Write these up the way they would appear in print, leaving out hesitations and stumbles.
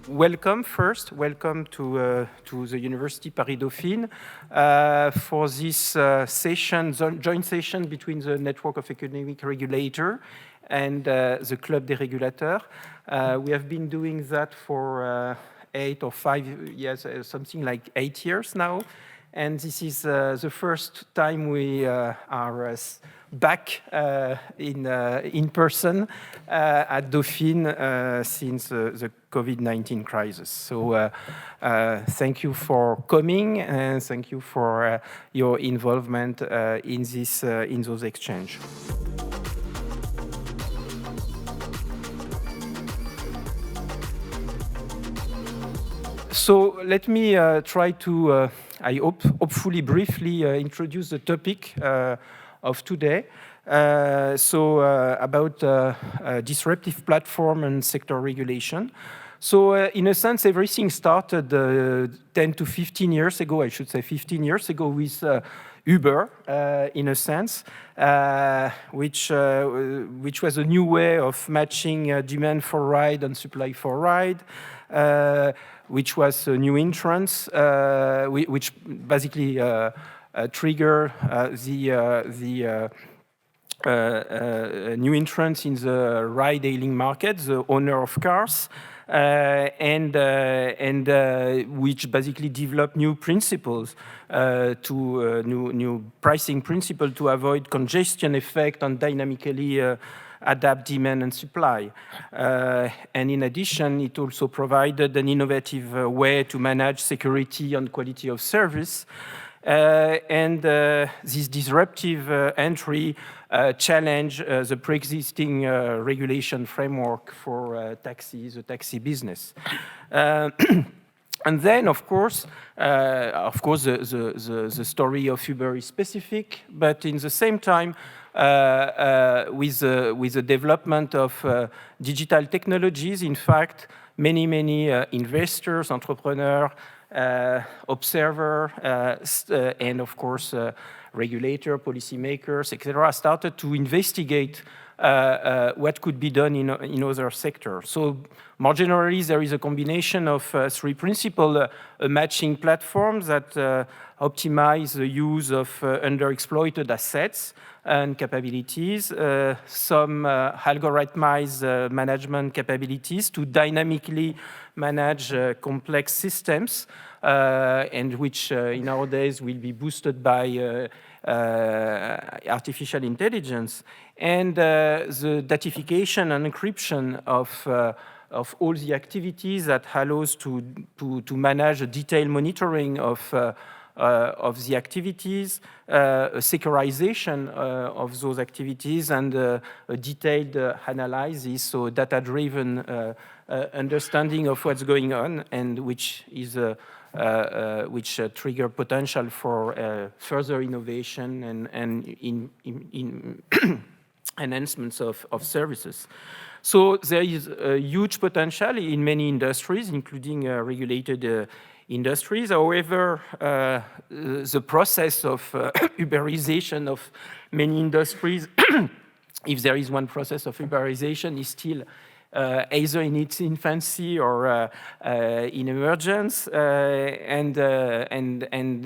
welcome to the University Paris-Dauphine for this session, joint session between the Network of Economic Regulators and the Club des Regulators. We have been doing that for 8 or 5 years, something like 8 years now. And this is the first time we are back in person at Dauphine since the COVID-19 crisis. So thank you for coming and thank you for your involvement in those exchanges. So let me try to, hopefully briefly introduce the topic of today. About disruptive platform and sector regulation. So in a sense, everything started 10 to 15 years ago, I should say 15 years ago with Uber, in a sense, which was a new way of matching demand for ride and supply for ride, which was a new entrance, which basically trigger the new entrance in the ride-hailing market, the owner of cars, and which basically developed new principles new pricing principle to avoid congestion effect and dynamically adapt demand and supply. And in addition, it also provided an innovative way to manage security and quality of service. This disruptive entry challenge the pre-existing regulation framework for the taxi business. And then, of course, the story of Uber is specific, but in the same time, with the development of digital technologies, in fact, many investors, entrepreneurs, observer, and of course, regulator, policymakers, etc., started to investigate what could be done in other sectors. So more generally, there is a combination of 3 principles, a matching platform that optimize the use of underexploited assets and capabilities, some algorithmized management capabilities to dynamically manage complex systems, and which nowadays will be boosted by artificial intelligence, and the datification and encryption of all the activities that allows to manage a detailed monitoring of the activities, a securitization of those activities, and a detailed analysis, so data-driven understanding of what's going on, and which trigger potential for further innovation and in enhancements of services. So there is a huge potential in many industries, including regulated industries. However, the process of Uberization of many industries, if there is one process of Uberization, is still either in its infancy or in emergence, and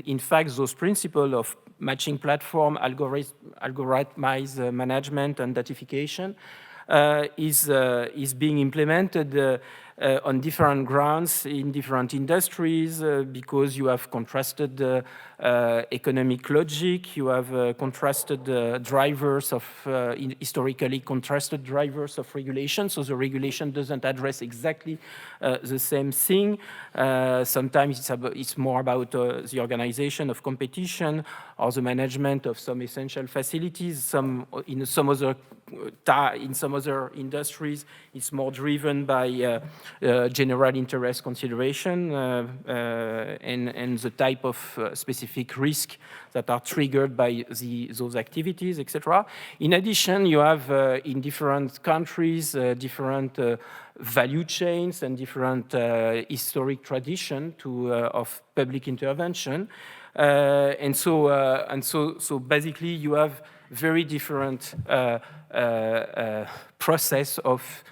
in fact, those principles of matching platform, algorithmized management, and datification is being implemented on different grounds in different industries, because you have contrasted economic logic, you have contrasted drivers of, historically contrasted drivers of regulation, so the regulation doesn't address exactly the same thing. Sometimes it's more about the organization of competition or the management of some essential facilities. In some other industries, it's more driven by general interest consideration and the type of specific risk that are triggered by those activities, etc. In addition, you have in different countries different value chains and different historic tradition of public intervention, and so basically you have very different process of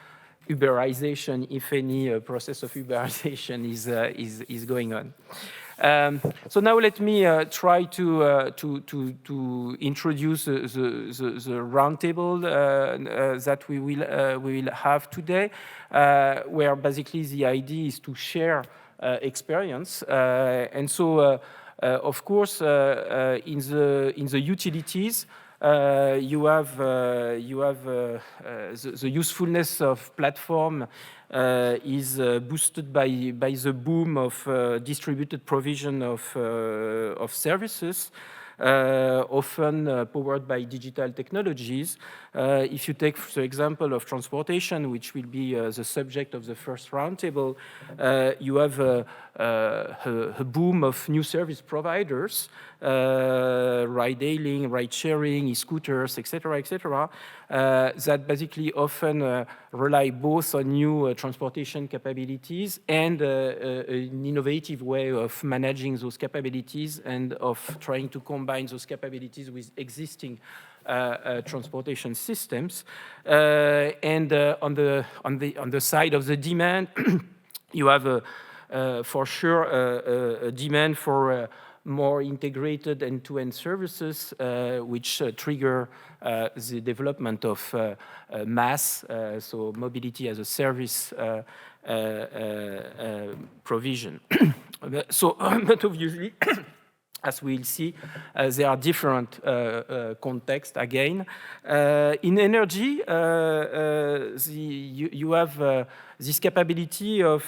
Uberization, if any process of Uberization is going on. So now let me try to introduce the roundtable that we will have today, where basically the idea is to share experience. And so, of course, in the utilities, you have the usefulness of platform is boosted by the boom of distributed provision of services, often powered by digital technologies. If you take the example of transportation, which will be the subject of the first roundtable, you have a boom of new service providers, ride-hailing, ride-sharing, e-scooters, etc., that basically often rely both on new transportation capabilities and an innovative way of managing those capabilities and of trying to combine those capabilities with existing transportation systems. And on the side of the demand, you have for sure a demand for more integrated end-to-end services, which trigger the development of MaaS, so mobility as a service provision. So, but obviously, as we'll see, there are different contexts again. In energy, you have this capability of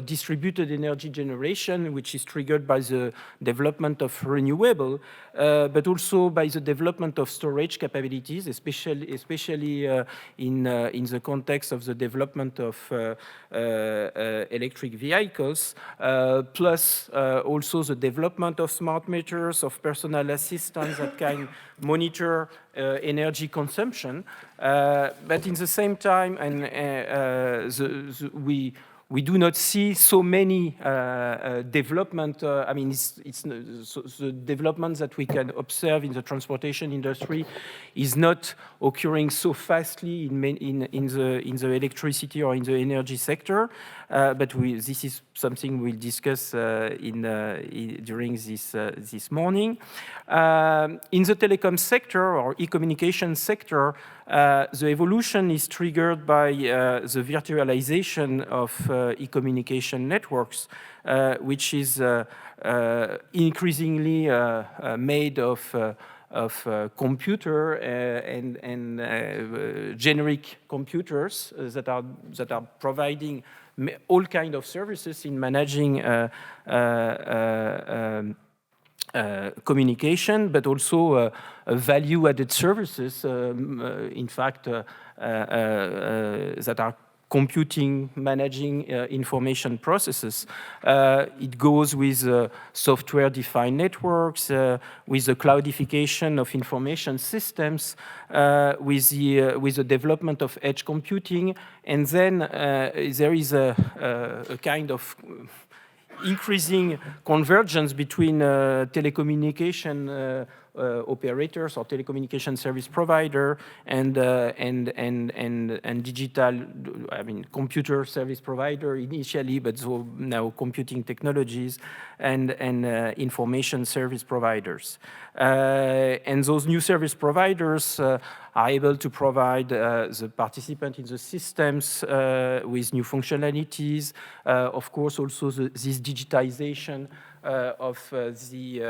distributed energy generation, which is triggered by the development of renewable, but also by the development of storage capabilities, especially in the context of the development of electric vehicles, plus also the development of smart meters, of personal assistants that can monitor energy consumption. But in the same time, we do not see so many development. I mean, so the development that we can observe in the transportation industry is not occurring so fastly in the electricity or in the energy sector. But this is something we'll discuss during this morning. In the telecom sector or e-communication sector, the evolution is triggered by the virtualization of e-communication networks, which is increasingly made of computer and generic computers that are providing all kinds of services in managing communication, but also value-added services, in fact, that are computing, managing information processes. It goes with software-defined networks, with the cloudification of information systems, with the development of edge computing, and then there is a kind of increasing convergence between telecommunication operators or telecommunication service provider and digital, I mean, computer service provider initially, but so now computing technologies and information service providers. And those new service providers are able to provide the participant in the systems with new functionalities. Of course, also this digitization of the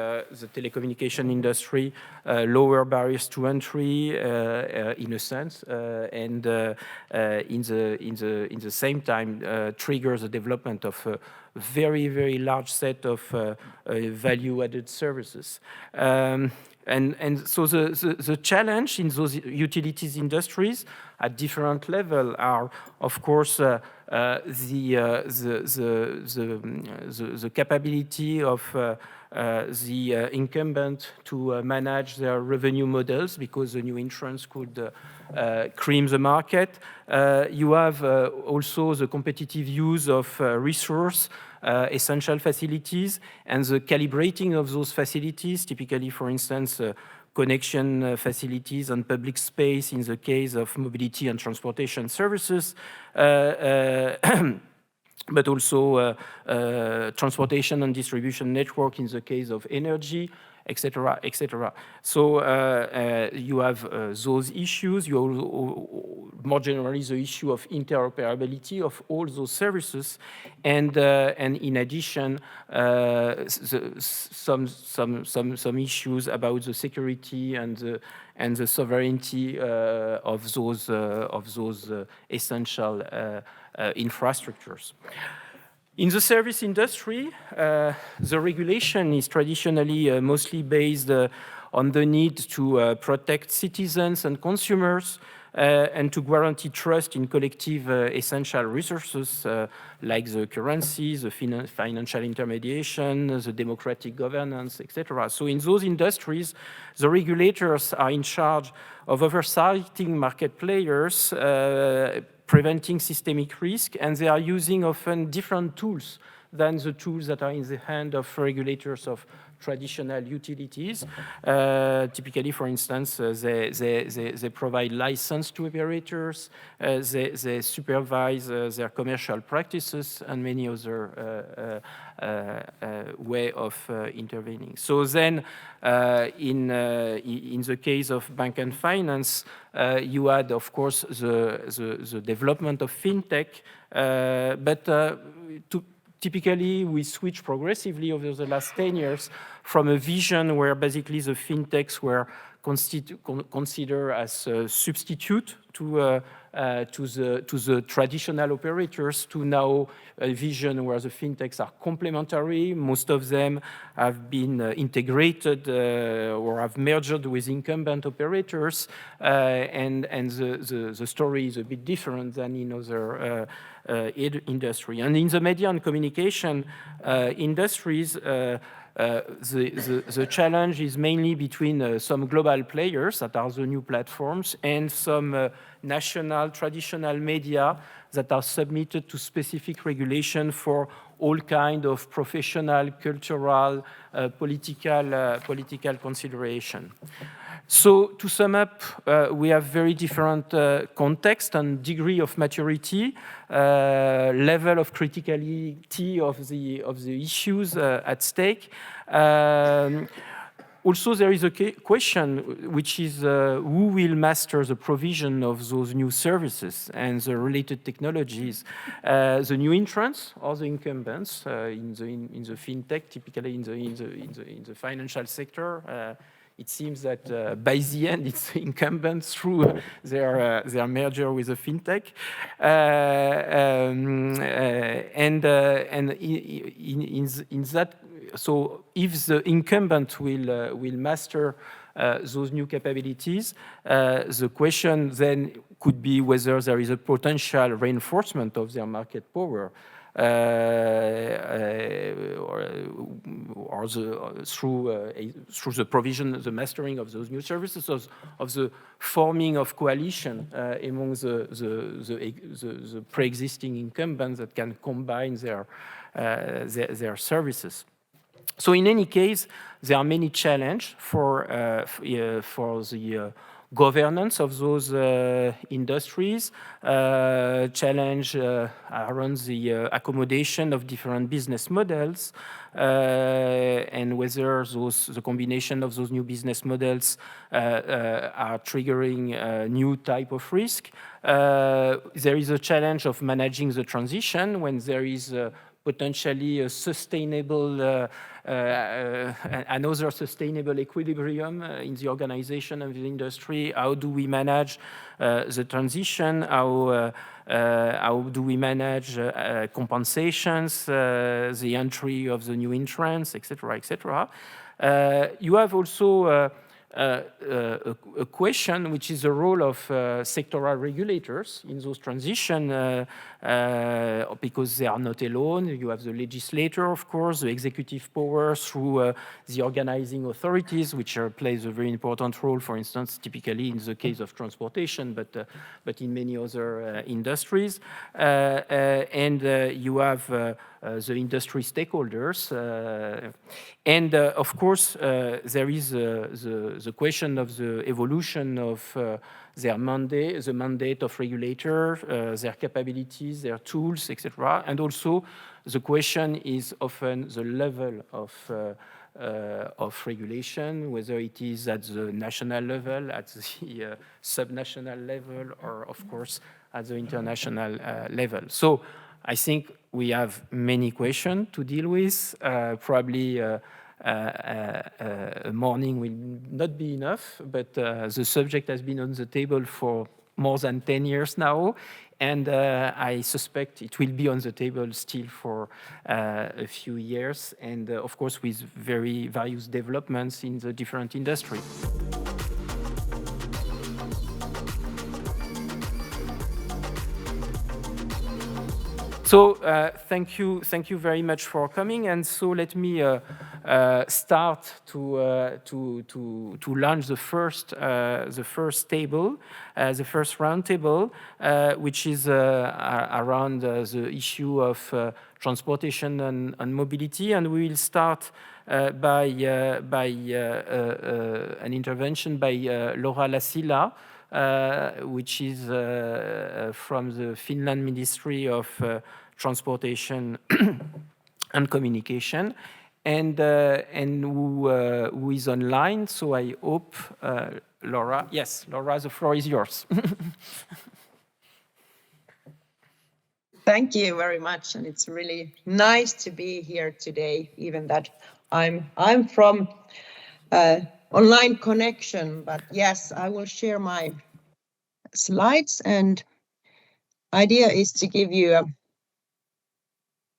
telecommunication industry, lower barriers to entry in a sense, and in the same time triggers the development of a very, very large set of value-added services. And so the challenge in those utilities industries at different level are, of course, the capability of the incumbent to manage their revenue models, because the new entrants could cream the market. You have also the competitive use of resource, essential facilities, and the calibrating of those facilities, typically, for instance, connection facilities and public space in the case of mobility and transportation services, but also transportation and distribution network in the case of energy, etc., etc. So you have those issues. You more generally the issue of interoperability of all those services, and in addition some issues about the security and the sovereignty of those essential infrastructures. In the service industry, the regulation is traditionally mostly based on the need to protect citizens and consumers and to guarantee trust in collective essential resources like the currency, the financial intermediation, the democratic governance, etc. So in those industries, the regulators are in charge of oversighting market players, preventing systemic risk, and they are using often different tools than the tools that are in the hand of regulators of traditional utilities. Typically, for instance, they provide license to operators, they supervise their commercial practices, and many other way of intervening. So then, in the case of bank and finance, you had, of course, the development of fintech, but typically, we switch progressively over the last 10 years from a vision where basically the fintechs were considered as a substitute to the traditional operators, to now a vision where the fintechs are complementary. Most of them have been integrated or have merged with incumbent operators, and the story is a bit different than in other industry. And in the media and communication industries, the challenge is mainly between some global players that are the new platforms and some national traditional media that are submitted to specific regulation for all kind of professional, cultural, political consideration. So to sum up, we have very different context and degree of maturity, level of criticality of the issues at stake. Also, there is a question, which is who will master the provision of those new services and the related technologies? The new entrants or the incumbents in the fintech, typically in the financial sector? It seems that by the end, it's incumbents through their merger with a fintech, and in that, so if the incumbent will master those new capabilities, the question then could be whether there is a potential reinforcement of their market power. Or through the provision, the mastering of those new services, of the forming of coalition among the pre-existing incumbents that can combine their services. So in any case, there are many challenges for the governance of those industries, challenge around the accommodation of different business models, and whether the combination of those new business models are triggering a new type of risk. There is a challenge of managing the transition when there is potentially a sustainable, another sustainable equilibrium in the organization of the industry. How do we manage the transition? How do we manage compensations, the entry of the new entrants, etc., etc. You have also a question, which is the role of sectoral regulators in those transition, because they are not alone. You have the legislator, of course, the executive power through the organizing authorities, which plays a very important role, for instance, typically in the case of transportation, but in many other industries. And you have the industry stakeholders. And of course, there is the question of the evolution of their mandate, the mandate of regulator, their capabilities, their tools, etc. And also the question is often the level of regulation, whether it is at the national level, at the subnational level, or of course at the international level. So I think we have many questions to deal with. Probably a morning will not be enough, but the subject has been on the table for more than 10 years now, and I suspect it will be on the table still for a few years, and of course with very various developments in the different industries. So thank you very much for coming. And so let me start to launch the first table, the first round table, which is around the issue of transportation and mobility. And we will start by an intervention by Laura Lassila, which is from the Finland Ministry of Transportation and Communication, and who is online. So I hope, Laura, yes, Laura, the floor is yours. Thank you very much, and it's really nice to be here today, even that I'm from online connection, but yes, I will share my slides, and idea is to give you a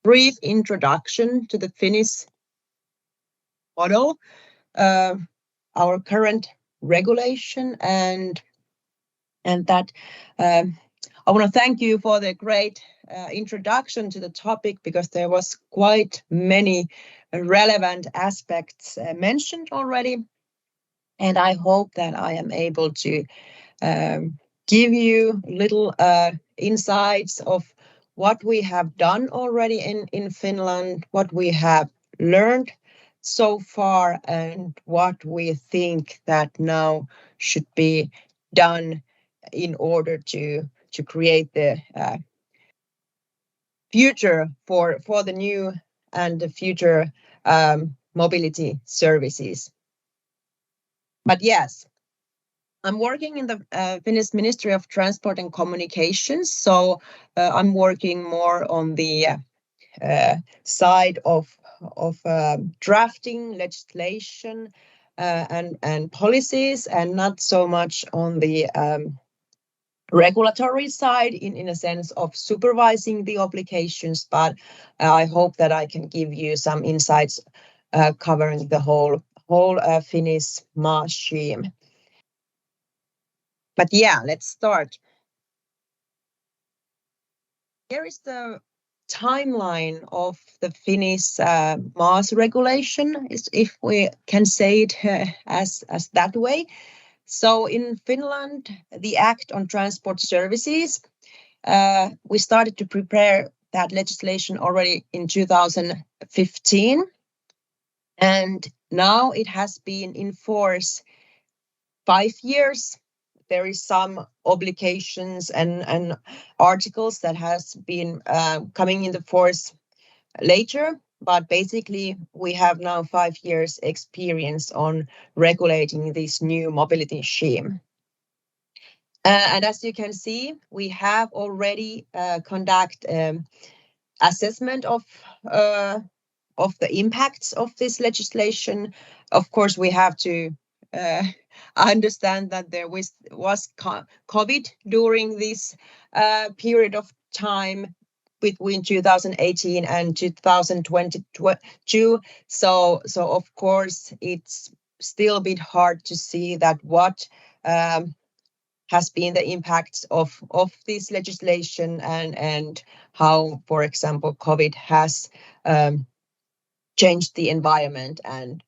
brief introduction to the Finnish model, our current regulation, and that I want to thank you for the great introduction to the topic, because there was quite many relevant aspects mentioned already, and I hope that I am able to give you little insights of what we have done already in Finland, what we have learned so far, and what we think that now should be done in order to create the future for the new and the future mobility services. But yes, I'm working in the Finnish Ministry of Transport and Communications, so I'm working more on the side of drafting legislation and policies, and not so much on the regulatory side in a sense of supervising the obligations, but I hope that I can give you some insights covering the whole Finnish MaaS scheme. But yeah, let's start. Here is the timeline of the Finnish MaaS regulation, if we can say it as that way. So in Finland, the Act on Transport Services, we started to prepare that legislation already in 2015. And now it has been in force 5 years. There is some obligations and articles that has been coming into force later, but basically we have now 5 years experience on regulating this new mobility scheme. And as you can see, we have already conduct assessment of the impacts of this legislation. Of course, we have to understand that there was COVID during this period of time between 2018 and 2022. So of course, it's still a bit hard to see that what has been the impacts of this legislation and how, for example, COVID has changed the environment and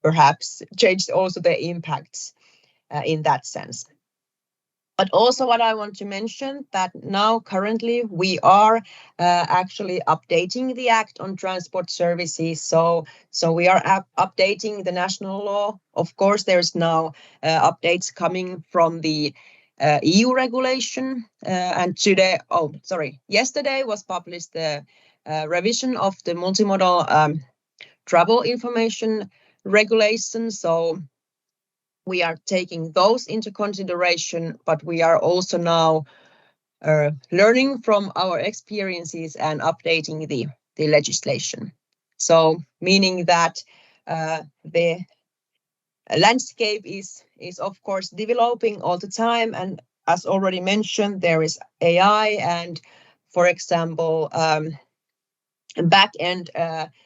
perhaps changed also the impacts in that sense. But also what I want to mention that now currently we are actually updating the Act on Transport Services. So we are updating the national law. Of course, there's now updates coming from the EU regulation. And yesterday was published the revision of the multimodal travel information regulation. So we are taking those into consideration, but we are also now learning from our experiences and updating the legislation. So meaning that the landscape is of course developing all the time, and as already mentioned, there is AI and, for example, back-end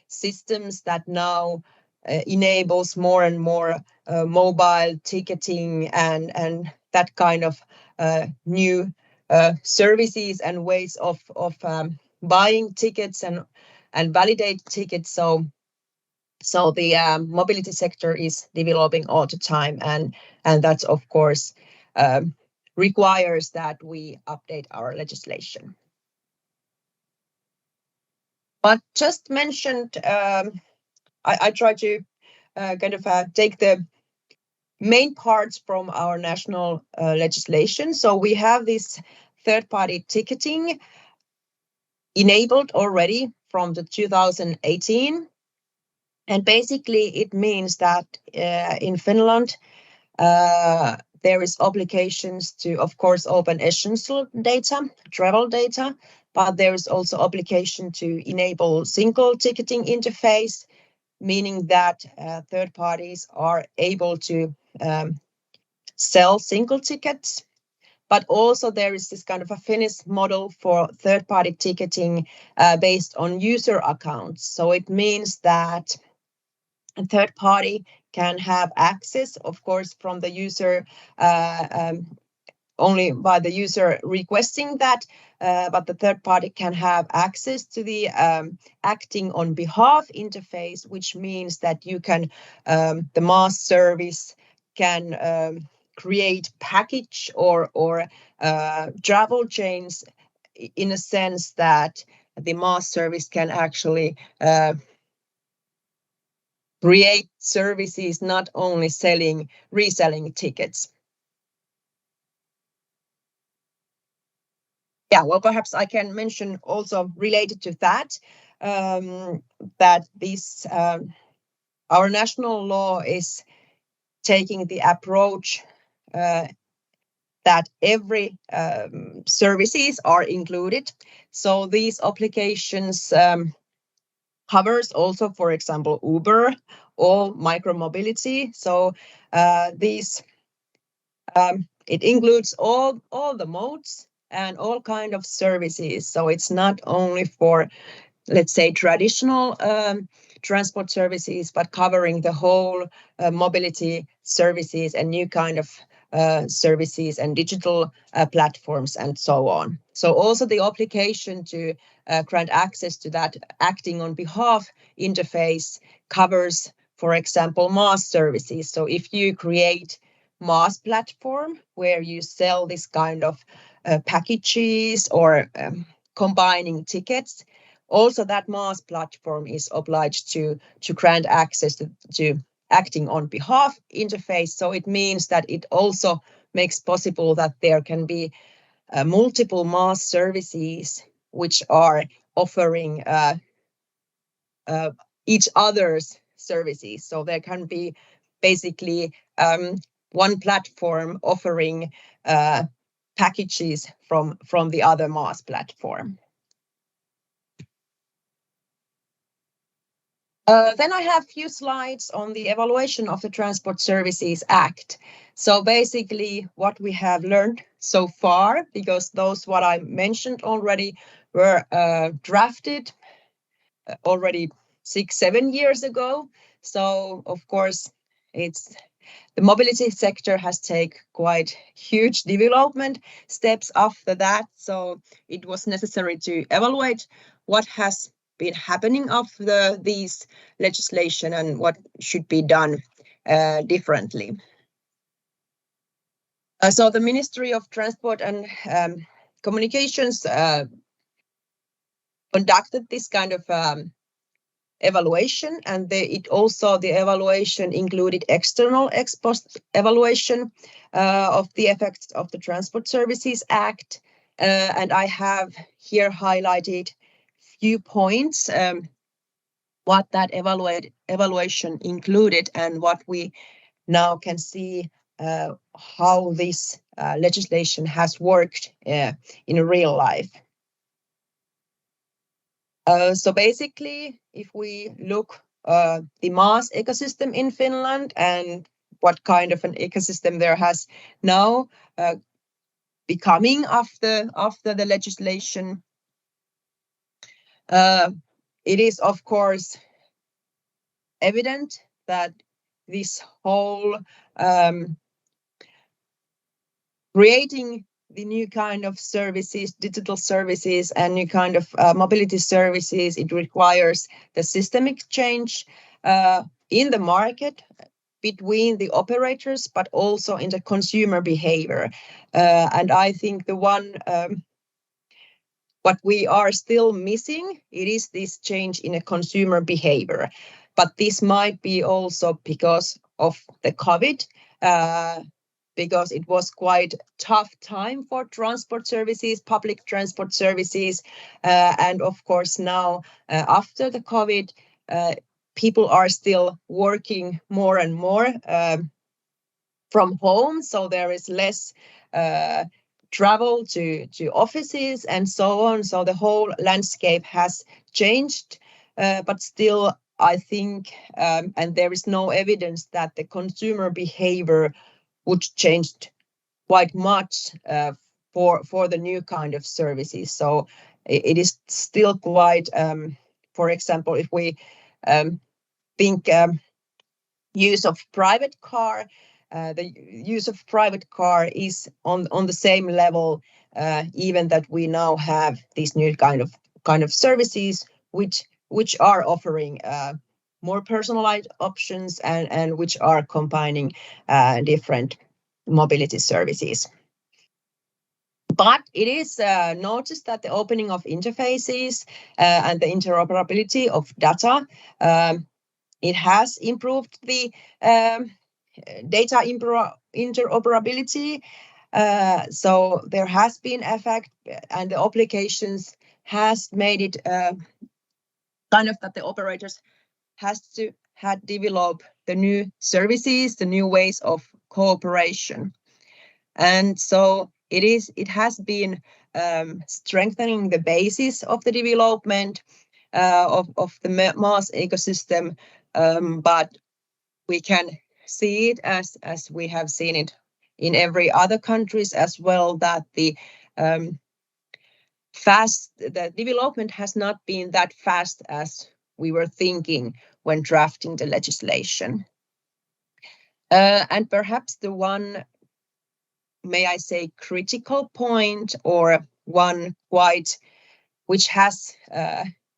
systems that now enables more and more mobile ticketing and that kind of new services and ways of buying tickets and validate tickets. So the mobility sector is developing all the time, and that's of course requires that we update our legislation. But just mentioned, I try to take the main parts from our national legislation. So we have this third-party ticketing enabled already from the 2018. And basically it means that in Finland, there is obligations to, of course, open essential data, travel data, but there is also obligation to enable single ticketing interface, meaning that third parties are able to sell single tickets. But also there is this kind of a Finnish model for third-party ticketing based on user accounts. So it means that a third party can have access, of course, from the user only by the user requesting that, but the third party can have access to the acting on behalf interface, which means that you can, the MaaS service can create package or travel chains in a sense that the MaaS service can actually create services, not only reselling tickets. Yeah, well, perhaps I can mention also related to that, that this our national law is taking the approach that every services are included. So these applications covers also, for example, Uber or micromobility. So these it includes all the modes and all kind of services. So it's not only for, let's say, traditional transport services, but covering the whole mobility services and new kind of services and digital platforms and so on. So also the application to grant access to that acting on behalf interface covers, for example, MaaS services. So if you create MaaS platform where you sell this kind of packages or combining tickets, also that MaaS platform is obliged to grant access to acting on behalf interface. So it means that it also makes possible that there can be multiple MaaS services which are offering each other's services. So there can be basically one platform offering packages from the other MaaS platform. Then I have a few slides on the evaluation of the Transport Services Act. So basically what we have learned so far, because those what I mentioned already were drafted already 6-7 years ago. So of course the mobility sector has taken quite huge development steps after that. So it was necessary to evaluate what has been happening after these legislation and what should be done differently. So the Ministry of Transport and Communications conducted this kind of evaluation, and the evaluation included external ex post evaluation of the effects of the Transport Services Act, and I have here highlighted few points what that evaluation included and what we now can see how this legislation has worked in real life. So basically, if we look the mass ecosystem in Finland and what kind of an ecosystem there has now becoming after the legislation, it is of course evident that this whole creating the new kind of services, digital services, and new kind of mobility services, it requires the systemic change in the market between the operators, but also in the consumer behavior. And I think the one what we are still missing, it is this change in a consumer behavior. But this might be also because of the COVID, because it was quite tough time for transport services, public transport services. And of course now, after the COVID, people are still working more and more from home. So there is less travel to offices and so on. So the whole landscape has changed, but still I think, and there is no evidence that the consumer behavior would change quite much for the new kind of services. So it is still quite, for example, if we think use of private car, the use of private car is on the same level, even that we now have these new kind of services which are offering more personalized options and which are combining different mobility services. But it is noticed that the opening of interfaces and the interoperability of data, it has improved the data interoperability. So there has been effect, and the applications has made it kind of that the operators had developed the new services, the new ways of cooperation. And so it has been strengthening the basis of the development of the mass ecosystem, but we can see it as we have seen it in every other countries as well, that the development has not been that fast as we were thinking when drafting the legislation. And perhaps the one, may I say, critical point, or one which has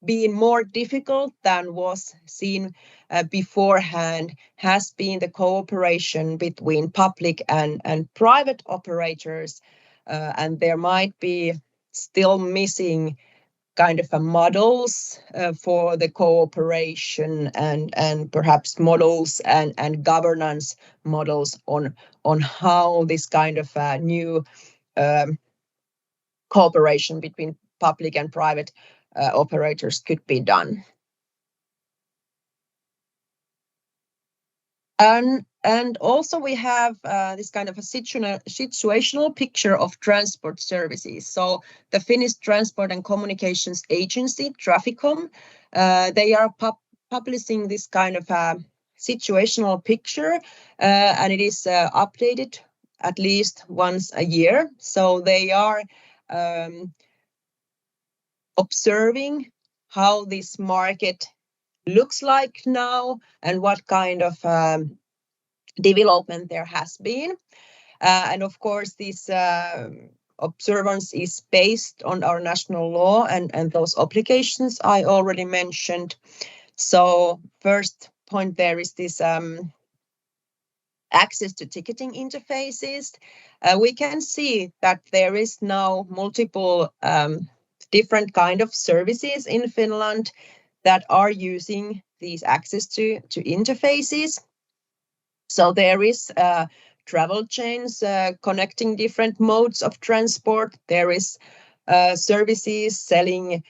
been more difficult than was seen beforehand, has been the cooperation between public and private operators. And there might be still missing kind of a models for the cooperation and perhaps models and governance models on how this kind of new cooperation between public and private operators could be done. And also we have this kind of a situational picture of transport services. So the Finnish Transport and Communications Agency, Traficom, they are publishing this kind of a situational picture, and it is updated at least once a year. So they are observing how this market looks like now and what kind of development there has been. And of course, this observance is based on our national law and those obligations I already mentioned. So first point there is this access to ticketing interfaces, we can see that there is now multiple different kind of services in Finland that are using these access to interfaces. So there is travel chains connecting different modes of transport. There is services selling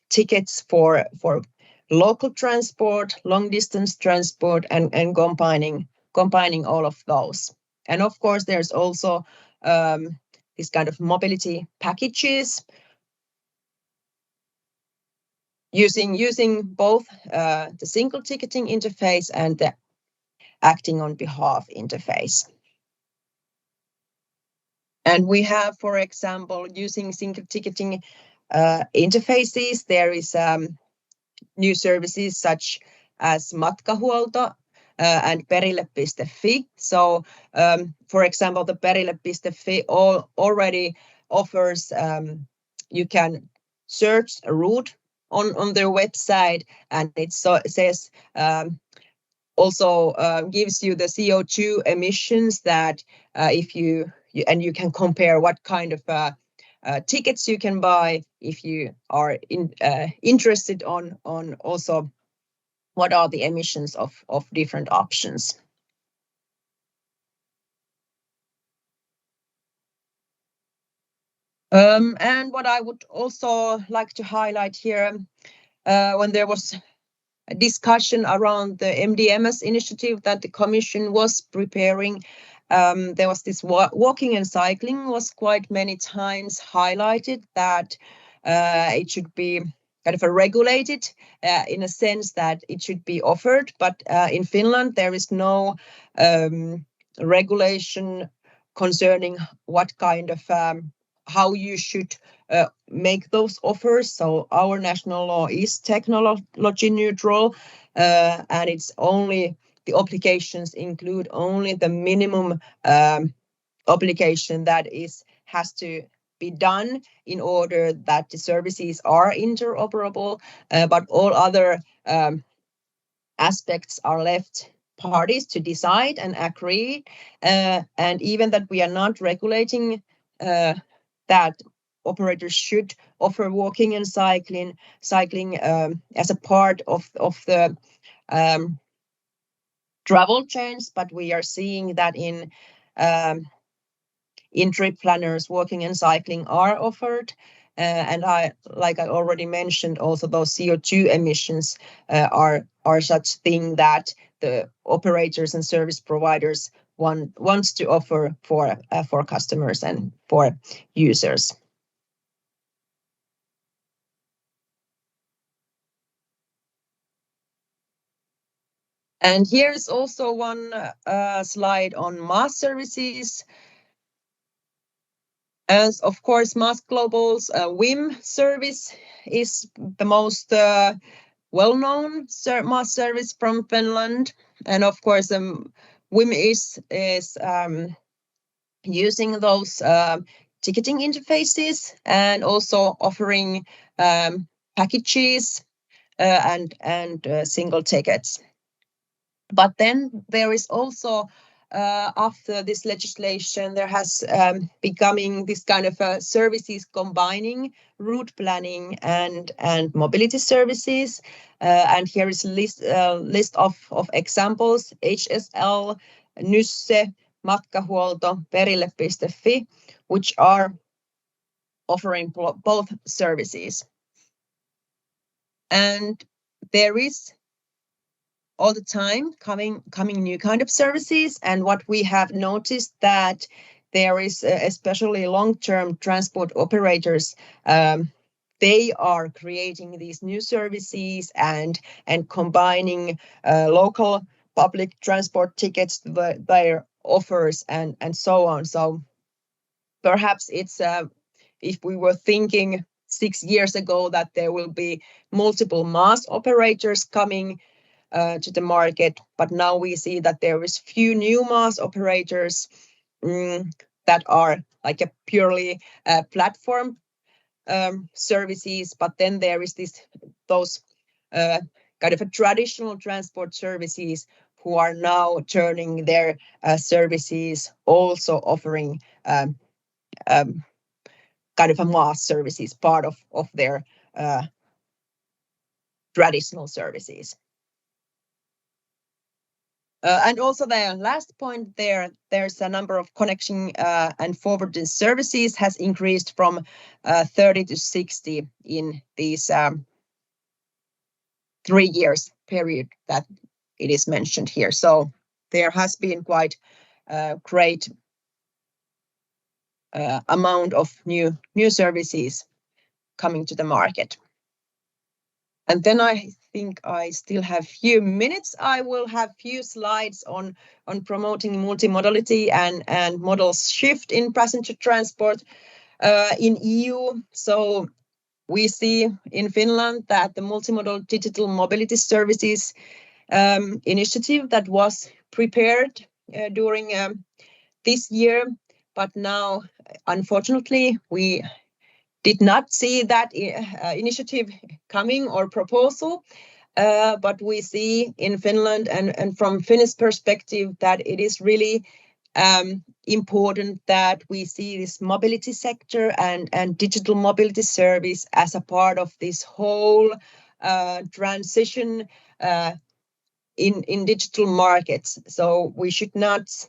tickets for local transport, long distance transport, and combining all of those. And of course, there's also this kind of mobility packages using both the single ticketing interface and the acting on behalf interface. And we have, for example, using single ticketing interfaces, there is new services such as Matkahuolto and Perille.fi. So, for example, the Perille.fi already offers, you can search a route on their website, and it says also gives you the CO2 emissions that if you can compare what kind of tickets you can buy if you are interested on also what are the emissions of different options. And what I would also like to highlight here, when there was a discussion around the MDMS initiative that the Commission was preparing, there was this walking and cycling was quite many times highlighted that it should be kind of regulated in a sense that it should be offered. But in Finland, there is no regulation concerning what kind of how you should make those offers. So our national law is technology neutral, and it's only the obligations include only the minimum obligation that has to be done in order that the services are interoperable, but all other aspects are left parties to decide and agree. And even that we are not regulating that operators should offer walking and cycling as a part of the travel chains, but we are seeing that in trip planners, walking and cycling are offered. And like I already mentioned, also those CO2 emissions are such thing that the operators and service providers wants to offer for customers and for users. And here's also one slide on mass services. As of course, Mass Global's WIM service is the most well-known mass service from Finland, and of course, WIM is using those ticketing interfaces and also offering packages and single tickets. But then there is also after this legislation, there has becoming this kind of services combining route planning and mobility services. And here is a list of examples: HSL, Nysse, Matkahuolto, Perille.fi, which are offering both services. And there is all the time coming new kind of services, and what we have noticed that there is especially long-term transport operators, they are creating these new services and combining local public transport tickets with their offers and so on. So perhaps it's if we were thinking 6 years ago that there will be multiple mass operators coming to the market, but now we see that there is few new mass operators that are like a purely platform services, but then there is those kind of a traditional transport services who are now turning their services, also offering kind of a mass services, part of their traditional services. And also the last point there's a number of connection and forwarding services has increased from 30 to 60 in these 3 years period that it is mentioned here. So there has been quite great amount of new services coming to the market. And then I think I still have few minutes. I will have few slides on promoting multimodality and models shift in passenger transport in EU. So we see in Finland that the multimodal digital mobility services initiative that was prepared during this year, but now unfortunately we did not see that initiative coming or proposal, but we see in Finland and from Finnish perspective that it is really important that we see this mobility sector and digital mobility service as a part of this whole transition in digital markets. So we should not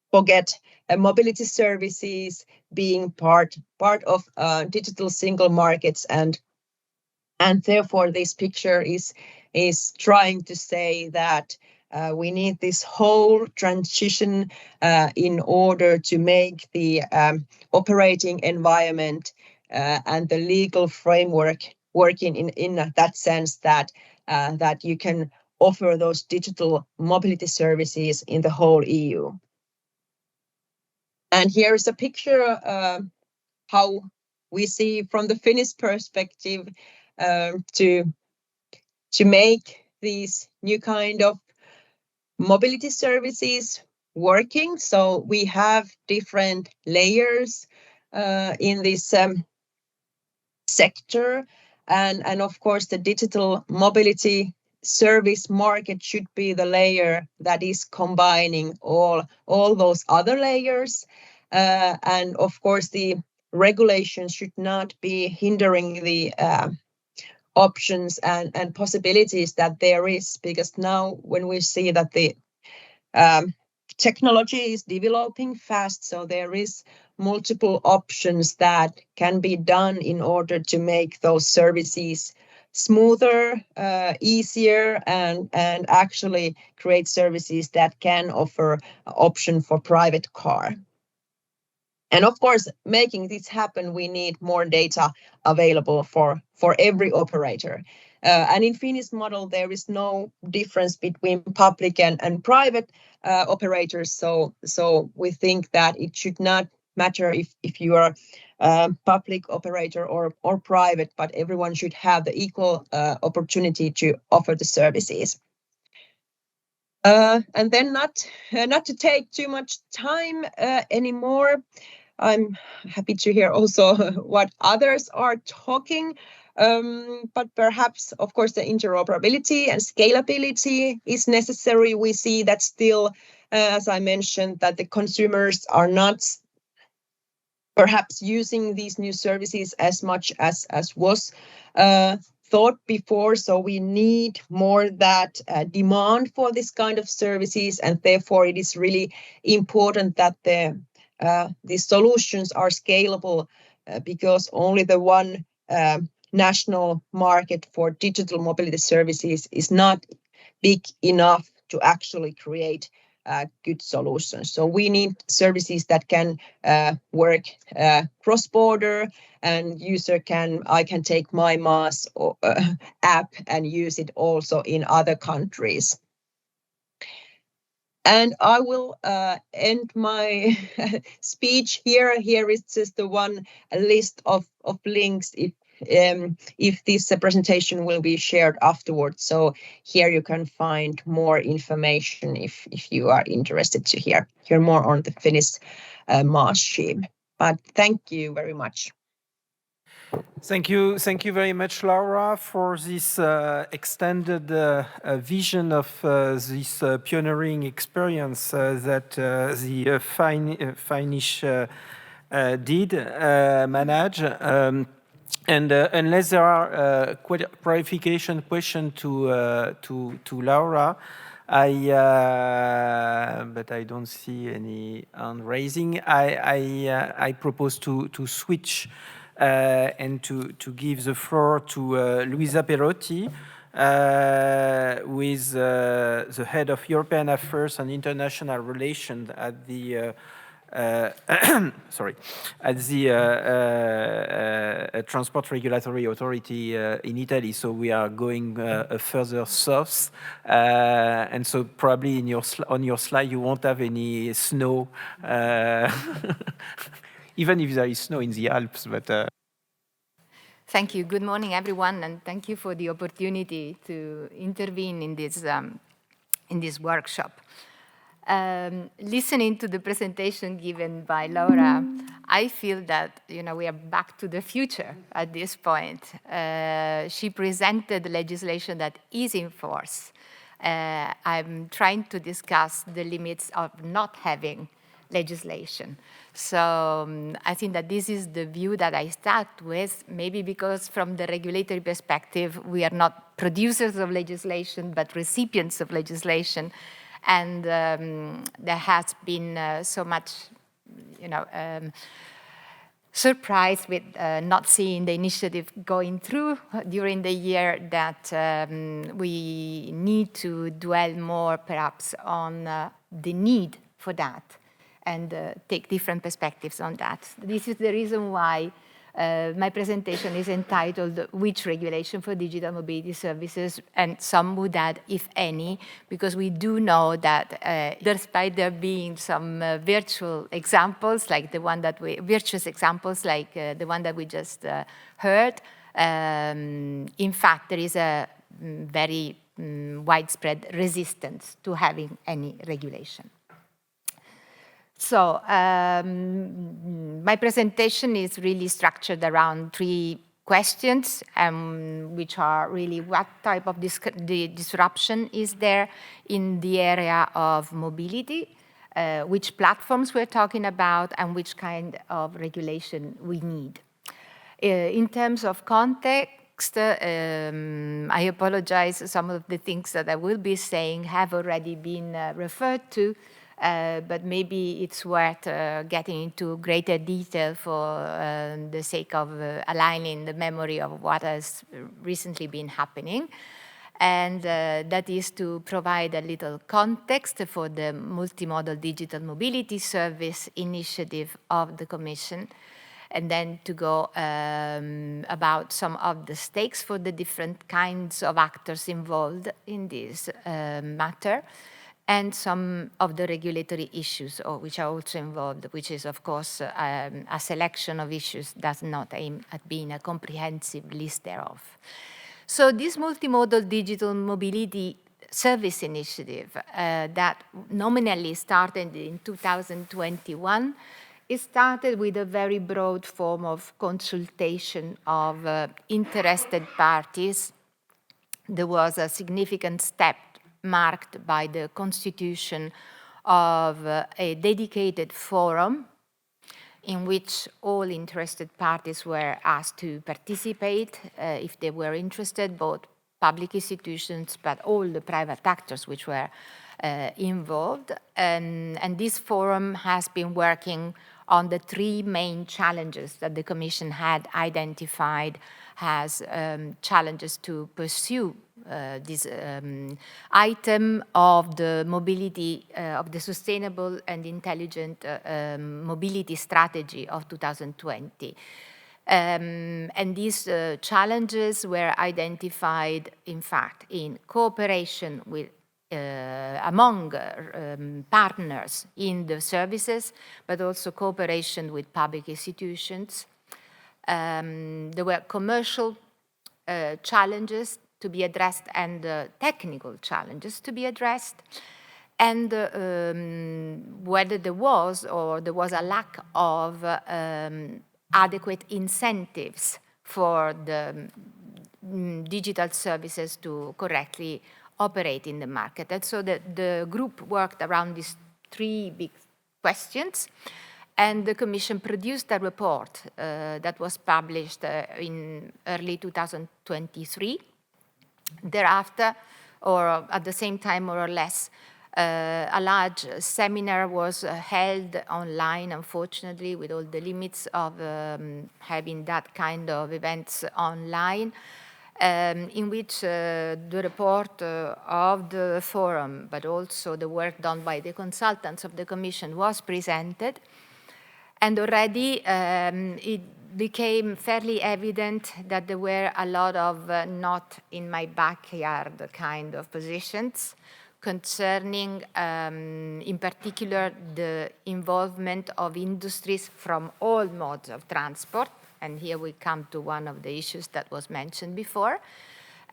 forget mobility services being part of digital single markets, and therefore this picture is trying to say that we need this whole transition in order to make the operating environment and the legal framework working in that sense that you can offer those digital mobility services in the whole EU. And here is a picture how we see from the Finnish perspective to make these new kind of mobility services working. So we have different layers in this sector, and of course the digital mobility service market should be the layer that is combining all those other layers, and of course the regulations should not be hindering the options and possibilities that there is, because now when we see that the technology is developing fast, so there is multiple options that can be done in order to make those services smoother, easier, and actually create services that can offer option for private car. And of course, making this happen, we need more data available for every operator. And in Finnish model, there is no difference between public and private operators. So we think that it should not matter if you are a public operator or private, but everyone should have the equal opportunity to offer the services. And then not to take too much time anymore, I'm happy to hear also what others are talking, but perhaps, of course, the interoperability and scalability is necessary. We see that still, as I mentioned, that the consumers are not perhaps using these new services as much as was thought before. So we need more that demand for this kind of services, and therefore it is really important that the solutions are scalable, because only the one national market for digital mobility services is not big enough to actually create good solutions. So we need services that can work cross-border, and I can take my MaaS app and use it also in other countries. And I will end my speech here. Here is just the one list of links if this presentation will be shared afterwards. So here you can find more information if you are interested to hear more on the Finnish MaaS scheme. But thank you very much. Thank you very much, Laura, for this extended vision of this pioneering experience that the Finnish did manage. And unless there are clarification question to Laura, but I don't see any hand raising. I propose to switch and to give the floor to Luisa Perrotti, who is the head of European Affairs and International Relations at the sorry, at the Transport Regulatory Authority in Italy. So we are going further south, and so probably on your slide you won't have any snow, even if there is snow in the Alps. But thank you. Good morning, everyone, and thank you for the opportunity to intervene in this workshop. Listening to the presentation given by Laura, I feel that we are back to the future at this point. She presented legislation that is in force. I'm trying to discuss the limits of not having legislation. So I think that this is the view that I start with, maybe because from the regulatory perspective, we are not producers of legislation, but recipients of legislation. And there has been so much, surprise with not seeing the initiative going through during the year that we need to dwell more perhaps on the need for that and take different perspectives on that. This is the reason why my presentation is entitled Which Regulation for Digital Mobility Services? And some would add, if any, because we do know that despite there being some virtuous examples like the one that we just heard, in fact, there is a very widespread resistance to having any regulation. So my presentation is really structured around 3 questions, which are really what type of disruption is there in the area of mobility, which platforms we're talking about, and which kind of regulation we need. In terms of context, I apologize, some of the things that I will be saying have already been referred to, but maybe it's worth getting into greater detail for the sake of aligning the memory of what has recently been happening. And that is to provide a little context for the multimodal digital mobility service initiative of the Commission, and then to go about some of the stakes for the different kinds of actors involved in this matter, and some of the regulatory issues which are also involved, which is, of course, a selection of issues does not aim at being a comprehensive list thereof. So this multimodal digital mobility service initiative that nominally started in 2021, it started with a very broad form of consultation of interested parties. There was a significant step marked by the constitution of a dedicated forum in which all interested parties were asked to participate if they were interested, both public institutions, but all the private actors which were involved. And this forum has been working on the 3 main challenges that the Commission had identified as challenges to pursue this item of the mobility, of the sustainable and intelligent mobility strategy of 2020. And these challenges were identified, in fact, in cooperation with among partners in the services, but also cooperation with public institutions. There were commercial challenges to be addressed and technical challenges to be addressed, and whether there was a lack of adequate incentives for the digital services to correctly operate in the market. And so the group worked around these three big questions, and the Commission produced a report that was published in early 2023. Thereafter, or at the same time more or less, a large seminar was held online, unfortunately, with all the limits of having that kind of events online, in which the report of the forum, but also the work done by the consultants of the Commission was presented. And already it became fairly evident that there were a lot of not in my backyard kind of positions concerning, in particular, the involvement of industries from all modes of transport. And here we come to one of the issues that was mentioned before,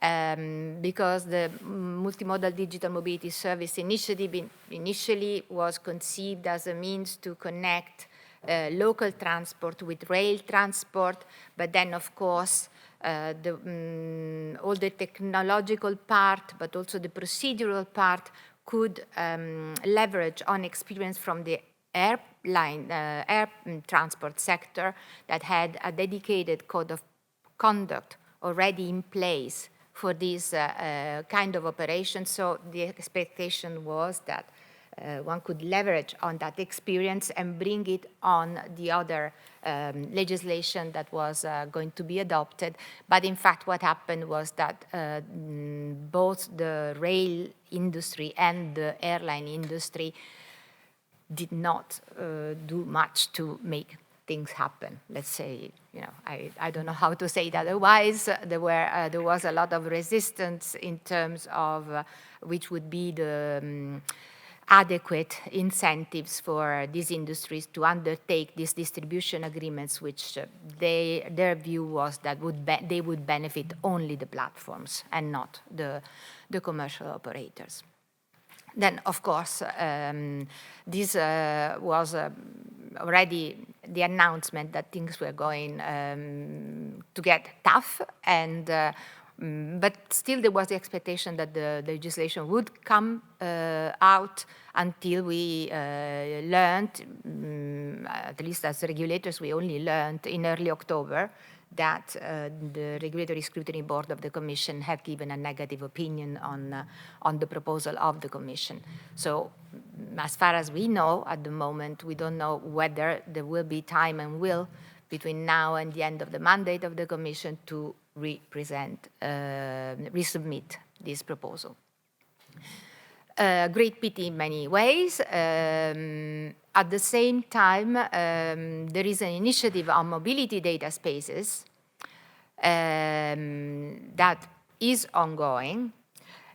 because the Multimodal Digital Mobility Service Initiative initially was conceived as a means to connect local transport with rail transport, but then, of course, all the technological part, but also the procedural part could leverage on experience from the air transport sector that had a dedicated code of conduct already in place for this kind of operation. So the expectation was that one could leverage on that experience and bring it on the other legislation that was going to be adopted. But in fact, what happened was that both the rail industry and the airline industry did not do much to make things happen. Let's say, I don't know how to say it otherwise. There was a lot of resistance in terms of which would be the adequate incentives for these industries to undertake these distribution agreements, which their view was that they would benefit only the platforms and not the commercial operators. Then, of course, this was already the announcement that things were going to get tough, and but still there was the expectation that the legislation would come out until we learned, at least as regulators, we only learned in early October that the Regulatory Scrutiny Board of the Commission had given a negative opinion on the proposal of the Commission. So as far as we know at the moment, we don't know whether there will be time and will between now and the end of the mandate of the Commission to resubmit this proposal. Great pity in many ways. At the same time, there is an initiative on mobility data spaces that is ongoing.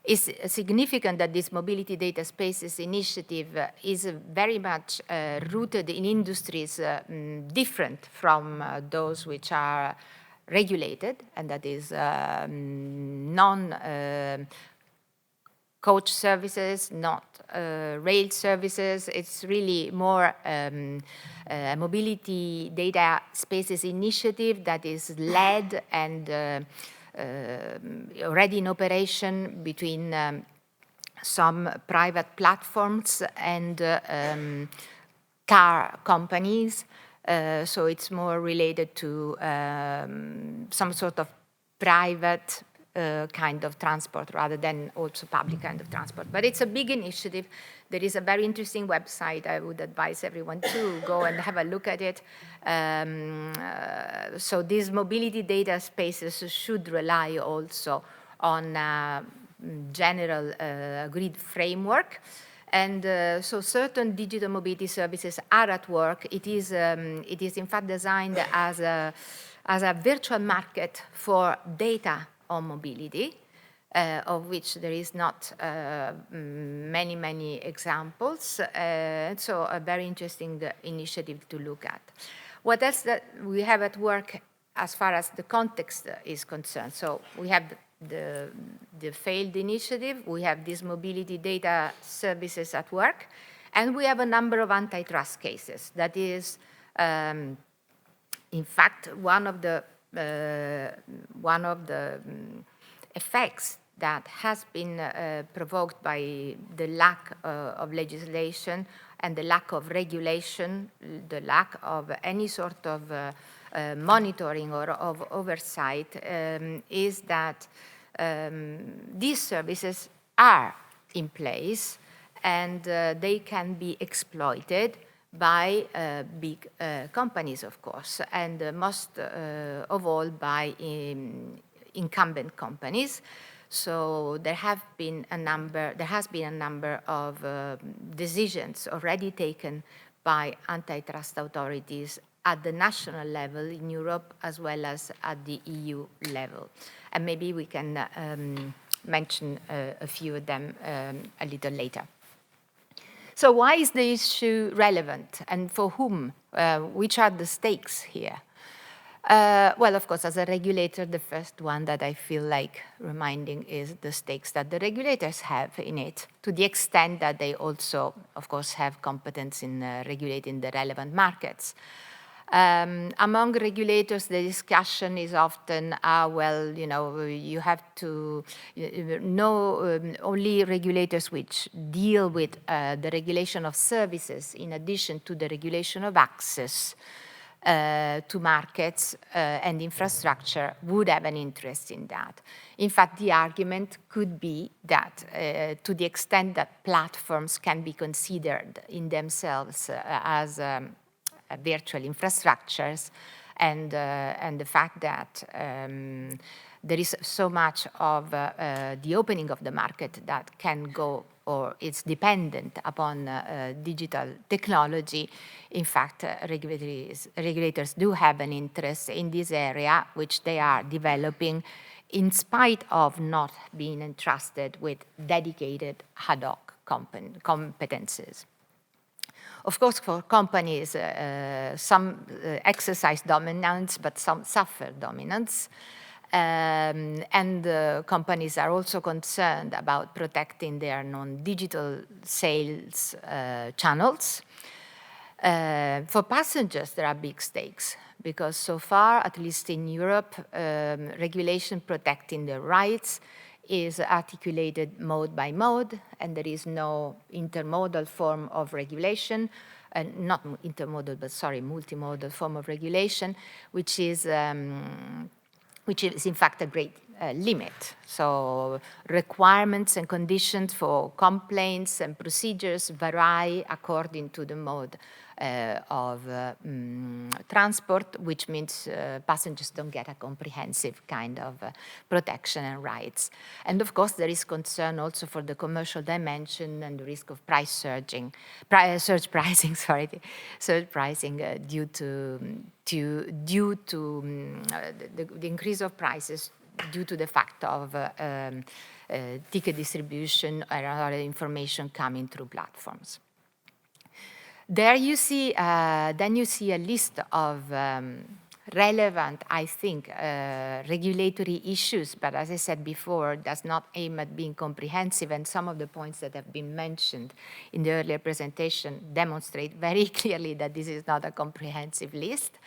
It's significant that this mobility data spaces initiative is very much rooted in industries different from those which are regulated, and that is non-coach services, not rail services. It's really more a mobility data spaces initiative that is led and already in operation between some private platforms and car companies. So it's more related to some sort of private kind of transport rather than also public kind of transport. But it's a big initiative. There is a very interesting website. I would advise everyone to go and have a look at it. So these mobility data spaces should rely also on general agreed framework. And so certain digital mobility services are at work. It is in fact designed as a virtual market for data on mobility, of which there is not many examples. So a very interesting initiative to look at. What else that we have at work as far as the context is concerned? So we have the failed initiative, we have these mobility data services at work, and we have a number of antitrust cases. That is, in fact, one of the one of the effects that has been provoked by the lack of legislation and the lack of regulation, the lack of any sort of monitoring or of oversight, is that these services are in place and they can be exploited by big companies, of course, and most of all by incumbent companies. So there has been a number of decisions already taken by antitrust authorities at the national level in Europe as well as at the EU level. And maybe we can mention a few of them a little later. So why is the issue relevant and for whom? Which are the stakes here? Well, of course, as a regulator, the first one that I feel like reminding is the stakes that the regulators have in it, to the extent that they also, of course, have competence in regulating the relevant markets. Among regulators, the discussion is often, well, you have to know only regulators which deal with the regulation of services in addition to the regulation of access to markets and infrastructure would have an interest in that. In fact, the argument could be that to the extent that platforms can be considered in themselves as virtual infrastructures, and the fact that there is so much of the opening of the market that can go or it's dependent upon digital technology. In fact, regulators do have an interest in this area, which they are developing in spite of not being entrusted with dedicated ad hoc competences. Of course, for companies, some exercise dominance, but some suffer dominance. And companies are also concerned about protecting their non-digital sales channels. For passengers, there are big stakes, because so far, at least in Europe, regulation protecting their rights is articulated mode by mode, and there is no intermodal form of regulation, not intermodal, but sorry, multimodal form of regulation, which is in fact a great limit. So requirements and conditions for complaints and procedures vary according to the mode of transport, which means passengers don't get a comprehensive kind of protection and rights. And of course, there is concern also for the commercial dimension and the risk of price surge pricing due to the increase of prices due to the fact of ticket distribution or other information coming through platforms. There you see, then you see a list of relevant, I think, regulatory issues, but as I said before, does not aim at being comprehensive, and some of the points that have been mentioned in the earlier presentation demonstrate very clearly that this is not a comprehensive list.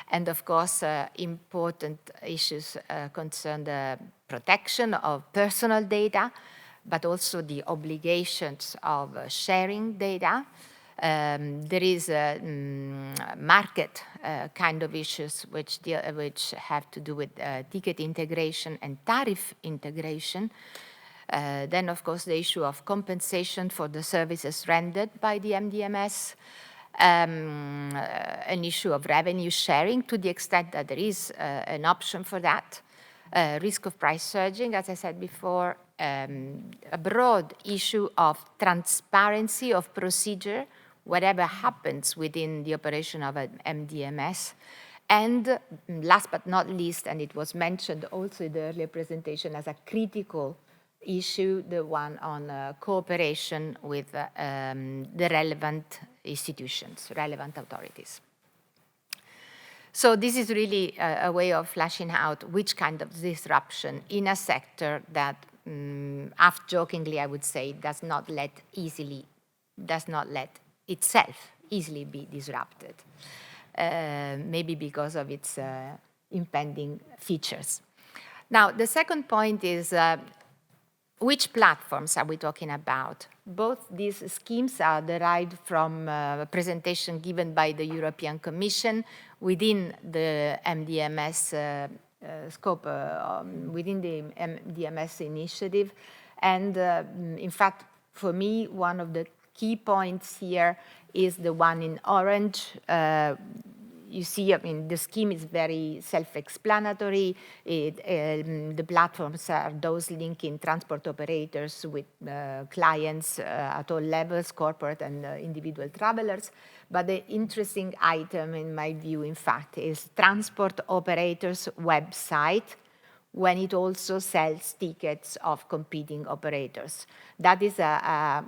And of course, important issues concern the protection of personal data, but also the obligations of sharing data. There is market kind of issues which have to do with ticket integration and tariff integration. Then, of course, the issue of compensation for the services rendered by the MDMS. An issue of revenue sharing to the extent that there is an option for that. Risk of price surging, as I said before. A broad issue of transparency of procedure, whatever happens within the operation of an MDMS. And last but not least, and it was mentioned also in the earlier presentation as a critical issue, the one on cooperation with the relevant institutions, relevant authorities. So this is really a way of fleshing out which kind of disruption in a sector that, half-jokingly, I would say, does not let itself easily be disrupted. Maybe because of its impending features. Now, the second point is which platforms are we talking about? Both these schemes are derived from a presentation given by the European Commission within the MDMS scope, within the MDMS initiative. And in fact, for me, one of the key points here is the one in orange. You see, I mean, the scheme is very self-explanatory. The platforms are those linking transport operators with clients at all levels, corporate and individual travelers. But the interesting item, in my view, in fact, is transport operators' website when it also sells tickets of competing operators. That is a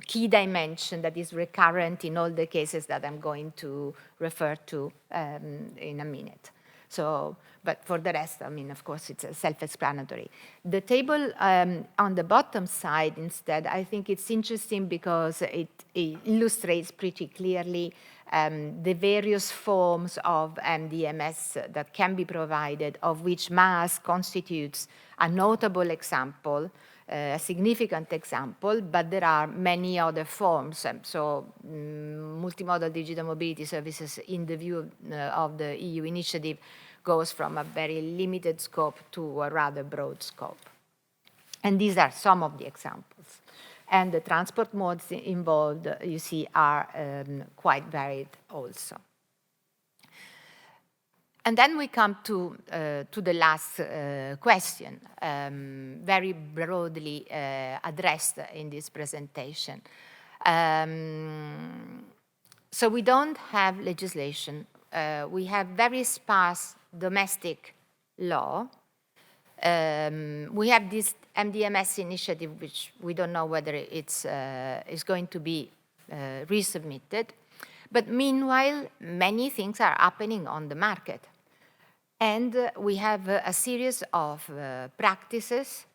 key dimension that is recurrent in all the cases that I'm going to refer to in a minute. So, but for the rest, I mean, of course, it's self-explanatory. The table on the bottom side, instead, I think it's interesting because it illustrates pretty clearly the various forms of MDMS that can be provided, of which MAS constitutes a notable example, a significant example, but there are many other forms. So multimodal digital mobility services, in the view of the EU initiative, goes from a very limited scope to a rather broad scope. And these are some of the examples. And the transport modes involved, you see, are quite varied also. And then we come to the last question, very broadly addressed in this presentation. So we don't have legislation. We have very sparse domestic law. We have this MDMS initiative, which we don't know whether it's going to be resubmitted. But meanwhile, many things are happening on the market. And we have a series of practices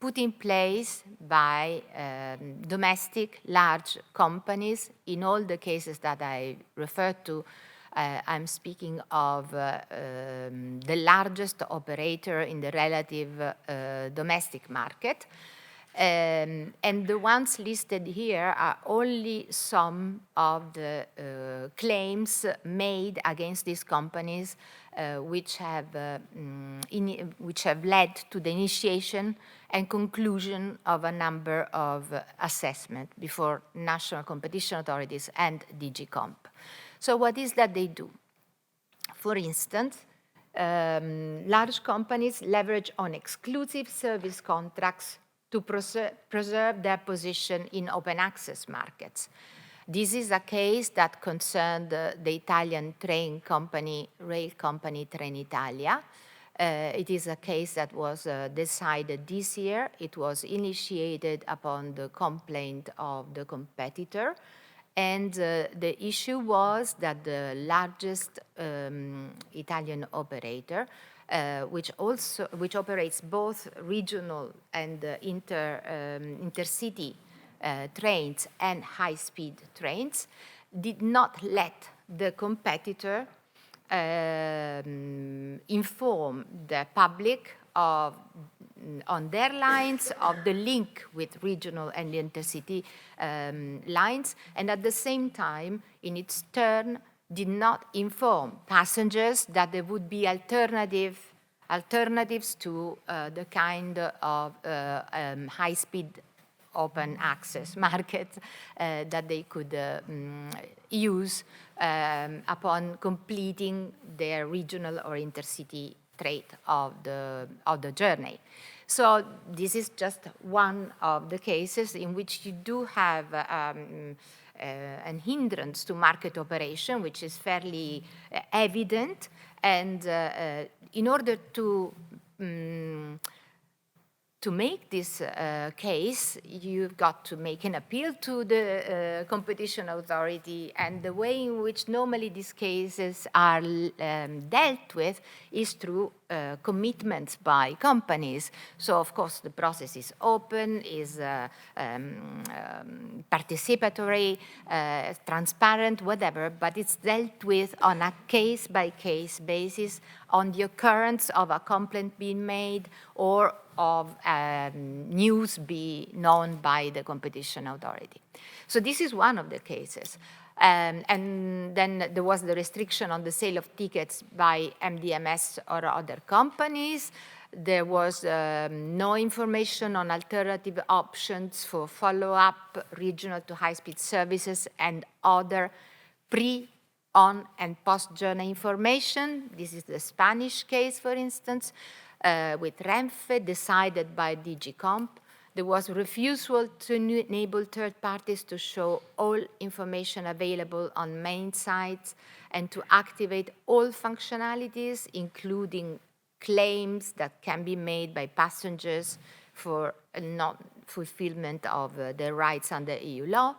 put in place by domestic large companies. In all the cases that I referred to, I'm speaking of the largest operator in the relative domestic market. And the ones listed here are only some of the claims made against these companies which have led to the initiation and conclusion of a number of assessments before national competition authorities and DG Comp. So what is that they do? For instance, large companies leverage on exclusive service contracts to preserve their position in open access markets. This is a case that concerned the Italian rail company Trenitalia. It is a case that was decided this year. It was initiated upon the complaint of the competitor. And the issue was that the largest Italian operator, which operates both regional and intercity trains and high-speed trains, did not let the competitor inform the public on their lines, of the link with regional and intercity lines, and at the same time, in its turn, did not inform passengers that there would be alternatives to the kind of high-speed open access market that they could use upon completing their regional or intercity trade of the journey. So this is just one of the cases in which you do have an hindrance to market operation, which is fairly evident. And in order to to make this case, you've got to make an appeal to the competition authority, and the way in which normally these cases are dealt with is through commitments by companies. So of course the process is open, is participatory, transparent, whatever, but it's dealt with on a case-by-case basis on the occurrence of a complaint being made or of news be known by the competition authority. So this is one of the cases. And then there was the restriction on the sale of tickets by MDMS or other companies. There was no information on alternative options for follow-up regional to high-speed services and other pre, on, and post-journey information. This is the Spanish case, for instance, with Renfe, decided by DG Comp. There was refusal to enable third parties to show all information available on main sites and to activate all functionalities, including claims that can be made by passengers for non-fulfillment of their rights under EU law.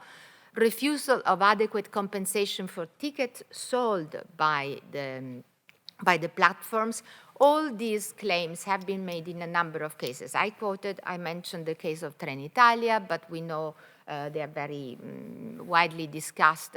Refusal of adequate compensation for tickets sold by the platforms. All these claims have been made in a number of cases. I mentioned the case of Trenitalia, but we know they are very widely discussed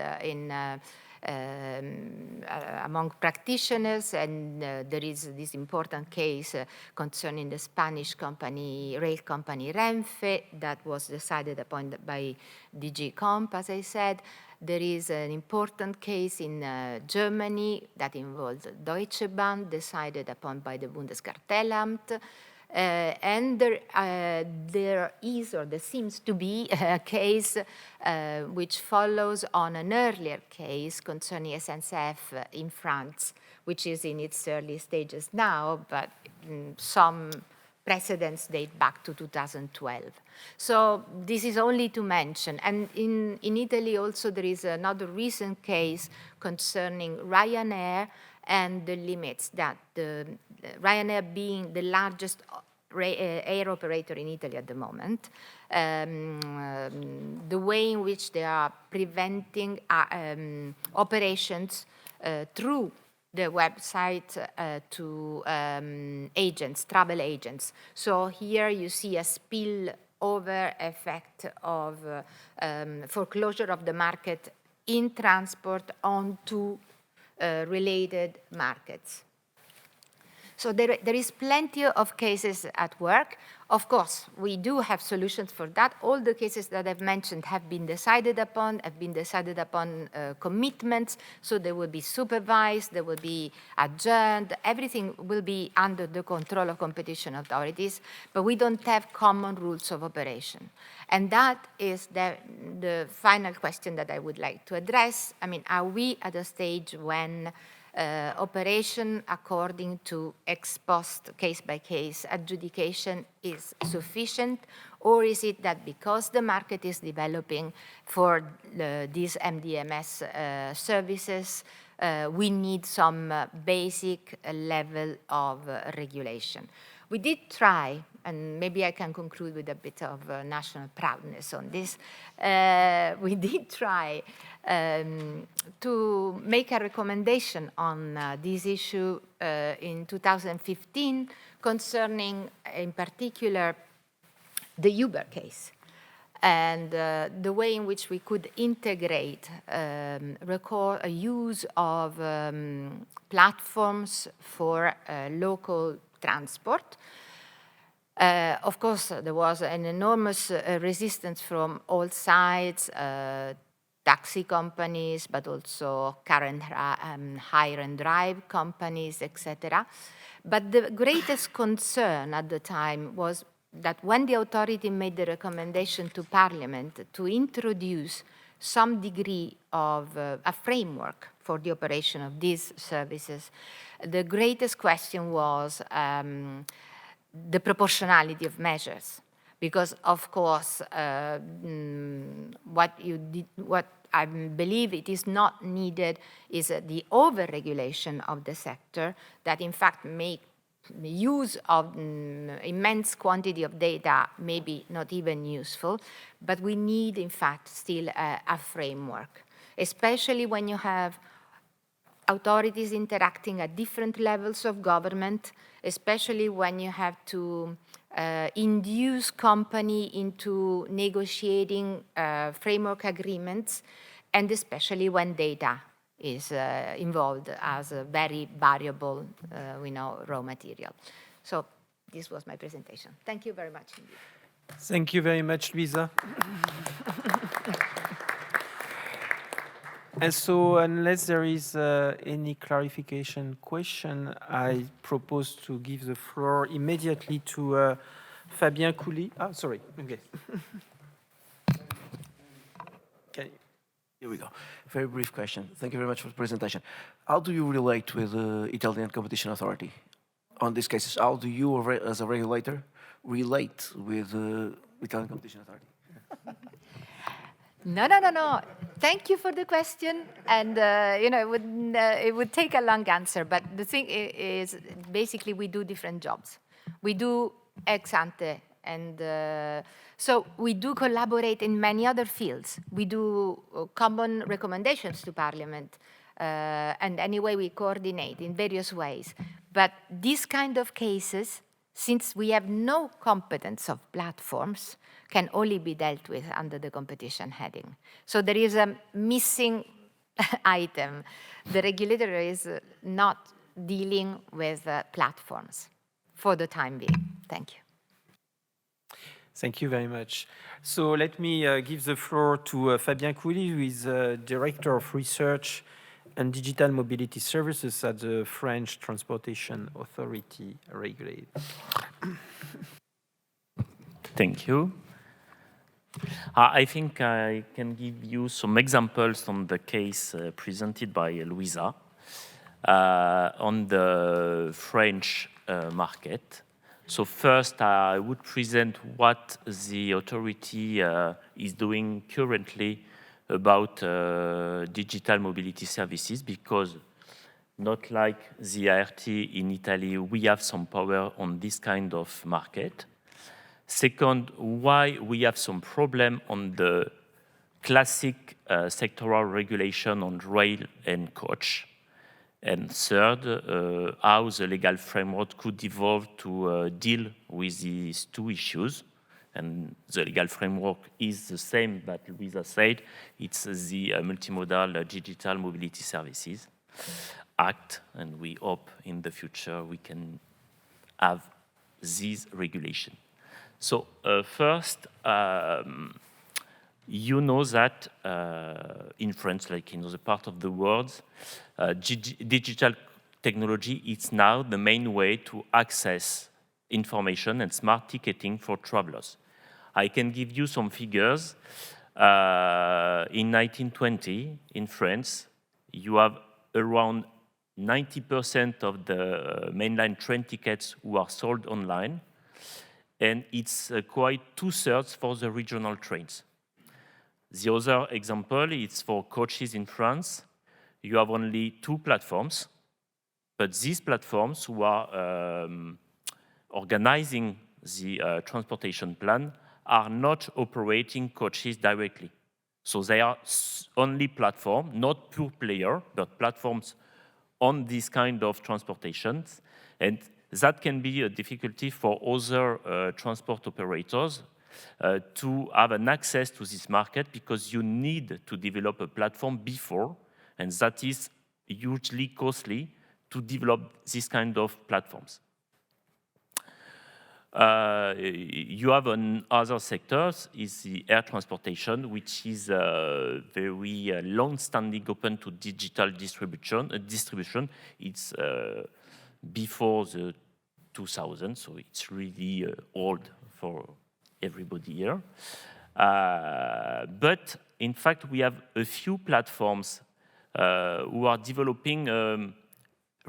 among practitioners, and there is this important case concerning the Spanish rail company Renfe that was decided upon by DG Comp, as I said. There is an important case in Germany that involves Deutsche Bahn, decided upon by the Bundeskartellamt. And there is, or there seems to be, a case which follows on an earlier case concerning SNCF in France, which is in its early stages now, but some precedents date back to 2012. So this is only to mention. And in Italy also there is another recent case concerning Ryanair and the limits that Ryanair being the largest air operator in Italy at the moment, the way in which they are preventing operations through the website to agents, travel agents. So here you see a spillover effect of foreclosure of the market in transport onto related markets. So there is plenty of cases at work. Of course, we do have solutions for that. All the cases that I've mentioned have been decided upon commitments, so they will be supervised, they will be adjourned, everything will be under the control of competition authorities, but we don't have common rules of operation. And that is the final question that I would like to address. I mean, are we at a stage when operation according to ex post case-by-case adjudication is sufficient, or is it that because the market is developing for these MDMS services, we need some basic level of regulation? We did try, and maybe I can conclude with a bit of national proudness on this. We did try to make a recommendation on this issue in 2015 concerning, in particular, the Uber case and the way in which we could integrate use of platforms for local transport. Of course, there was an enormous resistance from all sides, taxi companies, but also current hire and drive companies, etc. But the greatest concern at the time was that when the authority made the recommendation to Parliament to introduce some degree of a framework for the operation of these services, the greatest question was the proportionality of measures. Because, of course, what I believe it is not needed is the over-regulation of the sector that, in fact, make use of immense quantity of data may be not even useful, but we need, in fact, still a framework, especially when you have authorities interacting at different levels of government, especially when you have to induce company into negotiating framework agreements, and especially when data is involved as a very variable, we know, raw material. So this was my presentation. Thank you very much indeed. Thank you very much, Luisa. And so, unless there is any clarification question, I propose to give the floor immediately to Fabien Couly. Ah, sorry. Okay. Here we go. Very brief question. Thank you very much for the presentation. How do you relate with the Italian Competition Authority on these cases? How do you, as a regulator, relate with the Italian Competition Authority? No. Thank you for the question. And, it would take a long answer. But the thing is, basically, we do different jobs. We do ex ante. And so we do collaborate in many other fields. We do common recommendations to Parliament. And anyway, we coordinate in various ways. But these kind of cases, since we have no competence of platforms, can only be dealt with under the competition heading. So there is a missing item. The regulator is not dealing with platforms for the time being. Thank you. Thank you very much. So let me give the floor to Fabien Couly, who is Director of Research and Digital Mobility Services at the French Transportation Authority Regulator. Thank you. I think I can give you some examples on the case presented by Luisa on the French market. So first, I would present what the authority is doing currently about digital mobility services, because not like the ART in Italy, we have some power on this kind of market. Second, why we have some problem on the classic sectoral regulation on rail and coach. And third, how the legal framework could evolve to deal with these two issues. And the legal framework is the same, but Luisa said, it's the Multimodal Digital Mobility Services Act, and we hope in the future we can have these regulations. So first, you know that in France, like in other part of the world, digital technology is now the main way to access information and smart ticketing for travelers. I can give you some figures. In 1920, in France, you have around 90% of the mainline train tickets who are sold online, and it's quite 2/3 for the regional trains. The other example is for coaches in France. You have only 2 platforms, but these platforms who are organizing the transportation plan are not operating coaches directly. So they are only platform, not pure player, but platforms on this kind of transportations. And that can be a difficulty for other transport operators to have an access to this market, because you need to develop a platform before, and that is hugely costly to develop this kind of platforms. You have on other sectors is the air transportation, which is very long-standing open to digital distribution. It's before the 2000, so it's really old for everybody here. But in fact, we have a few platforms who are developing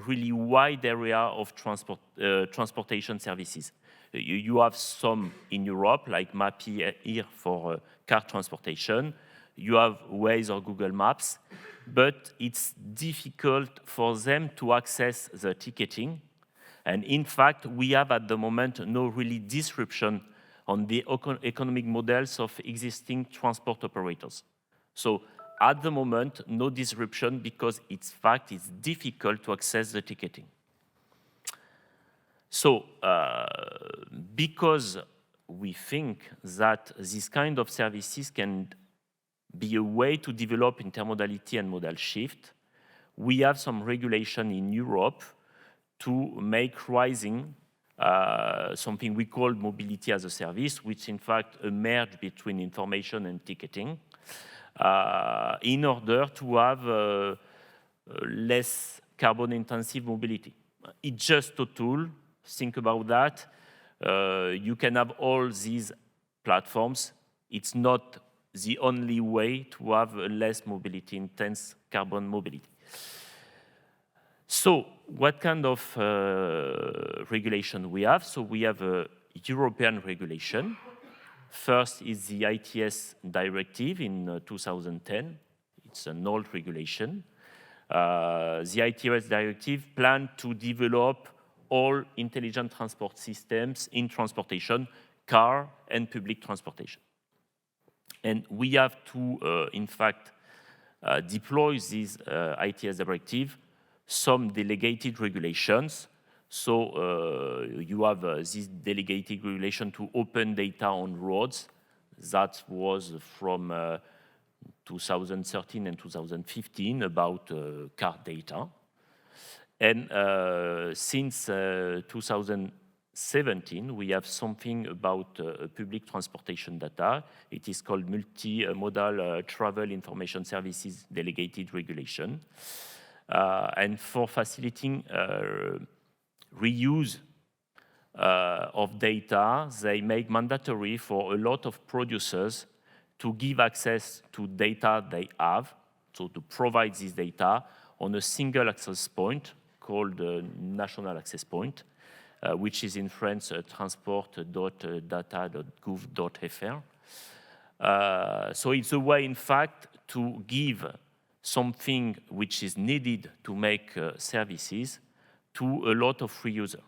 really wide area of transportation services. You have some in Europe, like Mappy here for car transportation. You have Waze or Google Maps, but it's difficult for them to access the ticketing And in fact, we have at the moment no really disruption on the economic models of existing transport operators. So at the moment, no disruption because it's difficult to access the ticketing. So because we think that this kind of services can be a way to develop intermodality and modal shift, we have some regulation in Europe to make rising something we call mobility as a service, which in fact a merge between information and ticketing, in order to have less carbon-intensive mobility. It's just a tool. Think about that. You can have all these platforms. It's not the only way to have a less mobility-intense carbon mobility. So what kind of regulation we have? So we have a European regulation. First is the ITS directive in 2010. It's an old regulation. The ITS directive planned to develop all intelligent transport systems in transportation, car and public transportation. And we have to, in fact, deploy this ITS directive, some delegated regulations. So you have this delegated regulation to open data on roads. That was from 2013 and 2015 about car data. And since 2017, we have something about public transportation data. It is called Multimodal Travel Information Services Delegated Regulation. And for facilitating reuse of data, they make mandatory for a lot of producers to give access to data they have, so to provide this data on a single access point called National Access Point, which is in France transport.data.gouv.fr. So it's a way, in fact, to give something which is needed to make services to a lot of free users.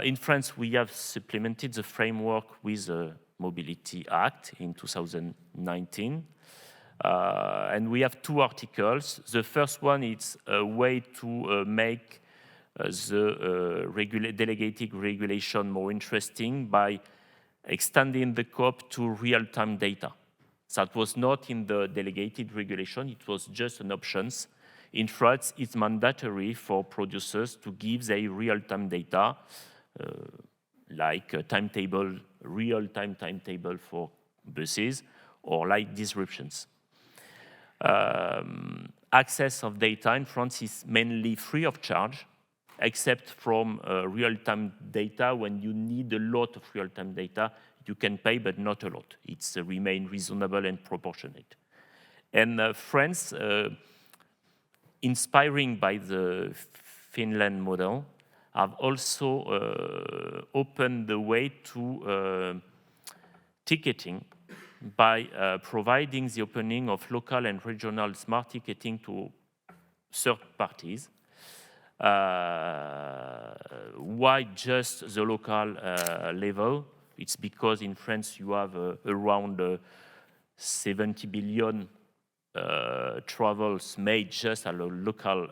In France, we have supplemented the framework with the Mobility Act in 2019. And we have two articles. The first one is a way to make the delegated regulation more interesting by extending the scope to real-time data. That was not in the delegated regulation, it was just an option. In France, it's mandatory for producers to give their real-time data, like a timetable, real-time timetable for buses, or like disruptions. Access of data in France is mainly free of charge, except from real-time data. When you need a lot of real-time data, you can pay, but not a lot. It's remain reasonable and proportionate. And France, inspiring by the Finland model, have also opened the way to ticketing by providing the opening of local and regional smart ticketing to third parties. Why just the local level? It's because in France you have around 70 billion travels made just at a local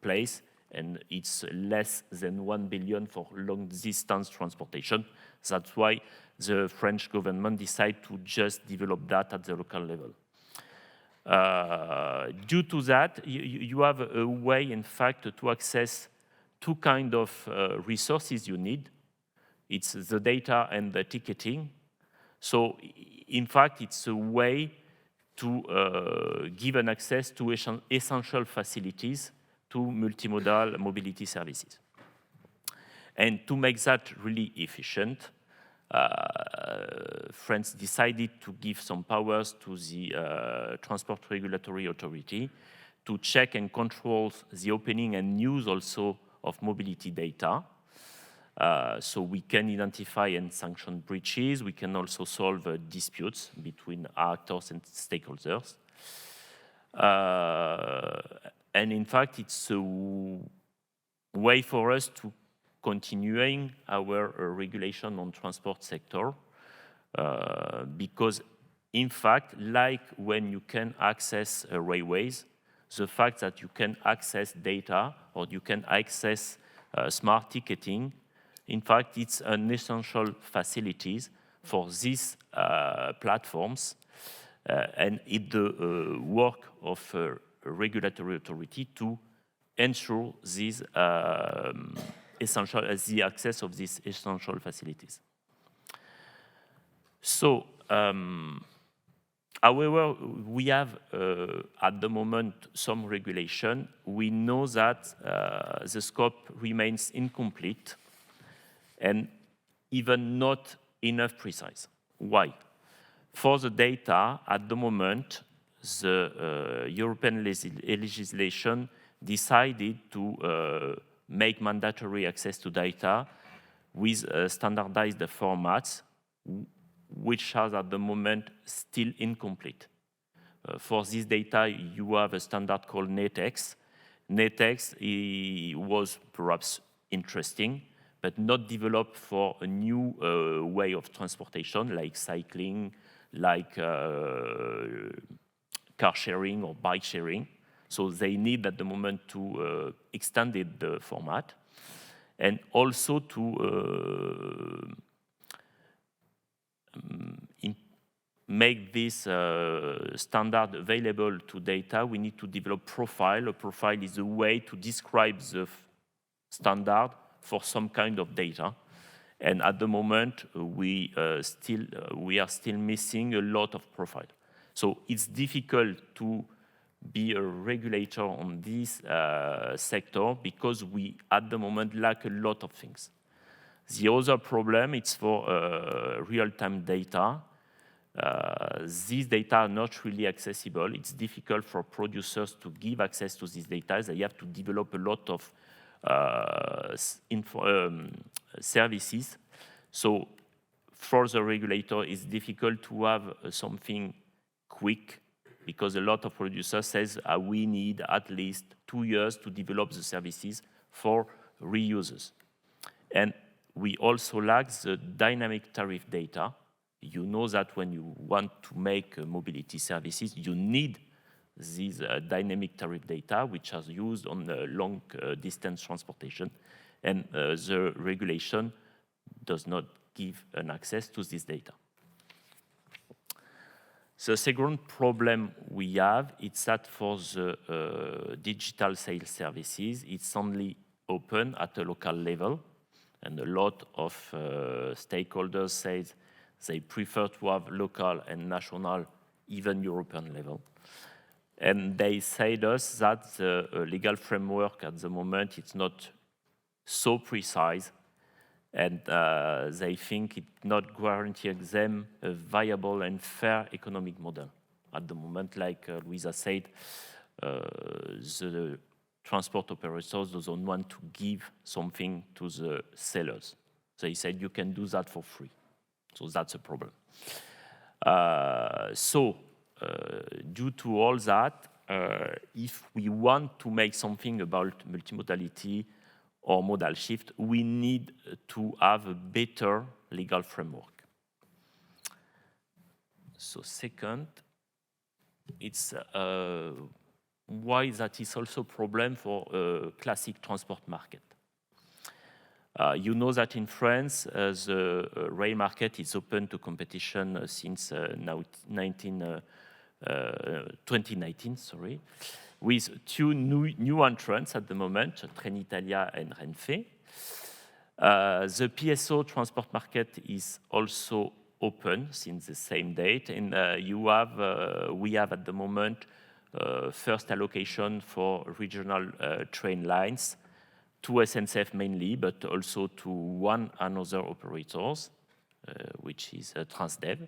place, and it's less than 1 billion for long-distance transportation. That's why the French government decided to just develop that at the local level. Due to that, you have a way, in fact, to access two kinds of resources you need. It's the data and the ticketing. So, in fact, it's a way to give an access to essential facilities to multimodal mobility services. And to make that really efficient, France decided to give some powers to the Transport Regulatory Authority to check and control the opening and use also of mobility data. So we can identify and sanction breaches. We can also solve disputes between actors and stakeholders. And in fact, it's a way for us to continuing our regulation on transport sector, because in fact, like when you can access railways, the fact that you can access data or you can access smart ticketing, in fact, it's an essential facilities for these platforms, and it's the work of a regulatory authority to ensure these the access of these essential facilities. So, however, we have at the moment some regulation. We know that the scope remains incomplete and even not enough precise. Why? For the data, at the moment, the European legislation decided to make mandatory access to data with standardized formats, which are at the moment still incomplete. For this data, you have a standard called NetX. NetX was perhaps interesting, but not developed for a new way of transportation, like cycling, like car sharing or bike sharing. So they need at the moment to extend the format, and also to make this standard available to data. We need to develop profile. A profile is a way to describe the standard for some kind of data. And at the moment, we are still missing a lot of profile. So it's difficult to be a regulator on this sector because we, at the moment, lack a lot of things. The other problem is for real-time data. These data are not really accessible. It's difficult for producers to give access to these data. They have to develop a lot of services. So for the regulator, it's difficult to have something quick, because a lot of producers says we need at least 2 years to develop the services for reusers. And we also lack the dynamic tariff data. You know that when you want to make mobility services, you need these dynamic tariff data, which are used on long distance transportation. And the regulation does not give an access to this data. The second problem we have is that for the digital sales services, it's only open at a local level, and a lot of stakeholders say they prefer to have local and national, even European level. And they say to us that the legal framework at the moment it's not so precise, and they think it's not guaranteeing them a viable and fair economic model. At the moment, like Luisa said, the transport operators don't want to give something to the sellers. They said you can do that for free. So that's a problem. Due to all that, if we want to make something about multimodality or modal shift, we need to have a better legal framework. So second, it's why that is also a problem for a classic transport market. You know that in France, the rail market is open to competition since 2019, with two new entrants at the moment, Trenitalia and Renfe. The PSO transport market is also open since the same date, and we have at the moment first allocation for regional train lines to SNCF mainly, but also to one another operators, which is Transdev.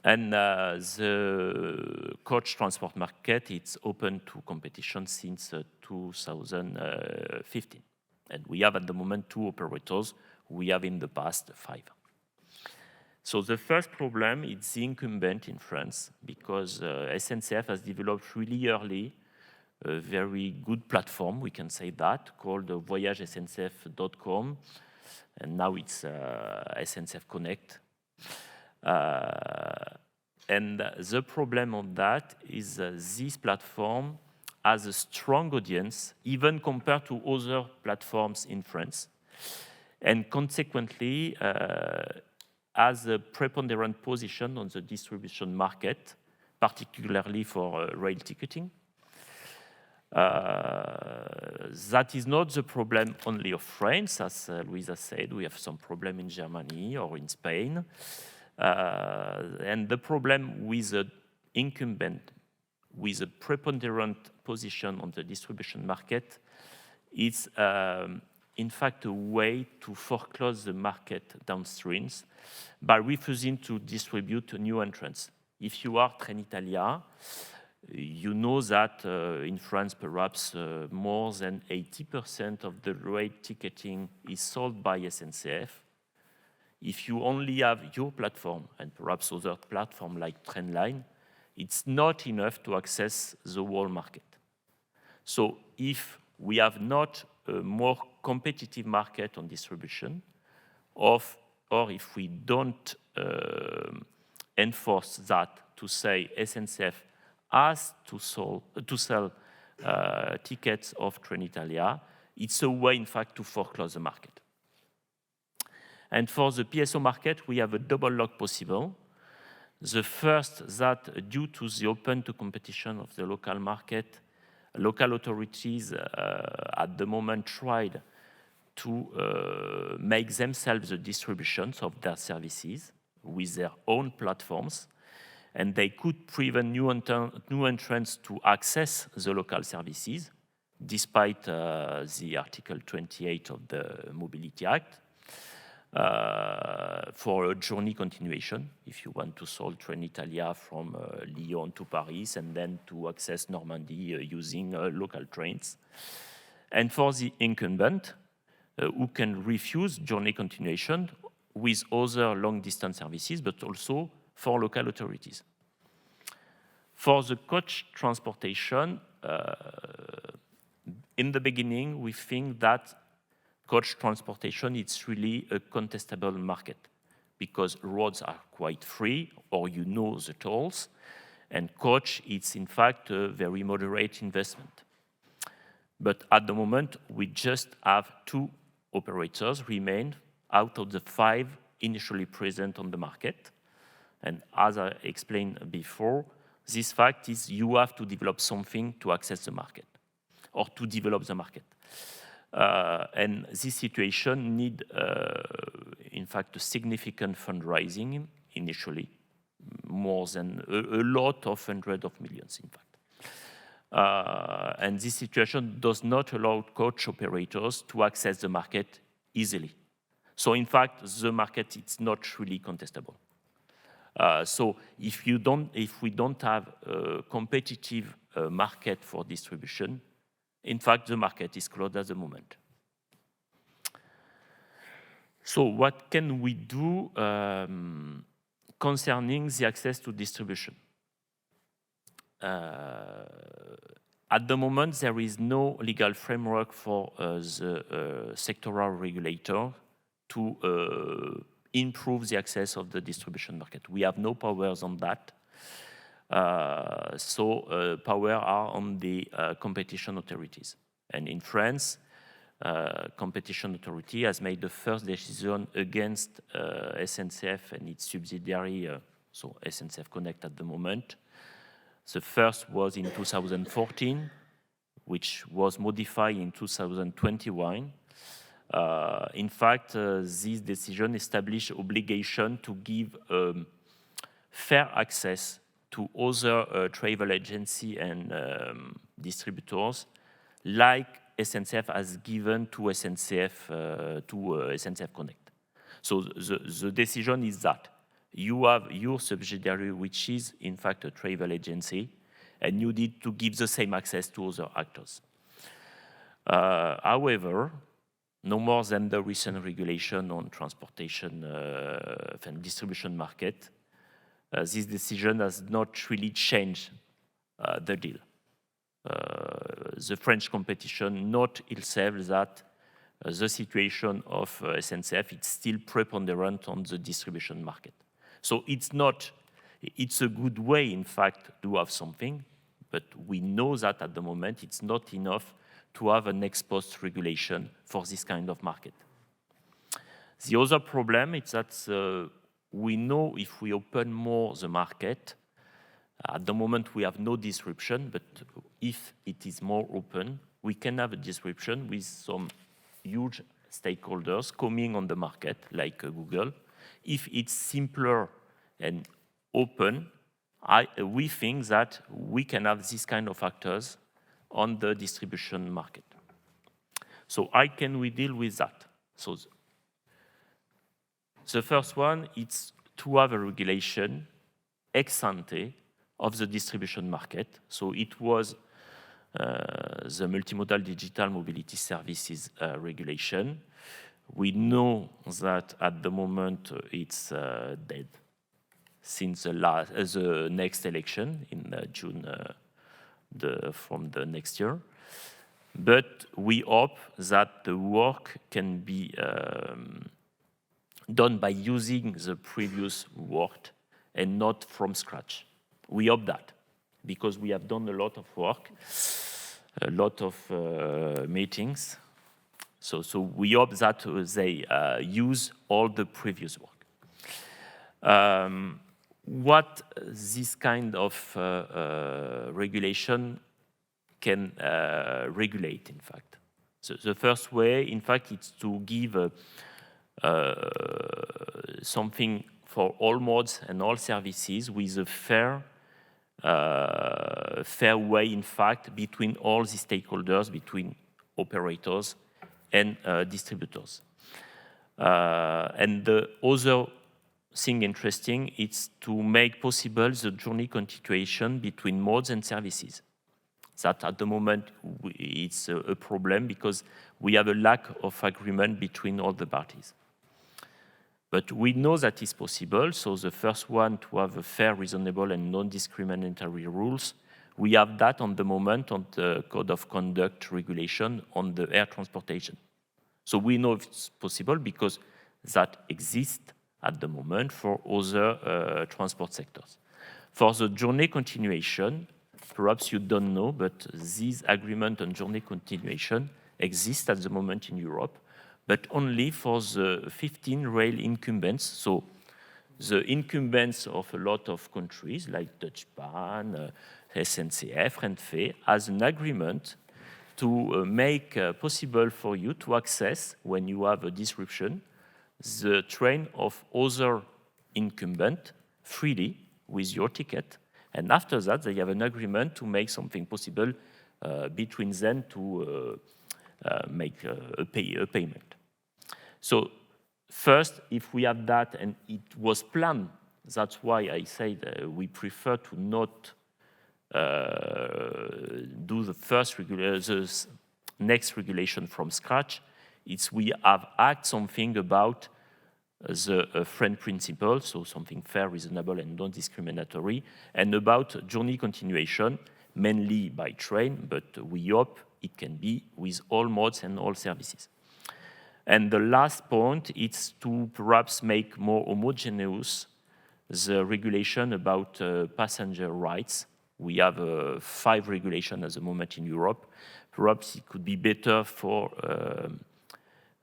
And the coach transport market, it's open to competition since 2015. And we have at the moment 2 operators. We have in the past 5. So the first problem is the incumbent in France, because SNCF has developed really early a very good platform, we can say that, called voyagesncf.com, and now it's SNCF Connect. And the problem of that is this platform has a strong audience, even compared to other platforms in France, and consequently has a preponderant position on the distribution market, particularly for rail ticketing. That is not the problem only of France, as Luisa said. We have some problem in Germany or in Spain. And the problem with the incumbent, with a preponderant position on the distribution market, is in fact a way to foreclose the market downstreams by refusing to distribute new entrants. If you are Trenitalia, you know that in France, perhaps more than 80% of the rail ticketing is sold by SNCF. If you only have your platform and perhaps other platform like Trendline, it's not enough to access the whole market. So if we have not a more competitive market on distribution, or if we don't enforce that to say SNCF has to sell tickets of Trenitalia, it's a way, in fact, to foreclose the market. And for the PSO market, we have a double lock possible. The first, that due to the open to competition of the local market, local authorities at the moment tried to make themselves the distributions of their services with their own platforms, and they could prevent new entrants to access the local services, despite the Article 28 of the Mobility Act, for a journey continuation, if you want to sell Trenitalia from Lyon to Paris, and then to access Normandy using local trains. And for the incumbent, who can refuse journey continuation with other long-distance services, but also for local authorities. For the coach transportation, in the beginning, we think that coach transportation is really a contestable market because roads are quite free, or you know the tolls, and coach, it's in fact a very moderate investment. But at the moment, we just have 2 operators remain out of the 5 initially present on the market. And as I explained before, this fact is you have to develop something to access the market or to develop the market. And this situation need, in fact, a significant fundraising initially, more than a lot of hundreds of millions, in fact. And this situation does not allow coach operators to access the market easily. So in fact, the market is not really contestable. So if we don't have a competitive market for distribution, in fact, the market is closed at the moment. So what can we do concerning the access to distribution? At the moment, there is no legal framework for the sectoral regulator to improve the access of the distribution market. We have no powers on that. So power are on the competition authorities. And in France, competition authority has made the first decision against SNCF and its subsidiary, so SNCF Connect at the moment. The first was in 2014, which was modified in 2021. In fact, this decision established obligation to give fair access to other travel agency and distributors, like SNCF has given to SNCF Connect. So the decision is that you have your subsidiary, which is in fact a travel agency, and you need to give the same access to other actors. However, no more than the recent regulation on transportation and distribution market, this decision has not really changed the deal. the French competition not itself that the situation of SNCF is still preponderant on the distribution market. So it's a good way, in fact, to have something, but we know that at the moment it's not enough to have an ex-post regulation for this kind of market. The other problem is that we know if we open more the market, at the moment we have no disruption, but if it is more open, we can have a disruption with some huge stakeholders coming on the market, like Google. If it's simpler and open, we think that we can have this kind of actors on the distribution market. So how can we deal with that? So the first one is to have a regulation ex ante of the distribution market. So it was the multimodal digital mobility services regulation. We know that at the moment it's dead since the next election in June from the next year. But we hope that the work can be done by using the previous work and not from scratch. We hope that, because we have done a lot of work, a lot of meetings. So we hope that they use all the previous work. What this kind of regulation can regulate, in fact. So the first way, in fact, is to give something for all modes and all services with a fair way, in fact, between all the stakeholders, between operators and distributors. And the other thing interesting is to make possible the journey continuation between modes and services. That at the moment it's a problem because we have a lack of agreement between all the parties. But we know that it's possible. So the first one, to have a fair, reasonable, and non-discriminatory rules. We have that on the moment on the Code of Conduct regulation on the air transportation. So we know it's possible because that exists at the moment for other transport sectors. For the journey continuation, perhaps you don't know, but this agreement on journey continuation exists at the moment in Europe, but only for the 15 rail incumbents. So the incumbents of a lot of countries like Deutsche Bahn, SNCF, Renfe, has an agreement to make possible for you to access, when you have a disruption, the train of other incumbent freely with your ticket. And after that, they have an agreement to make something possible between them to make a payment. So first, if we have that, and it was planned, that's why I said we prefer to not do the next regulation from scratch. It's we have act something about the French principle, so something fair, reasonable, and non-discriminatory, and about journey continuation, mainly by train, but we hope it can be with all modes and all services. And the last point is to perhaps make more homogeneous the regulation about passenger rights. We have 5 regulations at the moment in Europe. Perhaps it could be better for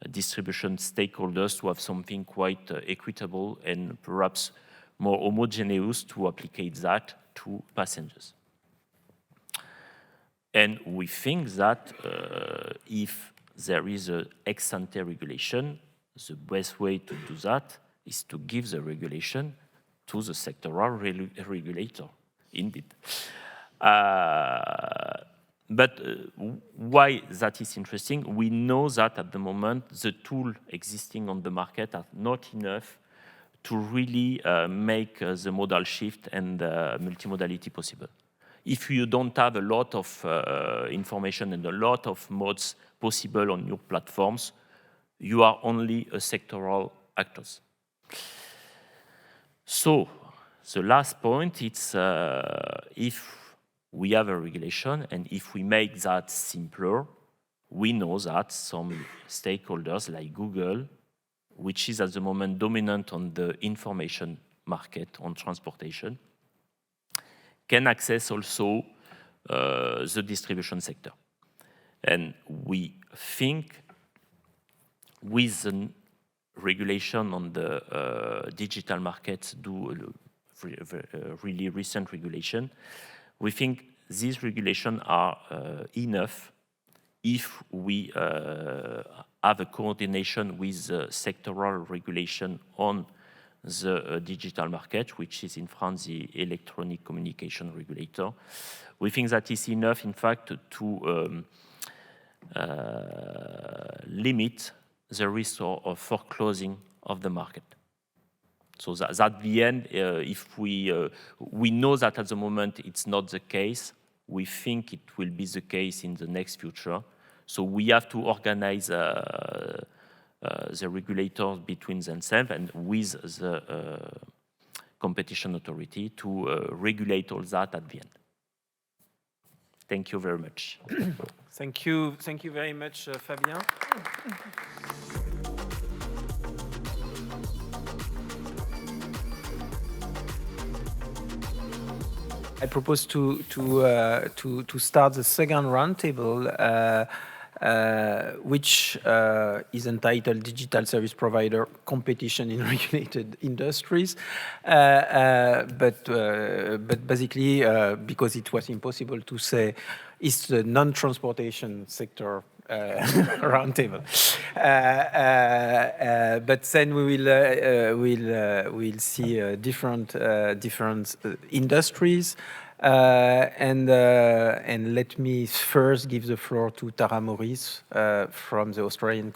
distribution stakeholders to have something quite equitable and perhaps more homogeneous to apply that to passengers. And we think that if there is an ex-ante regulation, the best way to do that is to give the regulation to the sectoral regulator, indeed. But why that is interesting, we know that at the moment the tools existing on the market are not enough to really make the modal shift and multimodality possible. If you don't have a lot of information and a lot of modes possible on your platforms, you are only a sectoral actors. So the last point, it's if we have a regulation, and if we make that simpler, we know that some stakeholders like Google, which is at the moment dominant on the information market on transportation, can access also the distribution sector. And we think with the regulation on the digital markets, really recent regulation, we think these regulations are enough if we have a coordination with the sectoral regulation on the digital market, which is in France the electronic communication regulator. We think that is enough, in fact, to limit the risk of foreclosing of the market. So that at the end, if we know that at the moment it's not the case, we think it will be the case in the next future. So we have to organize the regulators between themselves and with the competition authority to regulate all that at the end. Thank you very much. Thank you very much, Fabien. I propose to start the second roundtable, which is entitled Digital Service Provider Competition in Regulated Industries. But basically, because it was impossible to say, it's the non-transportation sector roundtable. But then we'll see different industries. And let me first give the floor to Tara Morice from the Australian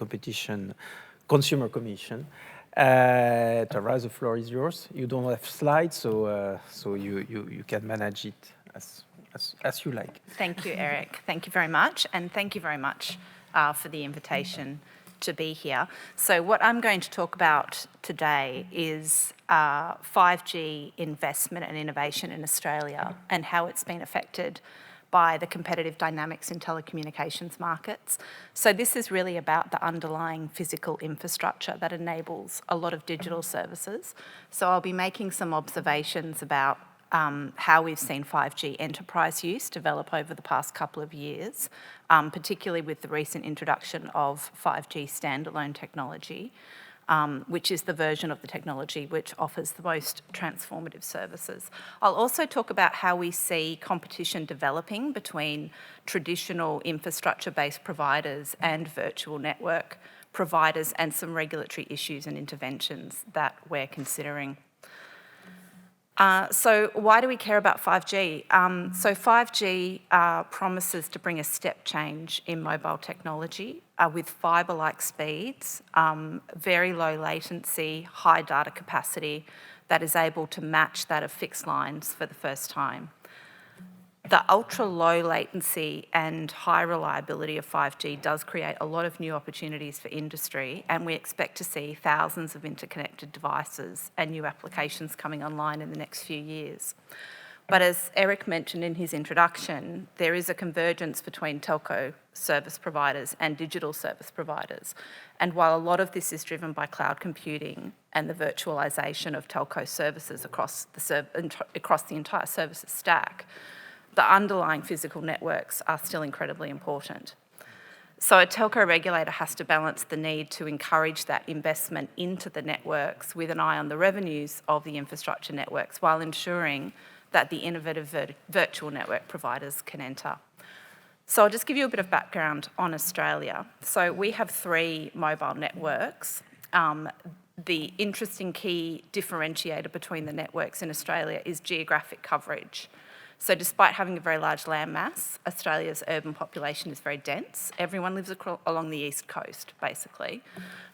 Consumer Commission. Tara, the floor is yours. You don't have slides, so you can manage it as you like. Thank you, Eric. Thank you very much. And thank you very much for the invitation to be here. So what I'm going to talk about today is 5G investment and innovation in Australia and how it's been affected by the competitive dynamics in telecommunications markets. So this is really about the underlying physical infrastructure that enables a lot of digital services. So I'll be making some observations about how we've seen 5G enterprise use develop over the past couple of years, particularly with the recent introduction of 5G standalone technology, which is the version of the technology which offers the most transformative services. I'll also talk about how we see competition developing between traditional infrastructure-based providers and virtual network providers and some regulatory issues and interventions that we're considering. So why do we care about 5G? So 5G promises to bring a step change in mobile technology with fibre-like speeds, very low latency, high data capacity that is able to match that of fixed lines for the first time. The ultra-low latency and high reliability of 5G does create a lot of new opportunities for industry, and we expect to see thousands of interconnected devices and new applications coming online in the next few years. But as Eric mentioned in his introduction, there is a convergence between telco service providers and digital service providers. And while a lot of this is driven by cloud computing and the virtualisation of telco services across the entire services stack, the underlying physical networks are still incredibly important. So a telco regulator has to balance the need to encourage that investment into the networks with an eye on the revenues of the infrastructure networks while ensuring that the innovative virtual network providers can enter. So I'll just give you a bit of background on Australia. So we have 3 mobile networks. The interesting key differentiator between the networks in Australia is geographic coverage. So despite having a very large landmass, Australia's urban population is very dense. Everyone lives along the east coast, basically.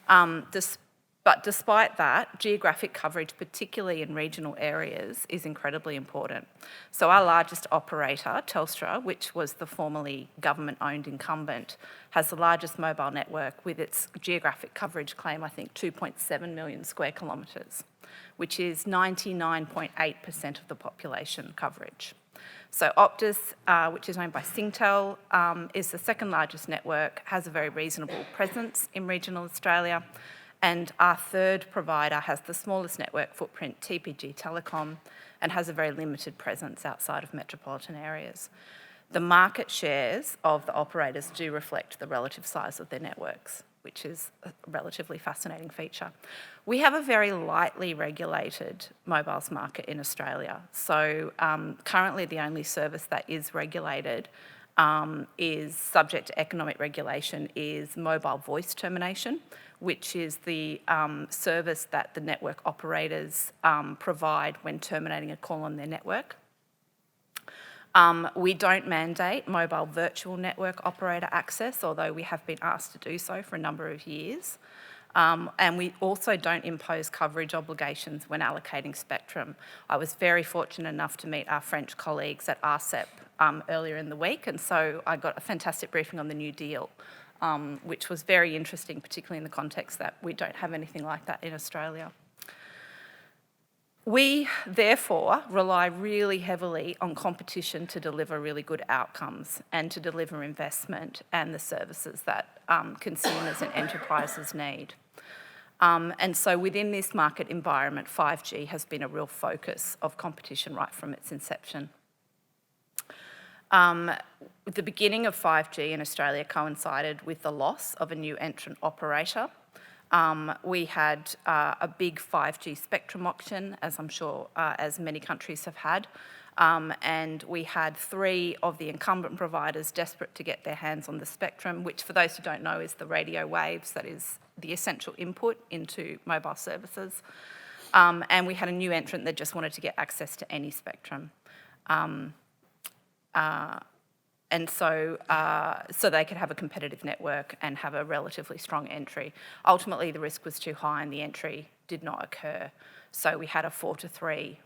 But despite that, geographic coverage, particularly in regional areas, is incredibly important. So our largest operator, Telstra, which was the formerly government-owned incumbent, has the largest mobile network with its geographic coverage claim, I think, 2.7 million square kilometres, which is 99.8% of the population coverage. So Optus, which is owned by Singtel, is the second largest network, has a very reasonable presence in regional Australia, and our third provider has the smallest network footprint, TPG Telecom, and has a very limited presence outside of metropolitan areas. The market shares of the operators do reflect the relative size of their networks, which is a relatively fascinating feature. We have a very lightly regulated mobiles market in Australia. So currently the only service that is regulated is subject to economic regulation is mobile voice termination, which is the service that the network operators provide when terminating a call on their network. We don't mandate mobile virtual network operator access, although we have been asked to do so for a number of years. And we also don't impose coverage obligations when allocating spectrum. I was very fortunate enough to meet our French colleagues at ACEP earlier in the week, and so I got a fantastic briefing on the New Deal, which was very interesting, particularly in the context that we don't have anything like that in Australia. We, therefore, rely really heavily on competition to deliver really good outcomes and to deliver investment and the services that consumers and enterprises need. And so within this market environment, 5G has been a real focus of competition right from its inception. The beginning of 5G in Australia coincided with the loss of a new entrant operator. We had a big 5G spectrum auction, as I'm sure as many countries have had, and we had 3 of the incumbent providers desperate to get their hands on the spectrum, which for those who don't know is the radio waves, that is the essential input into mobile services. And we had a new entrant that just wanted to get access to any spectrum. And so they could have a competitive network and have a relatively strong entry. Ultimately, the risk was too high and the entry did not occur. So we had a 4-3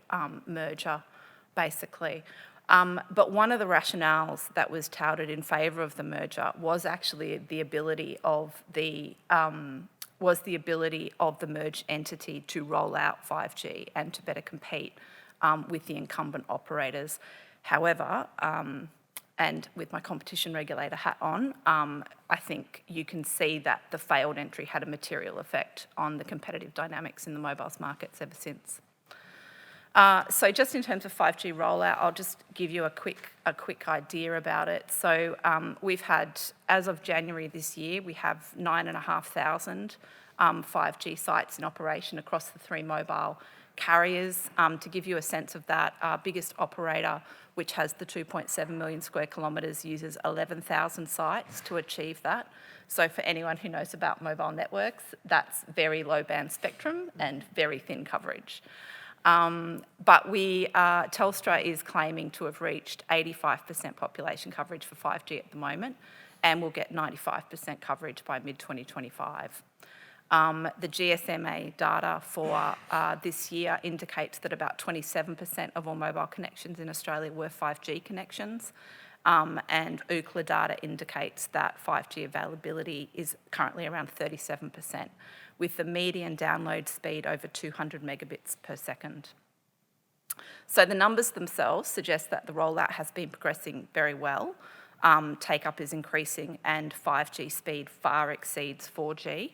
merger, basically. But one of the rationales that was touted in favour of the merger was actually the ability of the merged entity to roll out 5G and to better compete with the incumbent operators. However, and with my competition regulator hat on, I think you can see that the failed entry had a material effect on the competitive dynamics in the mobiles markets ever since. So just in terms of 5G rollout, I'll just give you a quick idea about it. So we've had, as of January this year, we have 9,500 5G sites in operation across the 3 mobile carriers. To give you a sense of that, our biggest operator, which has the 2.7 million square kilometres, uses 11,000 sites to achieve that. So for anyone who knows about mobile networks, that's very low band spectrum and very thin coverage. But Telstra is claiming to have reached 85% population coverage for 5G at the moment, and will get 95% coverage by mid-2025. The GSMA data for this year indicates that about 27% of all mobile connections in Australia were 5G connections, and Ookla data indicates that 5G availability is currently around 37%, with the median download speed over 200 megabits per second. So the numbers themselves suggest that the rollout has been progressing very well. Take-up is increasing and 5G speed far exceeds 4G.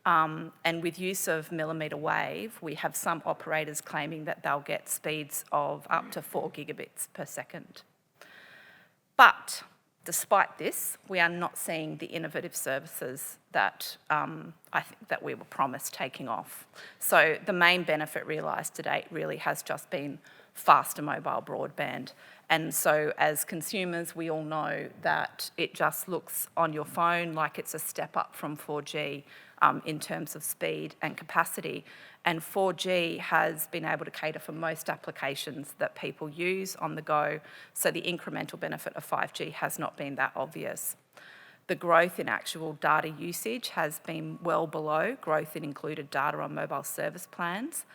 And with use of millimetre wave, we have some operators claiming that they'll get speeds of up to 4 gigabits per second. But despite this, we are not seeing the innovative services that I think that we were promised taking off. So the main benefit realised to date really has just been faster mobile broadband. And so as consumers, we all know that it just looks on your phone like it's a step up from 4G in terms of speed and capacity. And 4G has been able to cater for most applications that people use on the go. So the incremental benefit of 5G has not been that obvious. The growth in actual data usage has been well below growth in included data on mobile service plans,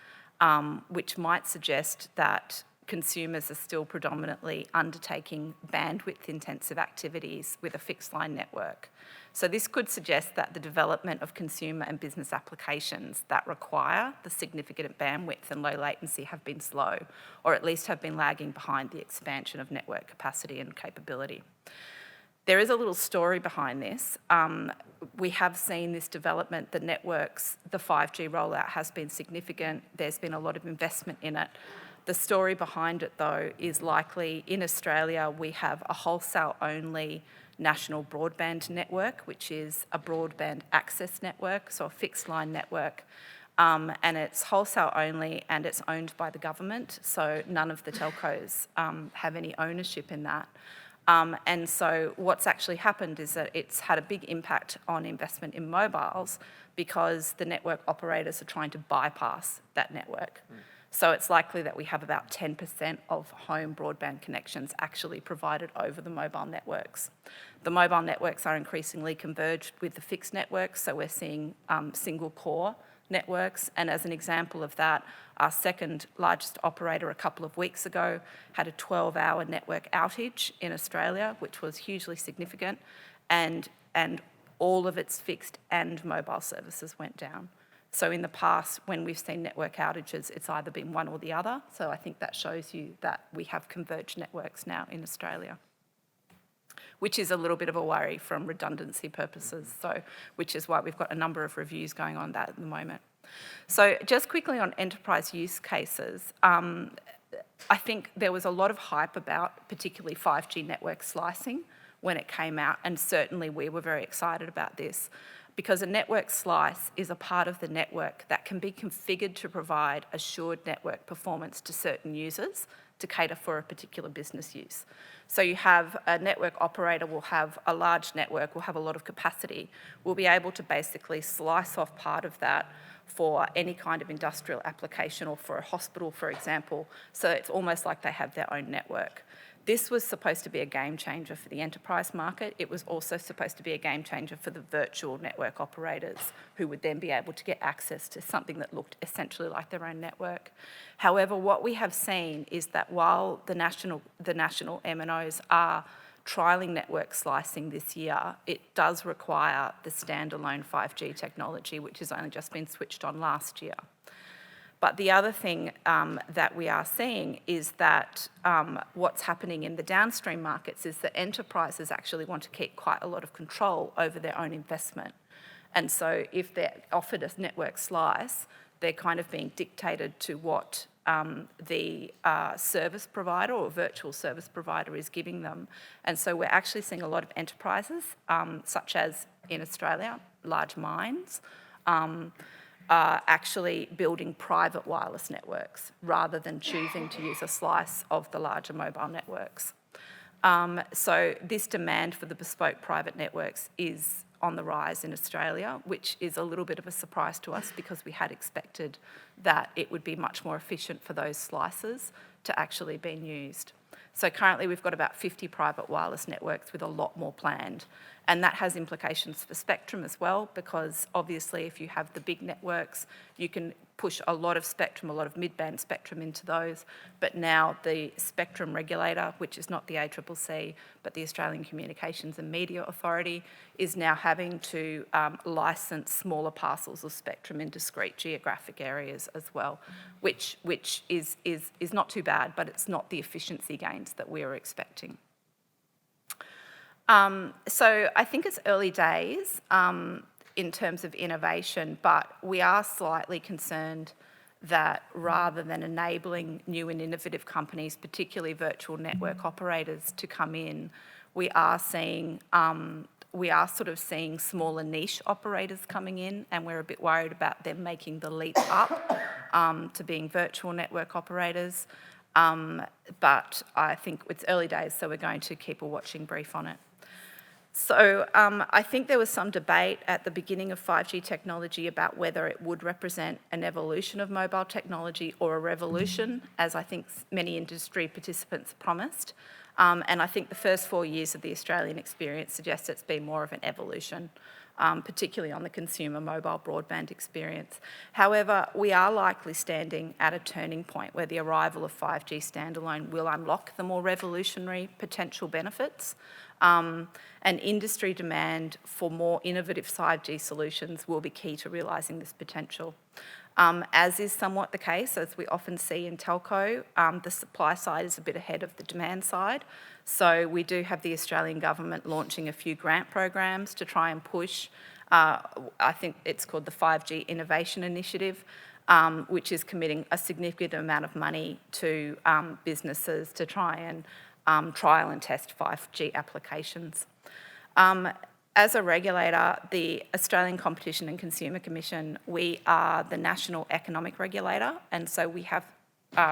which might suggest that consumers are still predominantly undertaking bandwidth-intensive activities with a fixed-line network. So this could suggest that the development of consumer and business applications that require the significant bandwidth and low latency have been slow, or at least have been lagging behind the expansion of network capacity and capability. There is a little story behind this. We have seen this development, the networks, the 5G rollout has been significant. There's been a lot of investment in it. The story behind it, though, is likely in Australia, we have a wholesale-only national broadband network, which is a broadband access network, so a fixed-line network. And it's wholesale only and it's owned by the government, so none of the telcos have any ownership in that. And so what's actually happened is that it's had a big impact on investment in mobiles because the network operators are trying to bypass that network. So it's likely that we have about 10% of home broadband connections actually provided over the mobile networks. The mobile networks are increasingly converged with the fixed networks, so we're seeing single core networks. And as an example of that, our second largest operator a couple of weeks ago had a 12-hour network outage in Australia, which was hugely significant, and all of its fixed and mobile services went down. So in the past, when we've seen network outages, it's either been one or the other. So I think that shows you that we have converged networks now in Australia, which is a little bit of a worry from redundancy purposes, so which is why we've got a number of reviews going on that at the moment. So just quickly on enterprise use cases, I think there was a lot of hype about particularly 5G network slicing when it came out, and certainly we were very excited about this, because a network slice is a part of the network that can be configured to provide assured network performance to certain users to cater for a particular business use. So you have a network operator will have a large network, will have a lot of capacity, will be able to basically slice off part of that for any kind of industrial application or for a hospital, for example. So it's almost like they have their own network. This was supposed to be a game changer for the enterprise market. It was also supposed to be a game changer for the virtual network operators, who would then be able to get access to something that looked essentially like their own network. However, what we have seen is that while the national MNOs are trialling network slicing this year, it does require the standalone 5G technology, which has only just been switched on last year. But the other thing that we are seeing is that what's happening in the downstream markets is that enterprises actually want to keep quite a lot of control over their own investment. And so if they're offered a network slice, they're kind of being dictated to what the service provider or virtual service provider is giving them. And so we're actually seeing a lot of enterprises, such as in Australia, large mines, actually building private wireless networks rather than choosing to use a slice of the larger mobile networks. So this demand for the bespoke private networks is on the rise in Australia, which is a little bit of a surprise to us because we had expected that it would be much more efficient for those slices to actually be used. So currently we've got about 50 private wireless networks with a lot more planned. And that has implications for spectrum as well, because obviously if you have the big networks, you can push a lot of spectrum, a lot of mid-band spectrum into those. But now the spectrum regulator, which is not the ACCC, but the Australian Communications and Media Authority, is now having to license smaller parcels of spectrum in discrete geographic areas as well, which is not too bad, but it's not the efficiency gains that we are expecting. So I think it's early days in terms of innovation, but we are slightly concerned that rather than enabling new and innovative companies, particularly virtual network operators, to come in, we are sort of seeing smaller niche operators coming in, and we're a bit worried about them making the leap up to being virtual network operators. But I think it's early days, so we're going to keep a watching brief on it. So I think there was some debate at the beginning of 5G technology about whether it would represent an evolution of mobile technology or a revolution, as I think many industry participants promised. And I think the first 4 years of the Australian experience suggests it's been more of an evolution, particularly on the consumer mobile broadband experience. However, we are likely standing at a turning point where the arrival of 5G standalone will unlock the more revolutionary potential benefits. And industry demand for more innovative 5G solutions will be key to realising this potential. As is somewhat the case, as we often see in telco, the supply side is a bit ahead of the demand side. So we do have the Australian government launching a few grant programs to try and push, I think it's called the 5G Innovation Initiative, which is committing a significant amount of money to businesses to try and trial and test 5G applications. As a regulator, the Australian Competition and Consumer Commission, we are the national economic regulator, and so we have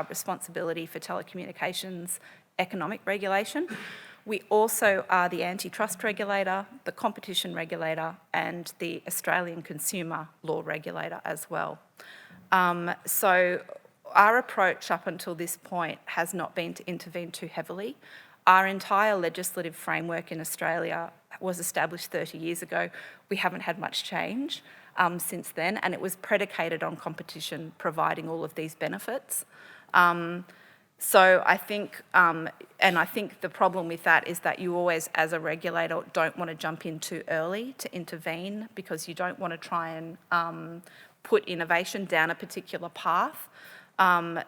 responsibility for telecommunications economic regulation. We also are the antitrust regulator, the competition regulator, and the Australian consumer law regulator as well. So our approach up until this point has not been to intervene too heavily. Our entire legislative framework in Australia was established 30 years ago. We haven't had much change since then, and it was predicated on competition providing all of these benefits. So I think, and I think the problem with that is that you always, as a regulator, don't want to jump in too early to intervene because you don't want to try and put innovation down a particular path.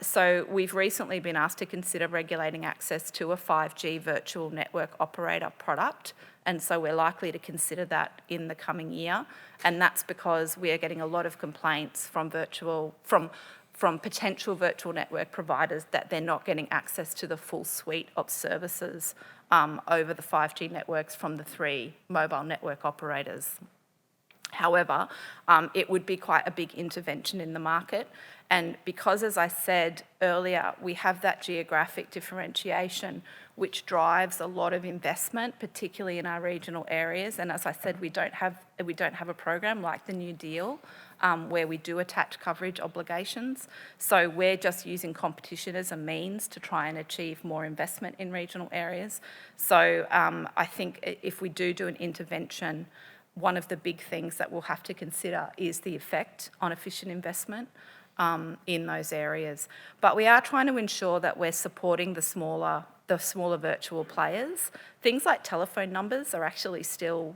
So we've recently been asked to consider regulating access to a 5G virtual network operator product, and so we're likely to consider that in the coming year. And that's because we are getting a lot of complaints from potential virtual network providers that they're not getting access to the full suite of services over the 5G networks from the 3 mobile network operators. However, it would be quite a big intervention in the market. And because, as I said earlier, we have that geographic differentiation, which drives a lot of investment, particularly in our regional areas. And as I said, we don't have a program like the New Deal, where we do attach coverage obligations. So we're just using competition as a means to try and achieve more investment in regional areas. So I think if we do an intervention, one of the big things that we'll have to consider is the effect on efficient investment in those areas. But we are trying to ensure that we're supporting the smaller virtual players. Things like telephone numbers are actually still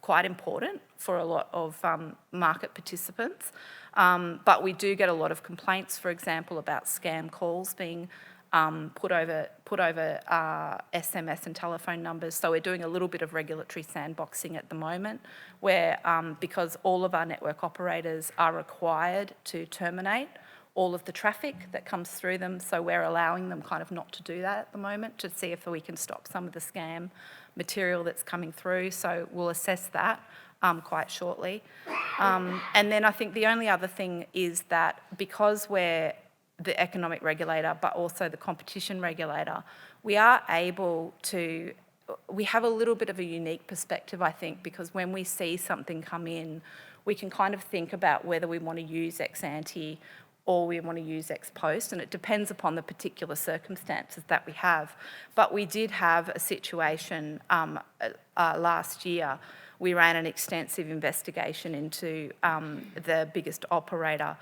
quite important for a lot of market participants. But we do get a lot of complaints, for example, about scam calls being put over SMS and telephone numbers. So we're doing a little bit of regulatory sandboxing at the moment where, because all of our network operators are required to terminate all of the traffic that comes through them, so we're allowing them kind of not to do that at the moment to see if we can stop some of the scam material that's coming through. So we'll assess that quite shortly. And then I think the only other thing is that because we're the economic regulator, but also the competition regulator, we have a little bit of a unique perspective, I think, because when we see something come in, we can kind of think about whether we want to use ex ante or we want to use ex post, and it depends upon the particular circumstances that we have. But we did have a situation last year. We ran an extensive investigation into the biggest operator,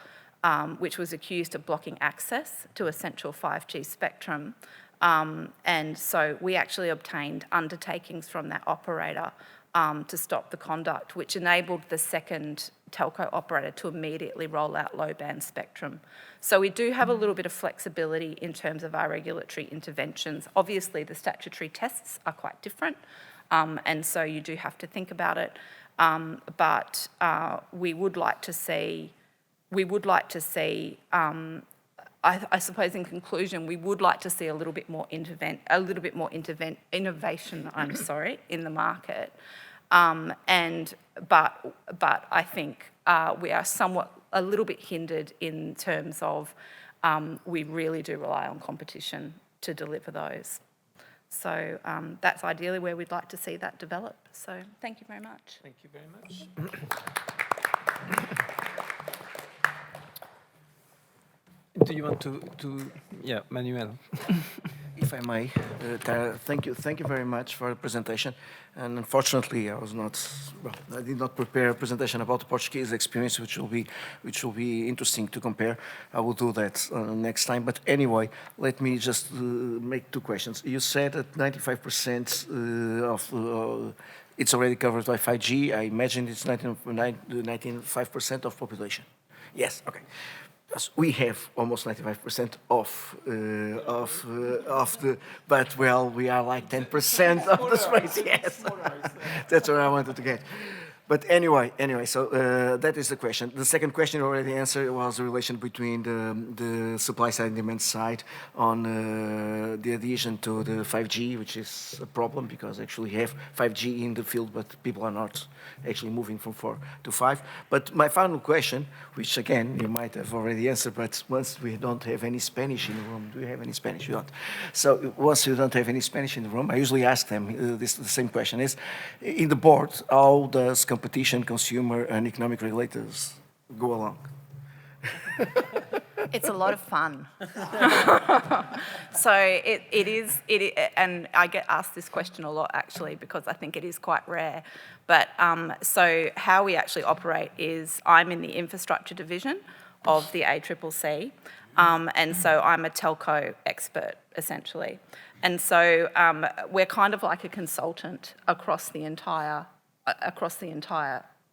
which was accused of blocking access to essential 5G spectrum. And so we actually obtained undertakings from that operator to stop the conduct, which enabled the second telco operator to immediately roll out low-band spectrum. So we do have a little bit of flexibility in terms of our regulatory interventions. Obviously, the statutory tests are quite different, and so you do have to think about it. But we would like to see, I suppose in conclusion, we would like to see a little bit more innovation, in the market. But I think we are somewhat a little bit hindered in terms of we really do rely on competition to deliver those. So that's ideally where we'd like to see that develop. So thank you very much. Thank you very much. Do you want to yeah, Manuel? If I may, Tara, thank you very much for the presentation. And unfortunately, I did not prepare a presentation about the Portuguese experience, which will be interesting to compare. I will do that next time. But anyway, let me just make two questions. You said that 95% of it's already covered by 5G. I imagine it's 95% of population. Yes. Okay. We have almost 95% of the, but well, we are like 10% of the space. Yes, that's what I wanted to get. But anyway, so that is the question. The second question already answered was the relation between the supply side and demand side on the adhesion to the 5G, which is a problem because actually we have 5G in the field, but people are not actually moving from 4 to 5. But my final question, which again, you might have already answered, but once we don't have any Spanish in the room, do you have any Spanish? You don't. So once you don't have any Spanish in the room, I usually ask them the same question is, in the board, how does competition, consumer, and economic regulators go along? It's a lot of fun. So it is, and I get asked this question a lot actually because I think it is quite rare. But so how we actually operate is I'm in the infrastructure division of the ACCC, and so I'm a telco expert essentially. And so we're kind of like a consultant across the entire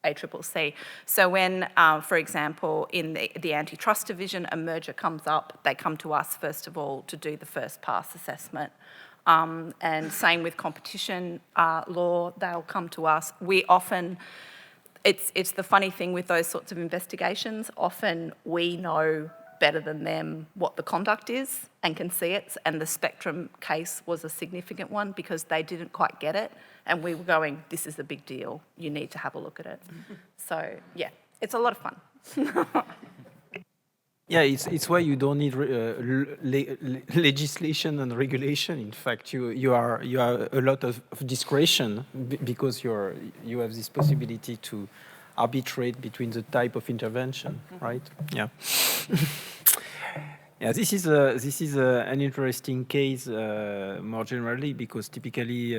ACCC. So when, for example, in the antitrust division, a merger comes up, they come to us first of all to do the first pass assessment. And same with competition law, they'll come to us. We often, it's the funny thing with those sorts of investigations, often we know better than them what the conduct is and can see it. And the Spectrum case was a significant one because they didn't quite get it. And we were going, this is a big deal. You need to have a look at it. So, yeah, it's a lot of fun. Yeah, it's why you don't need legislation and regulation. In fact, you are a lot of discretion because you have this possibility to arbitrate between the type of intervention, right? Yeah. Yeah, this is an interesting case more generally because typically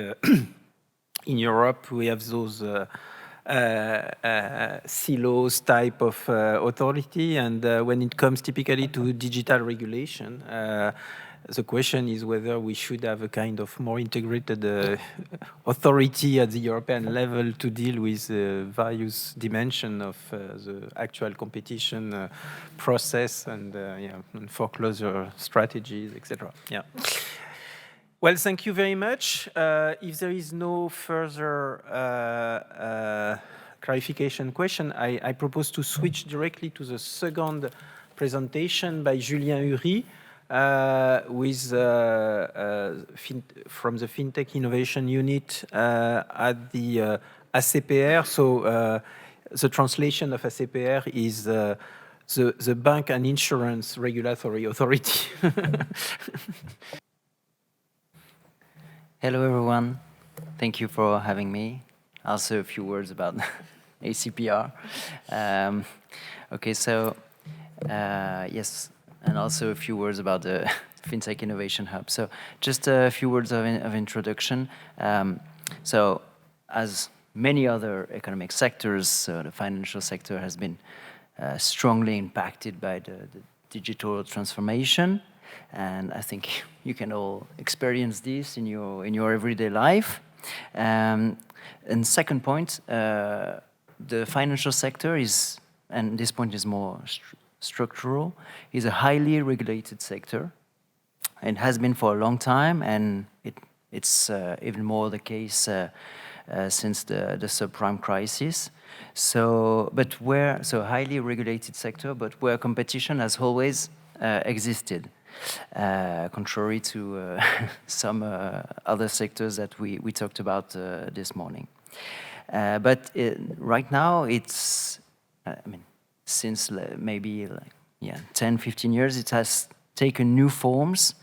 in Europe we have those silos type of authority, and when it comes typically to digital regulation, the question is whether we should have a kind of more integrated authority at the European level to deal with various dimensions of the actual competition process and foreclosure strategies, etc. Yeah. Well, thank you very much. If there is no further clarification question, I propose to switch directly to the second presentation by Julien Uri from the Fintech-Innovation unit at the ACPR. So the translation of ACPR is the Bank and Insurance Regulatory Authority. Hello, everyone. Thank you for having me. Also, a few words about ACPR. Okay, so yes, and also a few words about the Fintech Innovation Hub. So just a few words of introduction. So as many other economic sectors, the financial sector has been strongly impacted by the digital transformation. And I think you can all experience this in your everyday life. And second point, the financial sector is, and this point is more structural, is a highly regulated sector. It has been for a long time, and it's even more the case since the subprime crisis. So highly regulated sector, but where competition has always existed. Contrary to some other sectors that we talked about this morning. But right now, it's, since maybe 10, 15 years, it has taken new forms,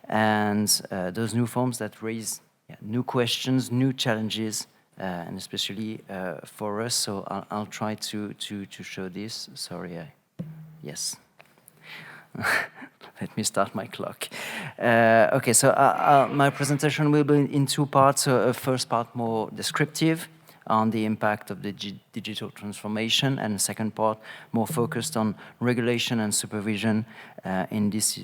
and those new forms that raise new questions, new challenges, and especially for us. So I'll try to show this. Sorry, yes. let me start my clock. Okay, so my presentation will be in two parts. So a first part more descriptive on the impact of the digital transformation, and the second part more focused on regulation and supervision in this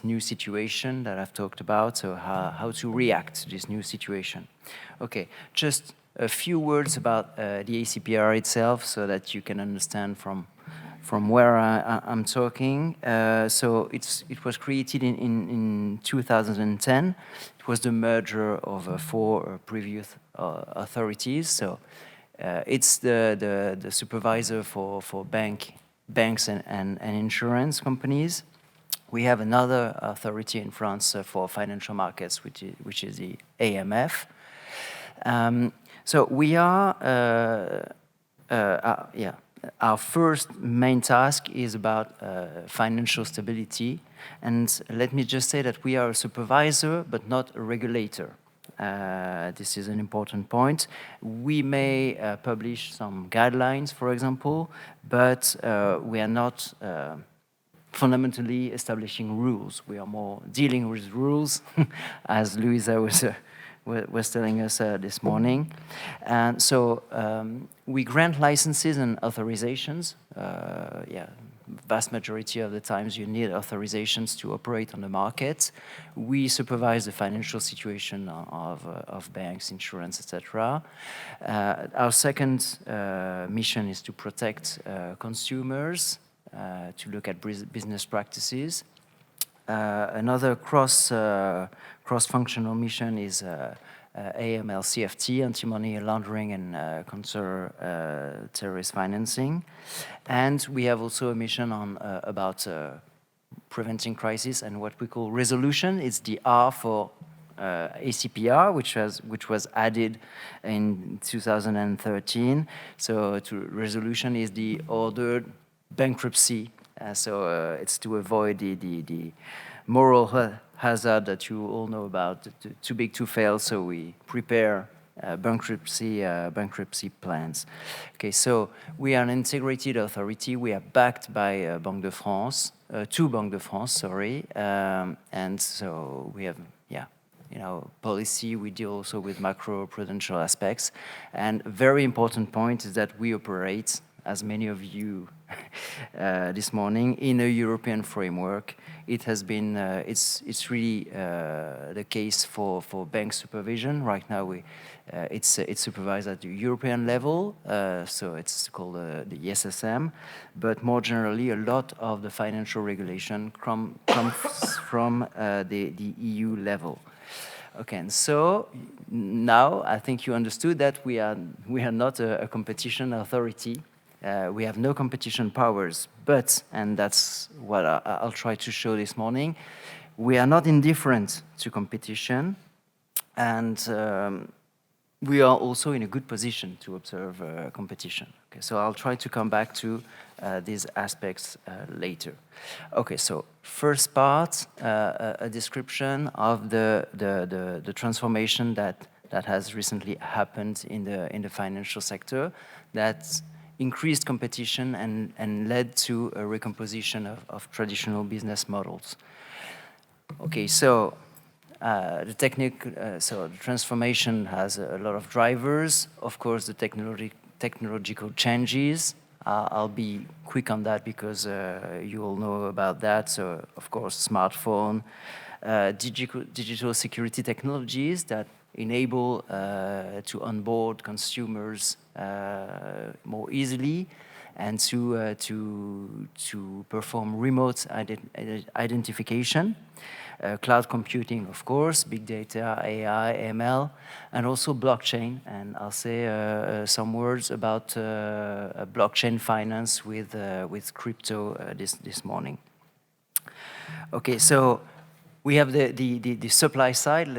new situation that I've talked about, so how to react to this new situation. Okay, just a few words about the ACPR itself so that you can understand from where I'm talking. So it was created in 2010. It was the merger of 4 previous authorities. So it's the supervisor for banks and insurance companies. We have another authority in France for financial markets, which is the AMF. So we are, our first main task is about financial stability. And let me just say that we are a supervisor, but not a regulator. This is an important point. We may publish some guidelines, for example, but we are not fundamentally establishing rules. We are more dealing with rules, as Luisa was telling us this morning. And so we grant licenses and authorizations. Vast majority of the times you need authorizations to operate on the market. We supervise the financial situation of banks, insurance, etc. Our second mission is to protect consumers, to look at business practices. Another cross-functional mission is AML-CFT, anti-money laundering and counter terrorist financing. And we have also a mission on about preventing crisis and what we call resolution. It's the R for ACPR, which was added in 2013. So resolution is the ordered bankruptcy. So it's to avoid the moral hazard that you all know about, too big to fail. So we prepare bankruptcy plans. Okay, so we are an integrated authority. We are backed by Banque de France, two Banque de France, sorry, and so we have, policy. We deal also with macro-prudential aspects, and a very important point is that we operate, as many of you this morning, in a European framework. It has been, it's really the case for bank supervision. Right now, it's supervised at the European level, so it's called the ESSM. But more generally, a lot of the financial regulation comes from the EU level. Okay, and so now I think you understood that we are not a competition authority. We have no competition powers, but, and that's what I'll try to show this morning, we are not indifferent to competition, and we are also in a good position to observe competition. Okay, so I'll try to come back to these aspects later. Okay, so first part, a description of the transformation that has recently happened in the financial sector, that increased competition and led to a recomposition of traditional business models. Okay, so the transformation has a lot of drivers. Of course, the technological changes. I'll be quick on that because you all know about that. So, of course, smartphone, digital security technologies that enable to onboard consumers more easily and to perform remote identification. Cloud computing, of course, big data, AI, ML, and also blockchain. And I'll say some words about blockchain finance with crypto this morning. Okay, so we have the supply side,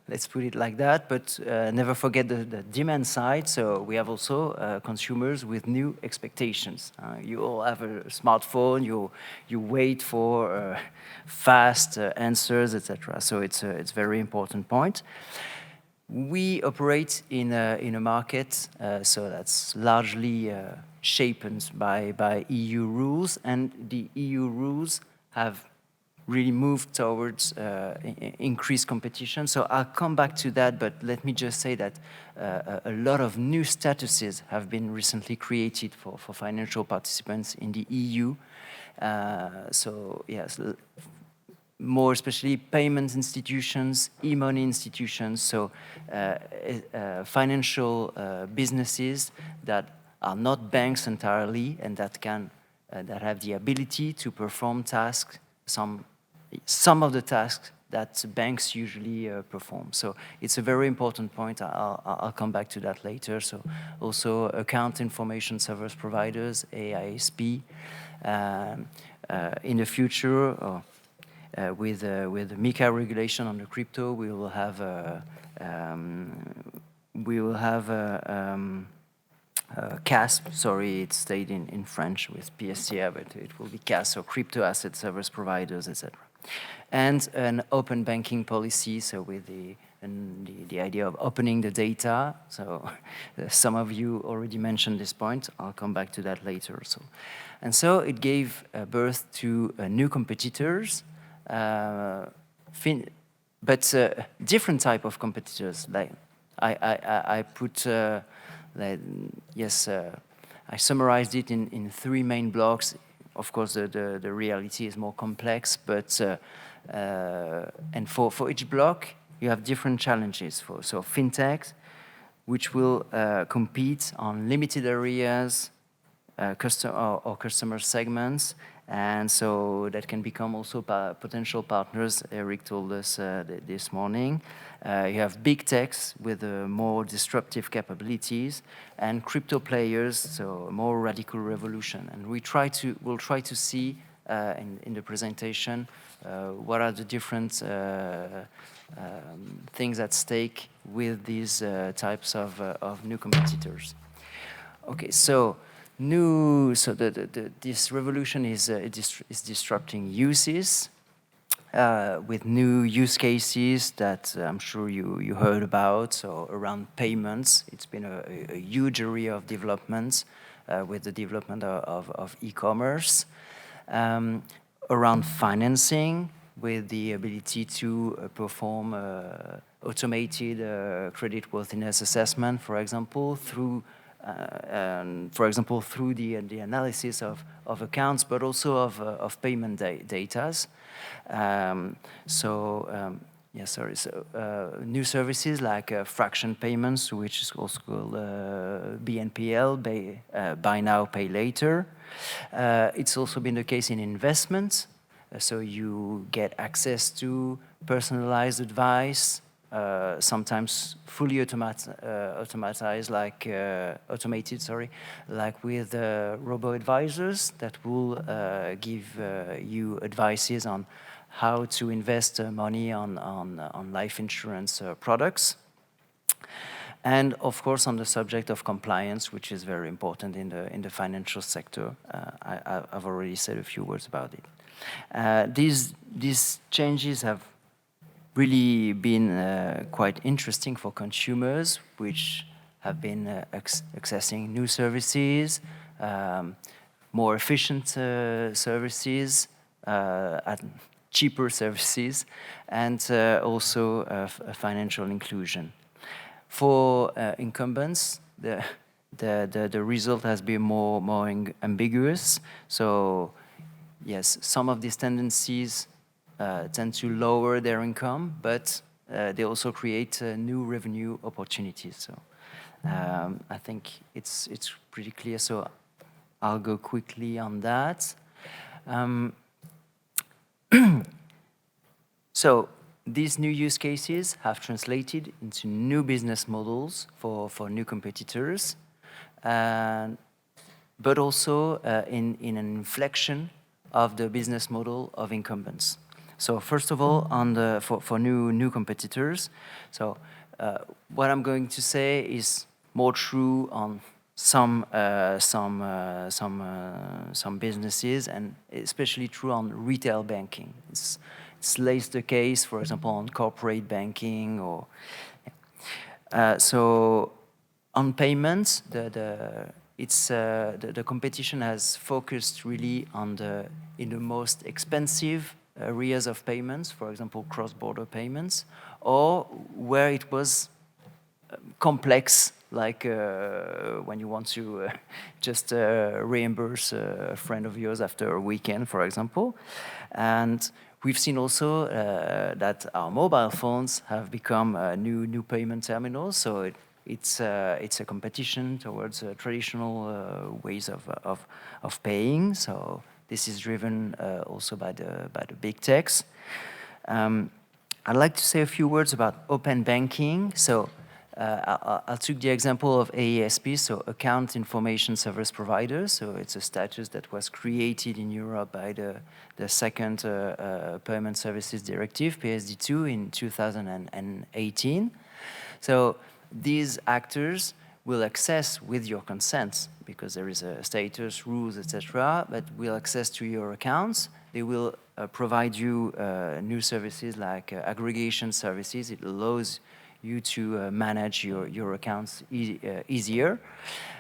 let's put it like that, but never forget the demand side. So we have also consumers with new expectations. You all have a smartphone, you wait for fast answers, etc. So it's a very important point. We operate in a market, so that's largely shaped by EU rules, and the EU rules have really move towards increased competition. So I'll come back to that, but let me just say that a lot of new statuses have been recently created for financial participants in the EU. So yes, more especially payment institutions, e-money institutions, so financial businesses that are not banks entirely and that can that have the ability to perform tasks, some of the tasks that banks usually perform. So it's a very important point. I'll come back to that later. So also account information service providers, AISP, in the future. With the MiCA regulation on the crypto, we will have CASP. Sorry, it stayed in French with PSCA, but it will be CASP, so crypto asset service providers, etc. And an open banking policy, so with the idea of opening the data. So some of you already mentioned this point. I'll come back to that later. And so it gave birth to new competitors. But different type of competitors. Like I put, I summarized it in 3 main blocks. Of course, the reality is more complex, but and for each block you have different challenges. So fintech, which will compete on limited areas, customer segments. And so that can become also potential partners, Eric told us this morning. You have big techs with more disruptive capabilities and crypto players, so more radical revolution. And we'll try to see in the presentation what are the different things at stake with these types of new competitors. Okay, so this revolution is disrupting uses with new use cases that I'm sure you heard about. So around payments, it's been a huge area of development with the development of e-commerce. Around financing, with the ability to perform automated creditworthiness assessment, for example, through the analysis of accounts, but also of payment data. New services like fraction payments, which is also called BNPL, buy now, pay later. It's also been the case in investments. So you get access to personalized advice, sometimes fully automated, like with robo-advisors that will give you advices on how to invest money on life insurance products. And of course, on the subject of compliance, which is very important in the financial sector. I've already said a few words about it. These changes have really been quite interesting for consumers, which have been accessing new services, more efficient services, at cheaper services, and also financial inclusion. For incumbents, the result has been more ambiguous. So yes, some of these tendencies tend to lower their income, but they also create new revenue opportunities. So I think it's pretty clear. So I'll go quickly on that. So these new use cases have translated into new business models for new competitors, but also in an inflection of the business model of incumbents. So first of all, for new competitors, so what I'm going to say is more true on some businesses, and especially true on retail banking. It's less the case, for example, on corporate banking or. So on payments, the competition has focused really on in the most expensive areas of payments, for example, cross-border payments, or where it was complex, like when you want to just reimburse a friend of yours after a weekend, for example. And we've seen also that our mobile phones have become new payment terminals, so it's a competition towards traditional ways of paying. So this is driven also by the big techs. I'd like to say a few words about open banking. So I'll take the example of AESP, so Account Information Service Providers. So it's a status that was created in Europe by the second Payment Services Directive, PSD2, in 2018. So these actors will access with your consent, because there is a status, rules, etc., but will access to your accounts. They will provide you new services like aggregation services. It allows you to manage your accounts easier.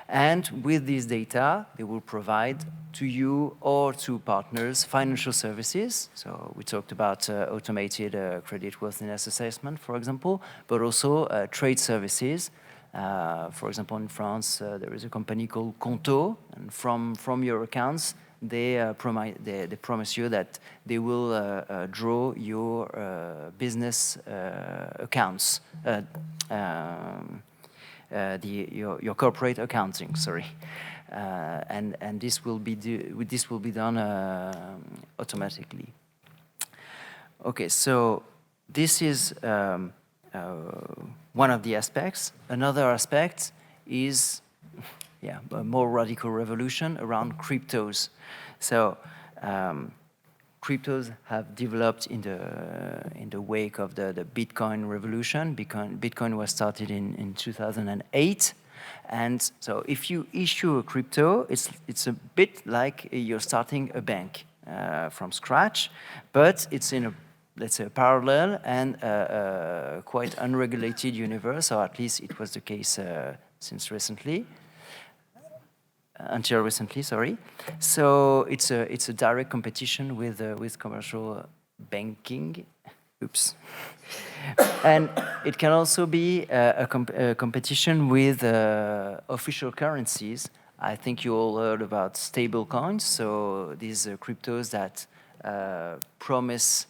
And with this data, they will provide to you or to partners financial services. So we talked about automated creditworthiness assessment, for example, but also trade services. For example, in France, there is a company called Conto, and from your accounts, they promise you that they will draw your business accounts, your corporate accounting, sorry, and this will be done automatically. Okay, so this is one of the aspects. Another aspect is a more radical revolution around cryptos. So cryptos have developed in the wake of the Bitcoin revolution. Bitcoin was started in 2008. And so if you issue a crypto, it's a bit like you're starting a bank from scratch, but it's in a, let's say, a parallel and quite unregulated universe, or at least it was the case until recently, sorry. So it's a direct competition with commercial banking. Oops. And it can also be a competition with official currencies. I think you all heard about stable coins. So these cryptos that promise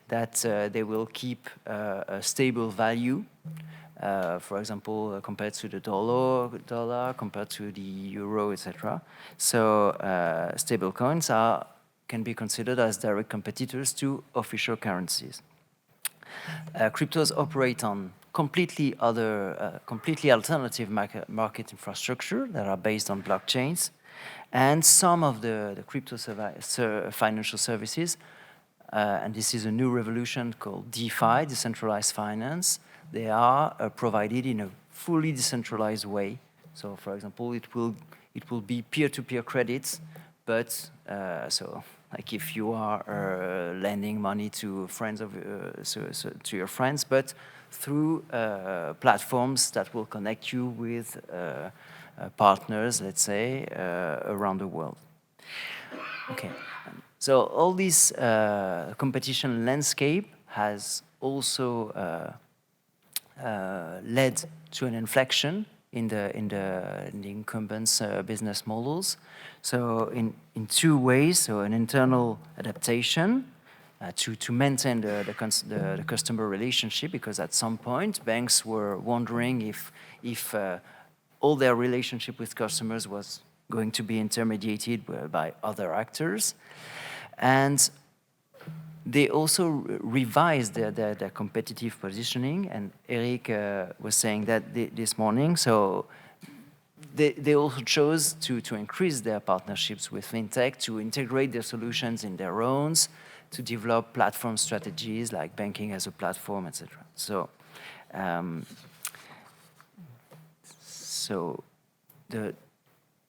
that they will keep a stable value. For example, compared to the dollar, compared to the euro, etc. So stable coins can be considered as direct competitors to official currencies. Cryptos operate on completely alternative market infrastructure that are based on blockchains, and some of the crypto financial services, and this is a new revolution called DeFi, decentralized finance. They are provided in a fully decentralized way. So, for example, it will be peer-to-peer credits, but so like if you are lending money to friends of to your friends, but through platforms that will connect you with partners, let's say, around the world. Okay. So all this competition landscape has also led to an inflection in the incumbents' business models. So in two ways. So an internal adaptation to maintain the customer relationship, because at some point banks were wondering if all their relationship with customers was going to be intermediated by other actors. And they also revised their competitive positioning, and Eric was saying that this morning. So they also chose to increase their partnerships with fintech, to integrate their solutions in their own, to develop platform strategies like banking as a platform, etc. So, so the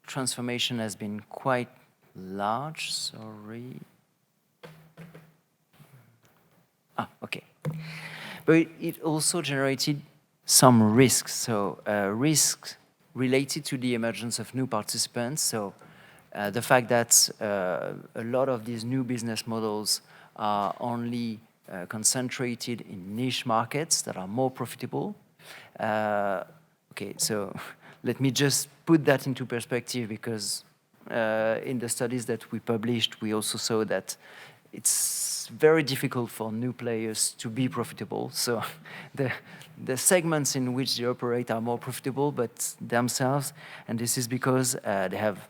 transformation has been quite large. Sorry. Okay. But it also generated some risks. So risks related to the emergence of new participants. So the fact that a lot of these new business models are only concentrated in niche markets that are more profitable. Okay, so let me just put that into perspective, because in the studies that we published, we also saw that it's very difficult for new players to be profitable. So the segments in which they operate are more profitable, but themselves, and this is because they have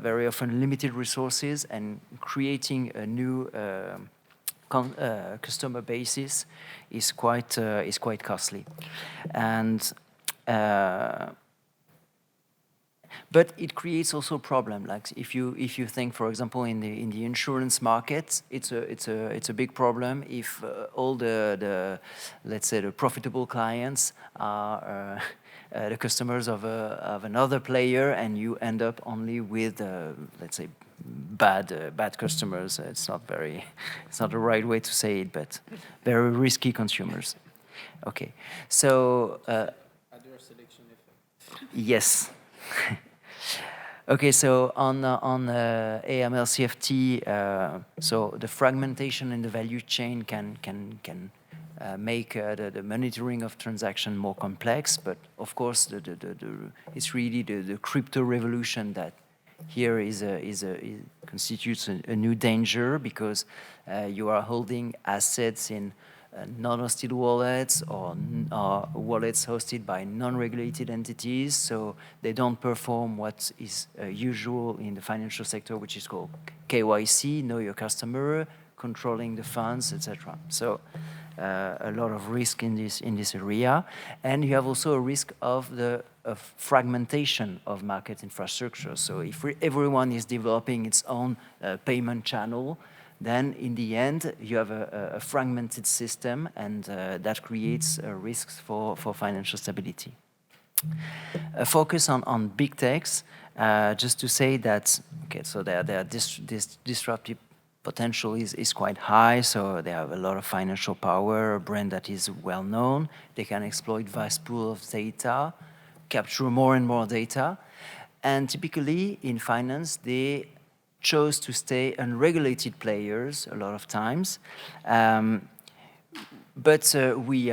very often limited resources, and creating a new customer basis is quite costly. And but it creates also a problem. Like if you think, for example, in the insurance market, it's a big problem if all the let's say the profitable clients are the customers of another player, and you end up only with let's say bad customers. It's not the right way to say it, but very risky consumers. Okay, so adverse selection effect. yes. Okay, so on AML CFT, so the fragmentation in the value chain can make the monitoring of transaction more complex, but of course it's really the crypto revolution that here constitutes a new danger, because you are holding assets in non-hosted wallets or wallets hosted by non-regulated entities, so they don't perform what is usual in the financial sector, which is called KYC, know your customer, controlling the funds, etc. So a lot of risk in this area, and you have also a risk of fragmentation of market infrastructure. So if everyone is developing its own payment channel, then in the end, you have a fragmented system, and that creates risks for financial stability. A focus on big techs, just to say that, okay, so this disruptive potential is quite high, so they have a lot of financial power, a brand that is well known, they can exploit vast pool of data, capture more and more data, and typically in finance, they chose to stay unregulated players a lot of times, but we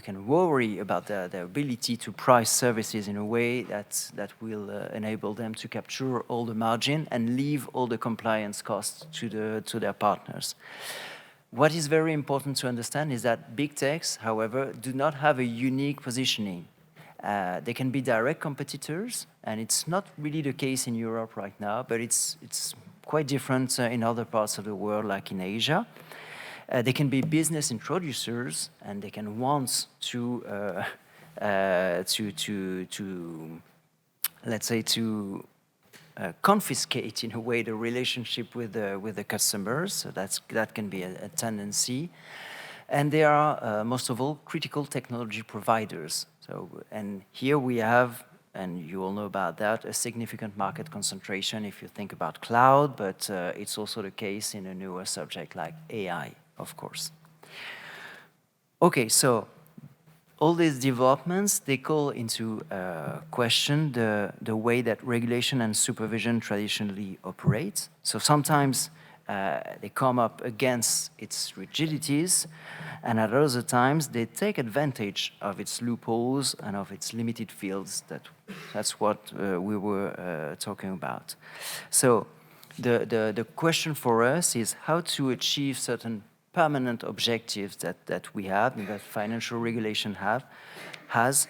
can worry about their ability to price services in a way that will enable them to capture all the margin and leave all the compliance costs to their partners. What is very important to understand is that big techs, however, do not have a unique positioning. They can be direct competitors, and it's not really the case in Europe right now, but it's quite different in other parts of the world, like in Asia. They can be business introducers, and they can want to let's say confiscate in a way the relationship with the customers. So that can be a tendency. And they are most of all critical technology providers. So, and here we have, and you all know about that, a significant market concentration if you think about cloud, but it's also the case in a newer subject like AI, of course. Okay, so all these developments, they call into question the way that regulation and supervision traditionally operate. So sometimes they come up against its rigidities, and at other times they take advantage of its loopholes and of its limited fields. That's what we were talking about. So the question for us is how to achieve certain permanent objectives that we have, and that financial regulation has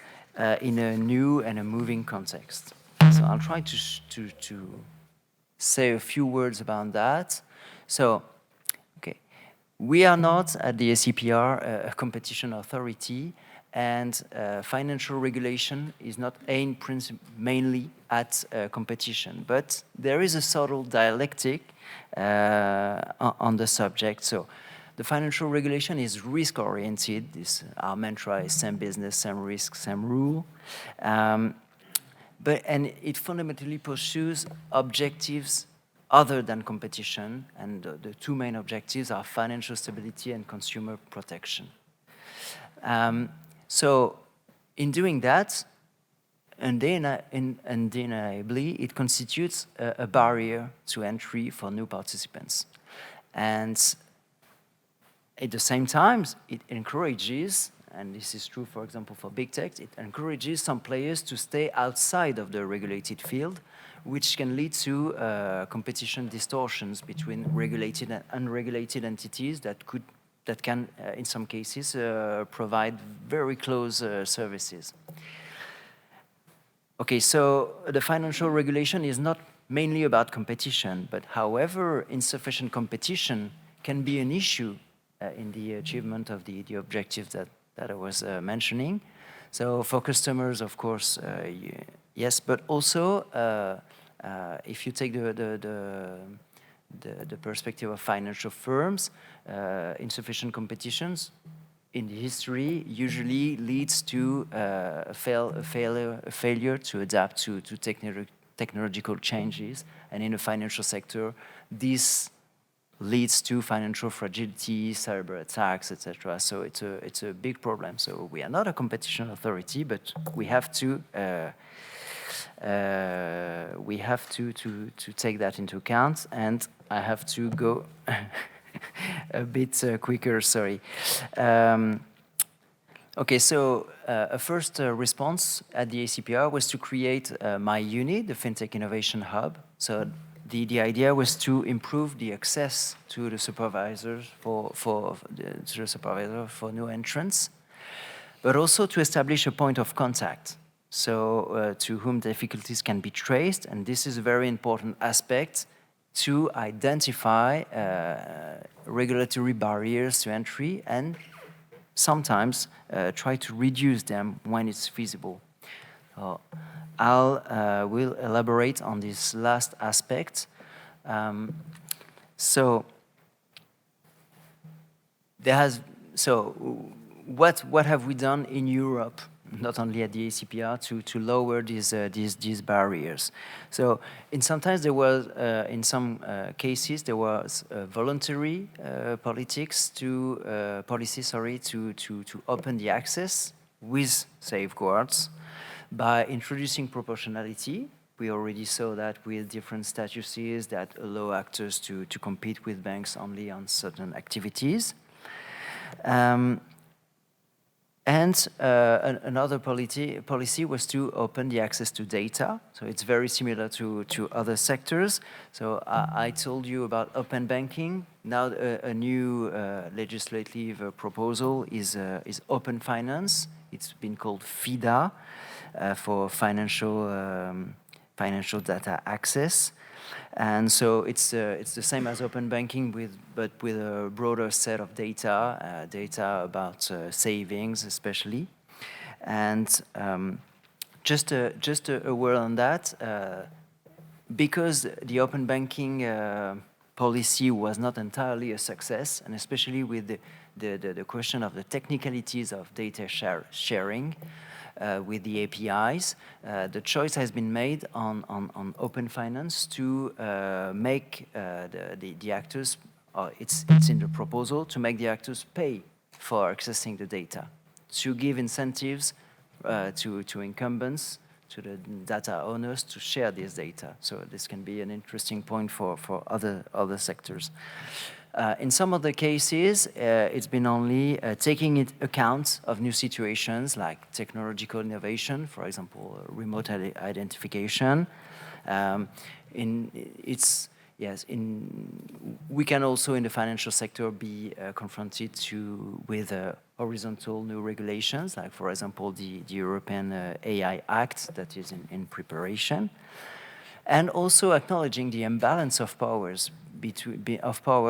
in a new and a moving context. So I'll try to say a few words about that. So, okay, we are not at the ACPR a competition authority, and financial regulation is not aimed mainly at competition, but there is a subtle dialectic on the subject. So the financial regulation is risk-oriented. Our mantra is same business, same risk, same rule. And it fundamentally pursues objectives other than competition, and the two main objectives are financial stability and consumer protection. So in doing that, undeniably, it constitutes a barrier to entry for new participants. And at the same time, it encourages, and this is true, for example, for big tech, it encourages some players to stay outside of the regulated field, which can lead to competition distortions between regulated and unregulated entities that can, in some cases, provide very close services. Okay, so the financial regulation is not mainly about competition, but however, insufficient competition can be an issue in the achievement of the objectives that I was mentioning. So for customers, of course, yes, but also if you take the perspective of financial firms, insufficient competitions in the history usually leads to a failure to adapt to technological changes, and in the financial sector, this leads to financial fragility, cyber attacks, etc. So it's a big problem. So we are not a competition authority, but we have to take that into account. And I have to go a bit quicker. Sorry. Okay, so a first response at the ACPR was to create my unit, the Fintech-Innovation Hub. So the idea was to improve the access to the supervisors for new entrants, but also to establish a point of contact, so to whom difficulties can be traced. And this is a very important aspect to identify regulatory barriers to entry and sometimes try to reduce them when it's feasible. Will elaborate on this last aspect. So what have we done in Europe, not only at the ACPR, to lower these barriers? So in some cases there was voluntary policy to open the access with safeguards. By introducing proportionality, we already saw that with different statuses that allow actors to compete with banks only on certain activities. And another policy was to open the access to data. So it's very similar to other sectors. So I told you about open banking. Now a new legislative proposal is open finance. It's been called FIDA. For financial data access, and so it's the same as open banking but with a broader set of data about savings especially, and just a word on that, because the open banking policy was not entirely a success, and especially with the question of the technicalities of data sharing. With the APIs, the choice has been made on open finance to make the actors, it's in the proposal, to make the actors pay for accessing the data, to give incentives to incumbents, to the data owners to share this data. So this can be an interesting point for other sectors. In some of the cases, it's been only taking into account of new situations like technological innovation, for example, remote identification. We can also in the financial sector be confronted with horizontal new regulations, like for example the European AI Act that is in preparation, and also acknowledging the imbalance of power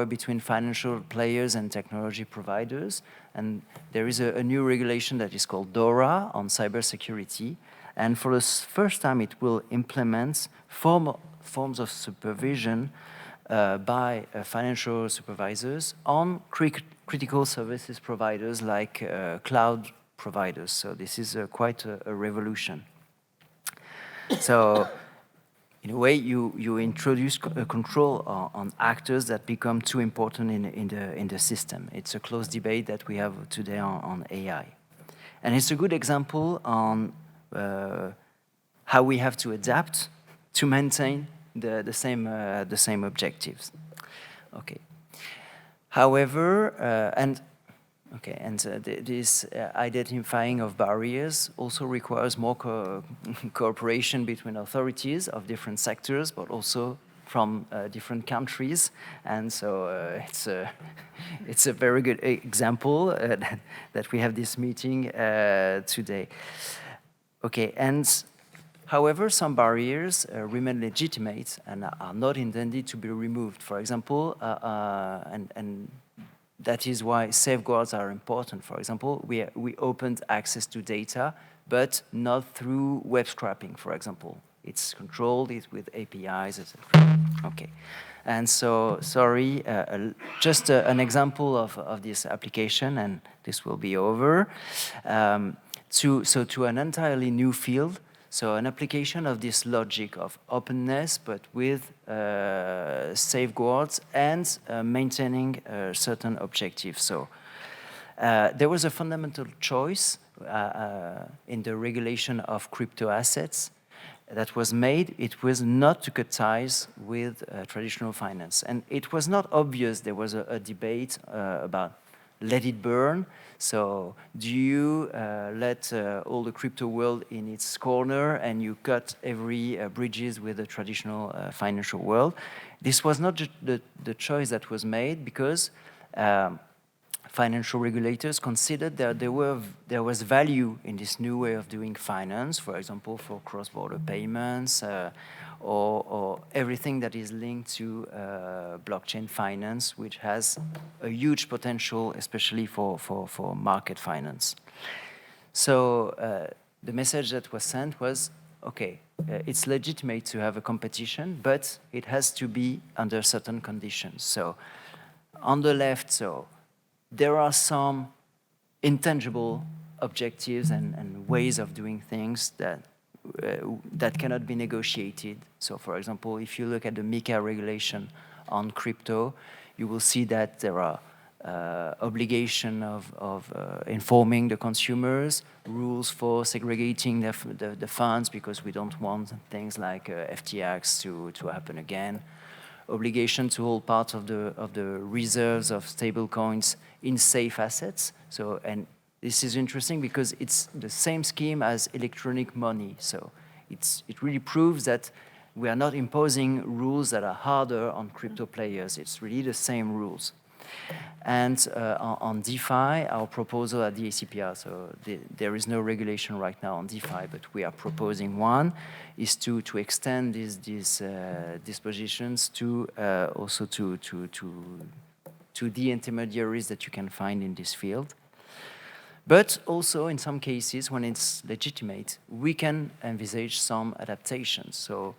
between financial players and technology providers. And there is a new regulation that is called DORA on cybersecurity, and for the first time it will implement forms of supervision by financial supervisors on critical services providers like cloud providers. So this is quite a revolution. So in a way, you introduce a control on actors that become too important in the system. It's a close debate that we have today on AI, and it's a good example on how we have to adapt to maintain the same objectives. Okay, However, this identifying of barriers also requires more cooperation between authorities of different sectors, but also from different countries. And so it's a very good example that we have this meeting today. Okay, and however, some barriers remain legitimate and are not intended to be removed. For example, and that is why safeguards are important. For example, we opened access to data, but not through web scraping, for example. It's controlled, it's with APIs, etc. Okay, and so, sorry, just an example of this application, and this will be over. To an entirely new field, so an application of this logic of openness, but with safeguards and maintaining certain objectives. So there was a fundamental choice in the regulation of crypto assets that was made. It was not to cut ties with traditional finance. And it was not obvious. There was a debate about let it burn. So do you let all the crypto world in its corner and you cut every bridges with the traditional financial world? This was not the choice that was made because financial regulators considered that there was value in this new way of doing finance, for example, for cross-border payments or everything that is linked to blockchain finance, which has a huge potential, especially for market finance. So the message that was sent was, okay, it's legitimate to have a competition, but it has to be under certain conditions. So on the left, so there are some intangible objectives and ways of doing things that cannot be negotiated. So, for example, if you look at the MiCA regulation on crypto, you will see that there are obligation of informing the consumers, rules for segregating the funds because we don't want things like FTX to happen again, obligation to hold part of the reserves of stable coins in safe assets. So, and this is interesting because it's the same scheme as electronic money. So it really proves that we are not imposing rules that are harder on crypto players. It's really the same rules. And on DeFi, our proposal at the ACPR, so there is no regulation right now on DeFi, but we are proposing one, is to extend these dispositions to also to the intermediaries that you can find in this field. But also, in some cases, when it's legitimate, we can envisage some adaptations. So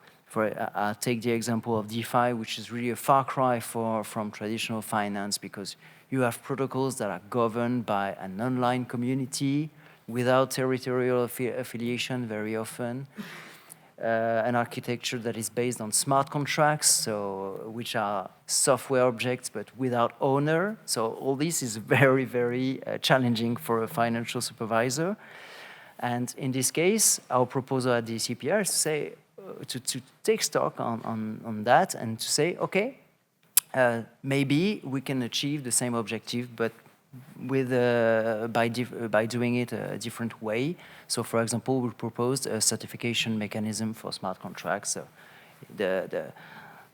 I'll take the example of DeFi, which is really a far cry from traditional finance because you have protocols that are governed by an online community without territorial affiliation very often, an architecture that is based on smart contracts, so which are software objects but without owner. So all this is very, very challenging for a financial supervisor. And in this case, our proposal at the ACPR is to say, to take stock on that and to say, okay, maybe we can achieve the same objective, but with by doing it a different way. So, for example, we proposed a certification mechanism for smart contracts. So the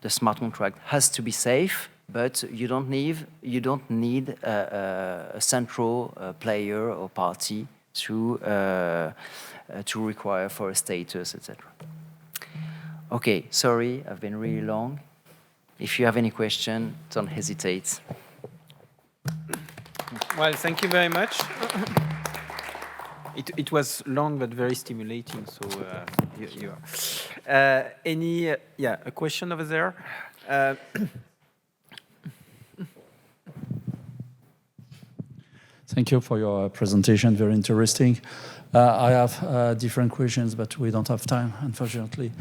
smart contract has to be safe, but you don't need a central player or party to require for a status, etc. Okay, sorry, I've been really long. If you have any question, don't hesitate. Well, thank you very much. It was long but very stimulating. So, a question over there? Thank you for your presentation. Very interesting. I have different questions, but we don't have time, unfortunately.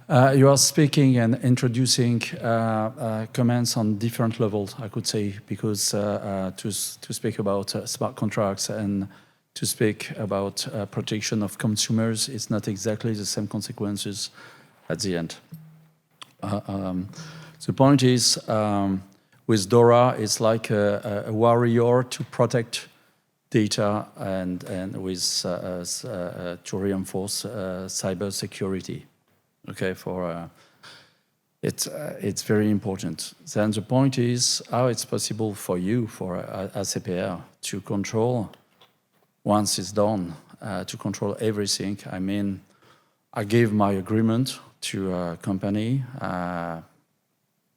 You are speaking and introducing comments on different levels, I could say, because to speak about smart contracts and to speak about protection of consumers is not exactly the same consequences at the end. The point is, With DORA, it's like a warrior to protect data and with to reinforce cybersecurity. Okay, it's very important. Then the point is how it's possible for you, for ACPR, to control once it's done, to control everything. I mean, I gave my agreement to a company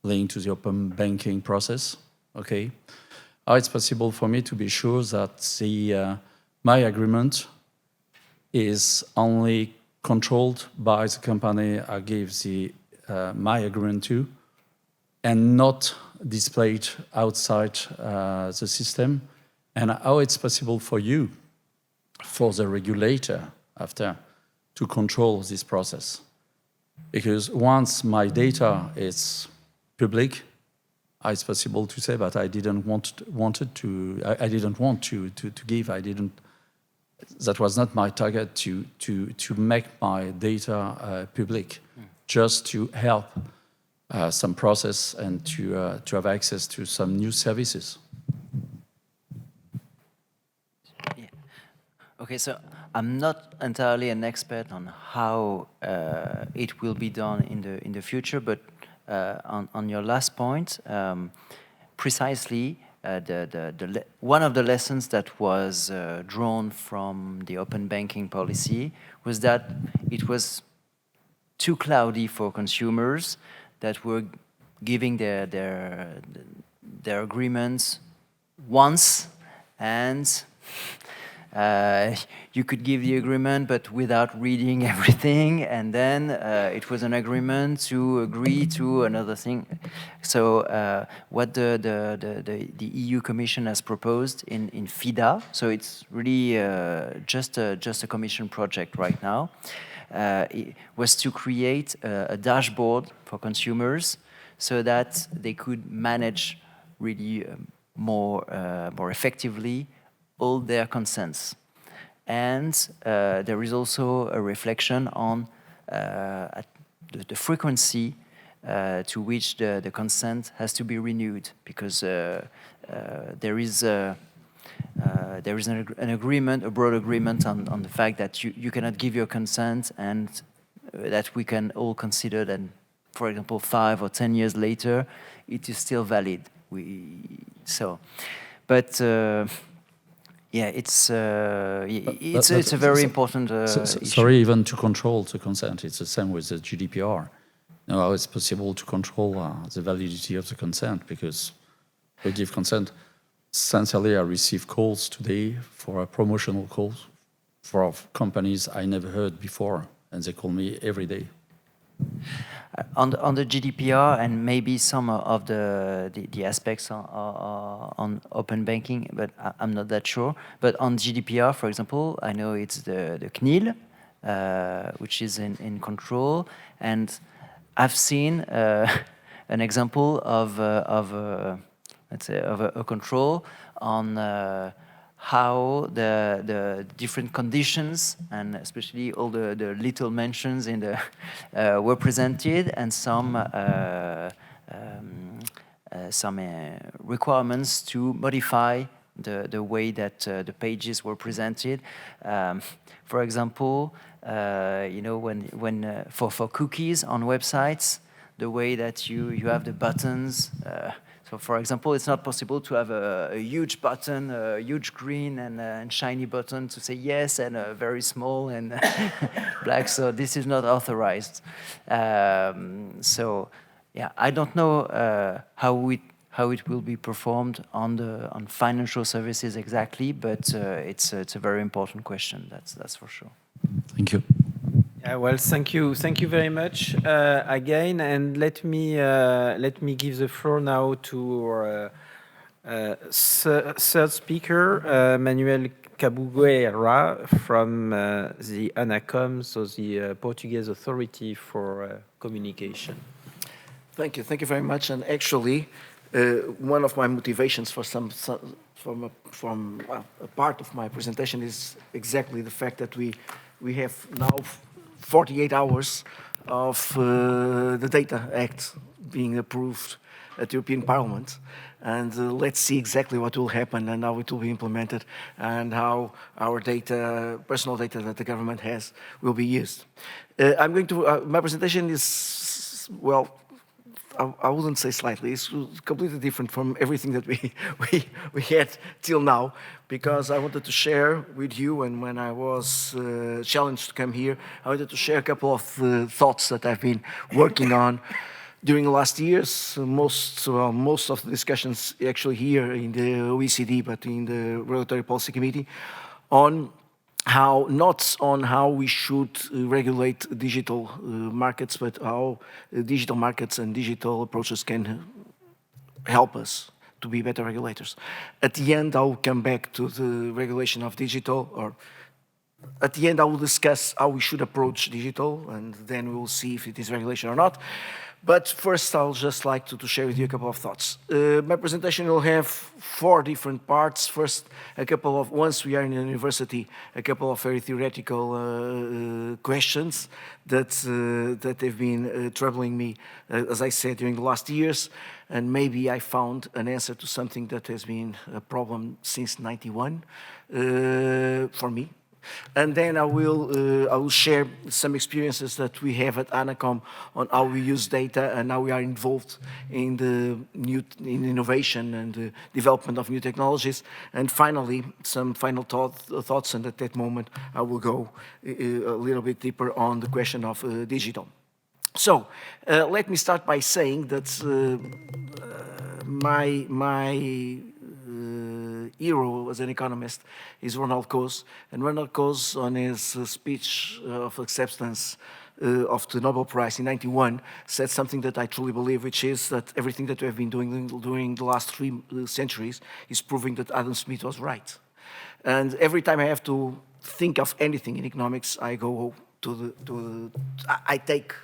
linked to the open banking process. Okay, how it's possible for me to be sure that my agreement is only controlled by the company I gave my agreement to, and not displayed outside the system, and how it's possible for you, for the regulator after, to control this process. Because once my data is public, it's possible to say that I didn't want to give. That was not my target to make my data public, just to help some process and to have access to some new services. Yeah. Okay, so I'm not entirely an expert on how it will be done in the future, but on your last point, precisely one of the lessons that was drawn from the open banking policy was that it was too cloudy for consumers that were giving their agreements once, and you could give the agreement but without reading everything, and then it was an agreement to agree to another thing. So what the EU Commission has proposed in FIDA, so it's really just a Commission project right now, it was to create a dashboard for consumers so that they could manage really more effectively all their consents. And there is also a reflection on the frequency to which the consent has to be renewed, because there is an agreement, a broad agreement on the fact that you cannot give your consent, and that we can all consider that, for example, 5 or 10 years later, it is still valid. Yeah, it's a very important issue. Sorry, even to control the consent, it's the same with the GDPR. Now, how it's possible to control the validity of the consent, because we give consent. Sincerely, I receive calls today for promotional calls for companies I never heard before, and they call me every day. On the GDPR and maybe some of the aspects on open banking, but I'm not that sure. But on GDPR, for example, I know it's the CNIL, which is in control, and I've seen an example of let's say a control on how the different conditions, and especially all the little mentions in the were presented, and some requirements to modify the way that the pages were presented. For example, you know, when for cookies on websites, the way that you have the buttons. So, for example, it's not possible to have a huge button, a huge green and shiny button to say yes, and a very small and black. So this is not authorized. So, yeah, I don't know how it will be performed on financial services exactly, but it's a very important question. That's for sure. Thank you. Well, thank you very much again, and let me give the floor now to our third speaker, Manuel Cabugueira from the ANACOM, so the Portuguese Authority for Communication. Thank you very much. And actually, one of my motivations for from a part of my presentation is exactly the fact that we have now 48 hours of the Data Act being approved at the European Parliament. And let's see exactly what will happen and how it will be implemented and how our data, personal data that the government has, will be used. I'm going to, my presentation is, well, I wouldn't say slightly, it's completely different from everything that we had till now, because I wanted to share with you, and when I was challenged to come here, I wanted to share a couple of thoughts that I've been working on during the last years. Most of the discussions actually here in the OECD, but in the Regulatory Policy Committee, on how, not on how we should regulate digital markets, but how digital markets and digital approaches can help us to be better regulators. At the end, I'll come back to the regulation of digital, or at the end, I will discuss how we should approach digital, and then we'll see if it is regulation or not. But first, I'll just like to share with you a couple of thoughts. My presentation will have 4 different parts. First, a couple of, once we are in university, a couple of very theoretical questions that have been troubling me, as I said, during the last years. And maybe I found an answer to something that has been a problem since '91 for me. And then I will share some experiences that we have at ANACOM on how we use data and how we are involved in in innovation and the development of new technologies. And finally, some final thoughts, and at that moment I will go a little bit deeper on the question of digital. So let me start by saying that my hero as an economist is Ronald Coase, and Ronald Coase, on his speech of acceptance of the Nobel Prize in '91, said something that I truly believe, which is that everything that we have been doing during the last 3 centuries is proving that Adam Smith was right. And every time I have to think of anything in economics, I go I take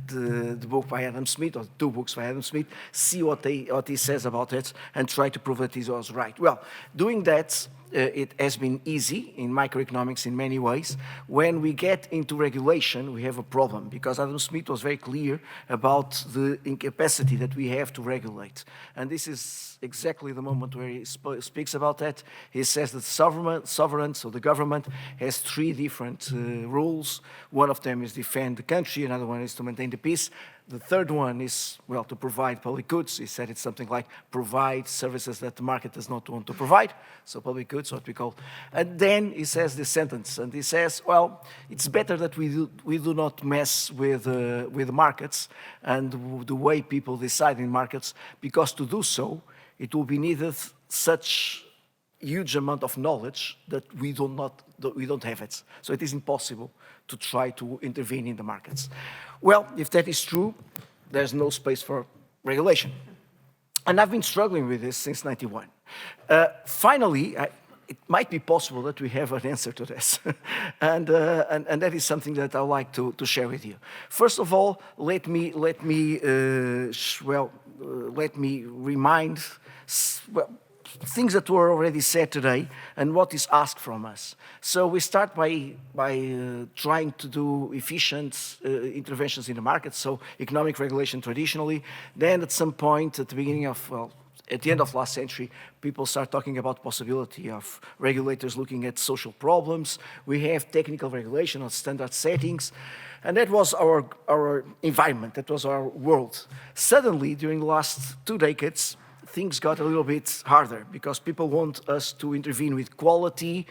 the book by Adam Smith, or 2 books by Adam Smith, see what he says about it, and try to prove that he was right. Well, doing that, it has been easy in microeconomics in many ways. When we get into regulation, we have a problem, because Adam Smith was very clear about the incapacity that we have to regulate. And this is exactly the moment where he speaks about that. He says that sovereign, so the government, has 3 different rules. One of them is defend the country, another one is to maintain the peace. The third one is, well, to provide public goods. He said it's something like provide services that the market does not want to provide. So public goods, what we call. And then he says this sentence, and he says, well, it's better that we do not mess with the markets and the way people decide in markets, because to do so, it will be needed such huge amount of knowledge that we don't have it. So it is impossible to try to intervene in the markets. Well, if that is true, there's no space for regulation. And I've been struggling with this since '91. Finally, it might be possible that we have an answer to this. and that is something that I like to share with you. First of all, let me remind, things that were already said today and what is asked from us. So we start by trying to do efficient interventions in the market, so economic regulation traditionally. Then at some point at the beginning of, well, at the end of last century, people start talking about the possibility of regulators looking at social problems. We have technical regulation on standard settings. And that was our environment, that was our world. Suddenly, during the last 2 decades, things got a little bit harder, because people want us to intervene with quality,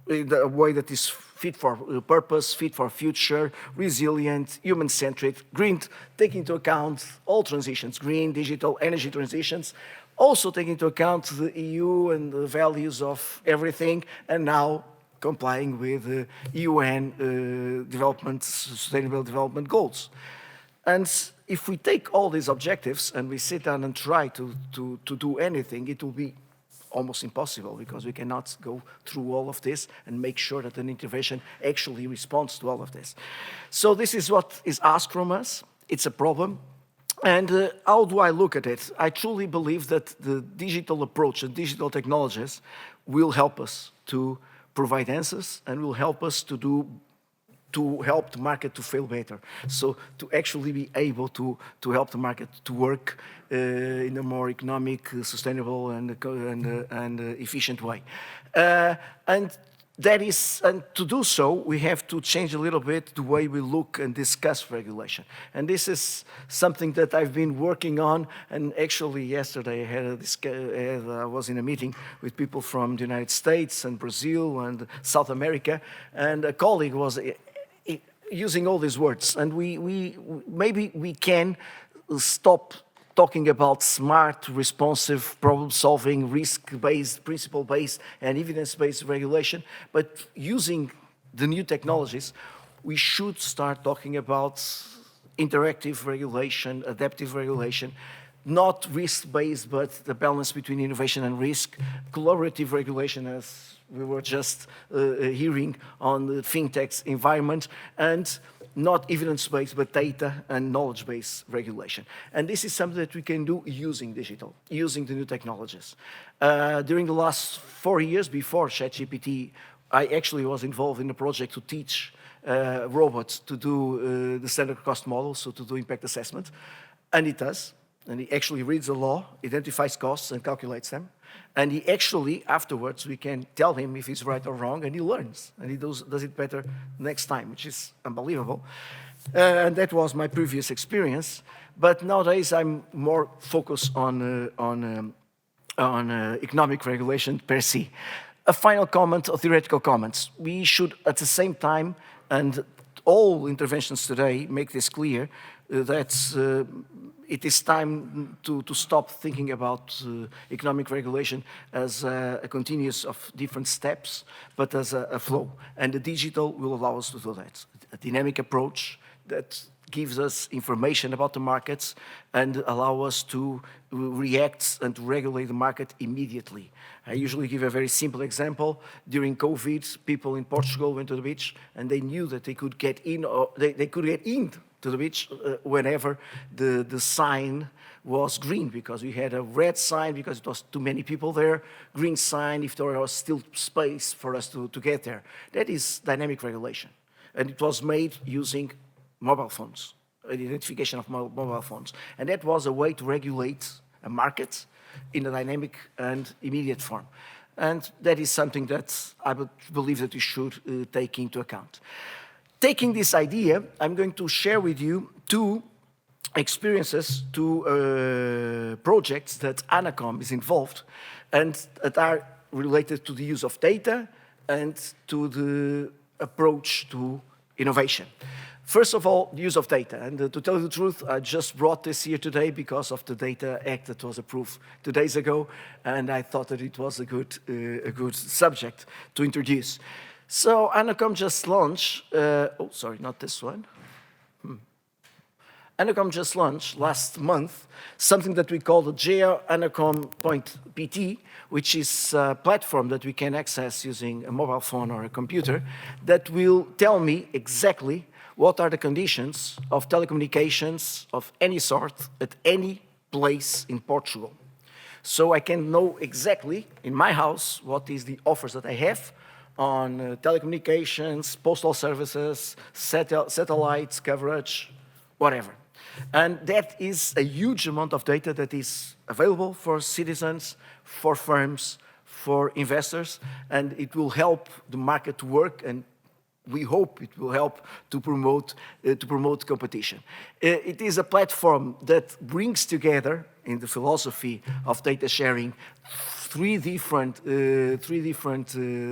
in a way that is fit for purpose, fit for future, resilient, human-centric, green, taking into account all transitions, green, digital, energy transitions, also taking into account the EU and the values of everything, and now complying with the UN Sustainable Development Goals. And if we take all these objectives and we sit down and try to do anything, it will be almost impossible, because we cannot go through all of this and make sure that an intervention actually responds to all of this. So this is what is asked from us. It's a problem. And how do I look at it? I truly believe that the digital approach and digital technologies will help us to provide answers and will help us to to help the market to fail better. So to actually be able to help the market to work in a more economic, sustainable, and efficient way. And to do so, we have to change a little bit the way we look and discuss regulation. And this is something that I've been working on. And actually, yesterday I was in a meeting with people from the United States and Brazil and South America, and a colleague was using all these words. And maybe we can stop talking about smart, responsive, problem-solving, risk-based, principle-based, and evidence-based regulation, but using the new technologies, we should start talking about interactive regulation, adaptive regulation, not risk-based, but the balance between innovation and risk, collaborative regulation, as we were just hearing on the fintech's environment, and not evidence-based, but data and knowledge-based regulation. And this is something that we can do using digital, using the new technologies. During the last 4 years before ChatGPT, I actually was involved in a project to teach robots to do the standard cost model, so to do impact assessment. And it does. And he actually reads the law, identifies costs, and calculates them. And he actually, afterwards, we can tell him if he's right or wrong, and he learns. And he does it better next time, which is unbelievable. And that was my previous experience. But nowadays, I'm more focused on economic regulation per se. A final comment, or theoretical comments. We should, at the same time, and all interventions today make this clear, that it is time to stop thinking about economic regulation as a continuous of different steps, but as a flow. And the digital will allow us to do that. A dynamic approach that gives us information about the markets and allow us to react and to regulate the market immediately. I usually give a very simple example. During COVID, people in Portugal went to the beach and they knew that they could get in, or they could get in to the beach whenever the sign was green, because we had a red sign because it was too many people there, green sign if there was still space for us to get there. That is dynamic regulation. And it was made using mobile phones, identification of mobile phones. And that was a way to regulate a market in a dynamic and immediate form. And that is something that I would believe that we should take into account. Taking this idea, I'm going to share with you two experiences, two projects that ANACOM is involved and that are related to the use of data and to the approach to innovation. First of all, the use of data. And to tell you the truth, I just brought this here today because of the Data Act that was approved 2 days ago, and I thought that it was a good subject to introduce. So ANACOM just launched, oh, sorry, not this one. ANACOM just launched last month something that we call the GeoANACOM.pt, which is a platform that we can access using a mobile phone or a computer that will tell me exactly what are the conditions of telecommunications of any sort at any place in Portugal. So I can know exactly in my house what is the offers that I have on telecommunications, postal services, satellites, coverage, whatever. And that is a huge amount of data that is available for citizens, for firms, for investors, and it will help the market to work, and we hope it will help to promote competition. It is a platform that brings together, in the philosophy of data sharing, three different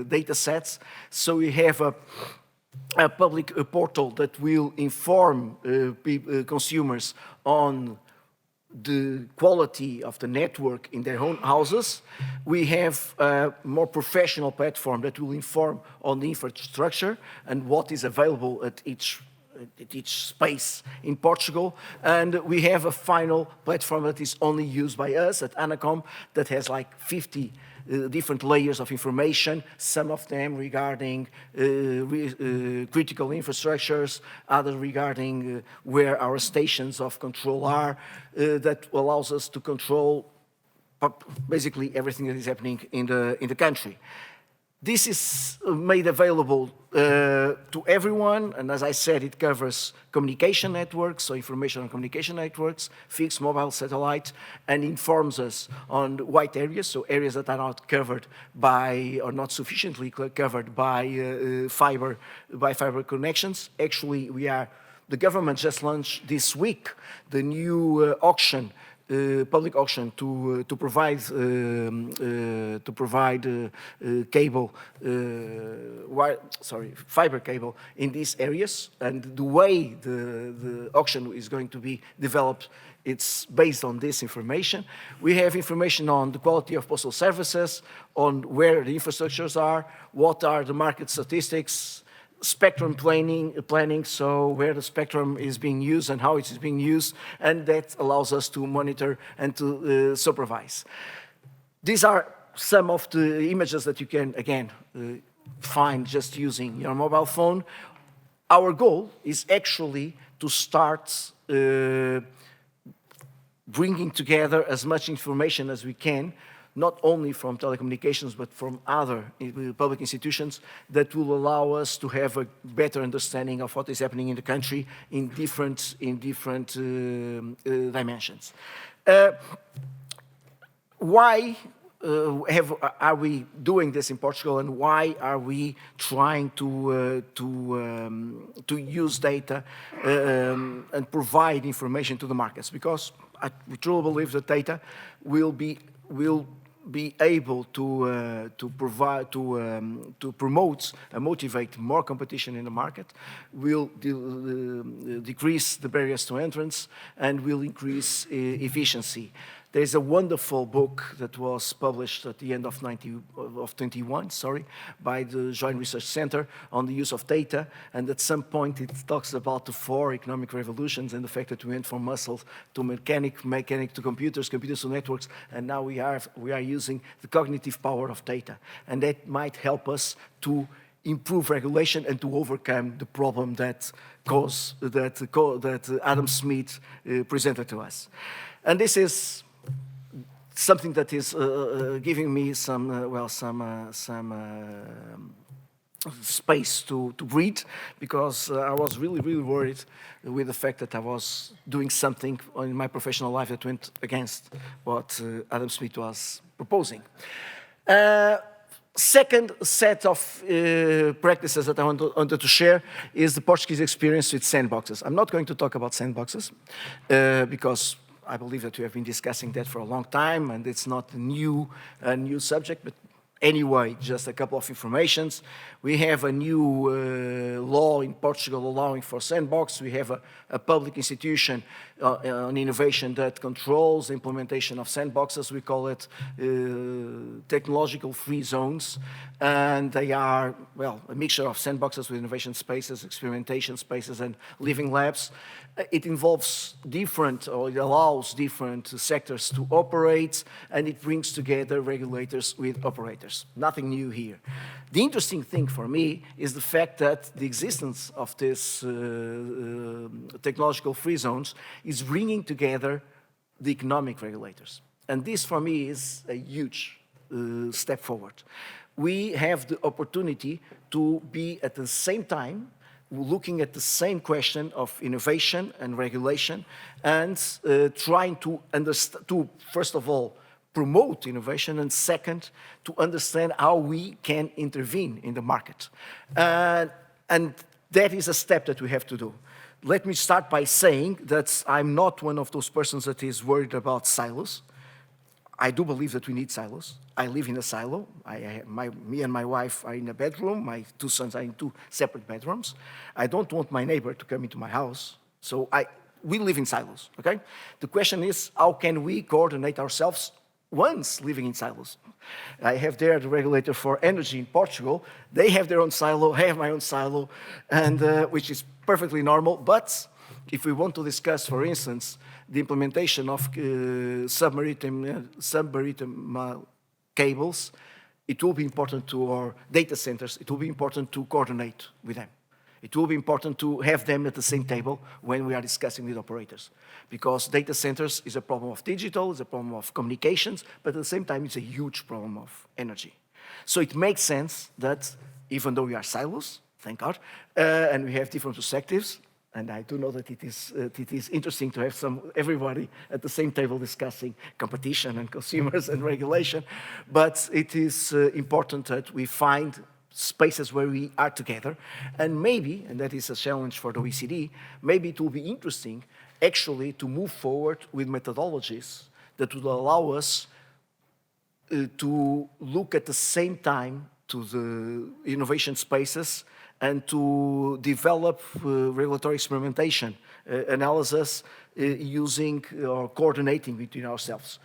data sets. So we have a public portal that will inform consumers on the quality of the network in their own houses. We have a more professional platform that will inform on the infrastructure and what is available at each space in Portugal. And we have a final platform that is only used by us at ANACOM that has like 50 different layers of information, some of them regarding critical infrastructures, others regarding where our stations of control are, that allows us to control basically everything that is happening in the country. This is made available to everyone, and as I said, it covers communication networks, so information on communication networks, fixed, mobile, satellite, and informs us on white areas, so areas that are not covered by, or not sufficiently covered by fiber connections. Actually, the government just launched this week the new auction, public auction to provide fiber cable in these areas, and the way the auction is going to be developed, it's based on this information. We have information on the quality of postal services, on where the infrastructures are, what are the market statistics, spectrum planning, so where the spectrum is being used and how it is being used, and that allows us to monitor and to supervise. These are some of the images that you can, again, find just using your mobile phone. Our goal is actually to start bringing together as much information as we can, not only from telecommunications, but from other public institutions, that will allow us to have a better understanding of what is happening in the country in different dimensions. Why are we doing this in Portugal, and why are we trying to use data and provide information to the markets? Because we truly believe that data will be able to promote and motivate more competition in the market, will decrease the barriers to entrance, and will increase efficiency. There's a wonderful book that was published at the end of 21, by the Joint Research Center on the use of data, and at some point it talks about the 4 economic revolutions and the fact that we went from muscle to mechanic to computers, computers to networks, and now we are using the cognitive power of data, and that might help us to improve regulation and to overcome the problem that Adam Smith presented to us. And this is something that is giving me some space to breathe, because I was really worried with the fact that I was doing something in my professional life that went against what Adam Smith was proposing. Second set of practices that I wanted to share is the Portuguese experience with sandboxes. I'm not going to talk about sandboxes because I believe that we have been discussing that for a long time, and it's not a new subject, but anyway, just a couple of informations. We have a new law in Portugal allowing for sandbox. We have a public institution on innovation that controls the implementation of sandboxes. We call it technological free zones. And they are, well, a mixture of sandboxes with innovation spaces, experimentation spaces, and living labs. It involves different, or it allows different sectors to operate, and it brings together regulators with operators. Nothing new here. The interesting thing for me is the fact that the existence of this technological free zones is bringing together the economic regulators. And this, for me, is a huge step forward. We have the opportunity to be at the same time looking at the same question of innovation and regulation, and trying to understand, first of all, promote innovation, and second, to understand how we can intervene in the market. And that is a step that we have to do. Let me start by saying that I'm not one of those persons that is worried about silos. I do believe that we need silos. I live in a silo. Me and my wife are in a bedroom. My 2 sons are in 2 separate bedrooms. I don't want my neighbor to come into my house. So we live in silos, okay? The question is, how can we coordinate ourselves once living in silos? I have there the regulator for energy in Portugal. They have their own silo, I have my own silo, and which is perfectly normal. But if we want to discuss, for instance, the implementation of submarine cables, it will be important to our data centers, it will be important to coordinate with them. It will be important to have them at the same table when we are discussing with operators. Because data centers is a problem of digital, it's a problem of communications, but at the same time it's a huge problem of energy. So it makes sense that even though we are silos, thank God, and we have different perspectives, and I do know that it is interesting to have everybody at the same table discussing competition and consumers and regulation, but it is important that we find spaces where we are together, and maybe, and that is a challenge for the OECD, maybe it will be interesting actually to move forward with methodologies that would allow us to look at the same time to the innovation spaces and to develop regulatory experimentation analysis using or coordinating between ourselves,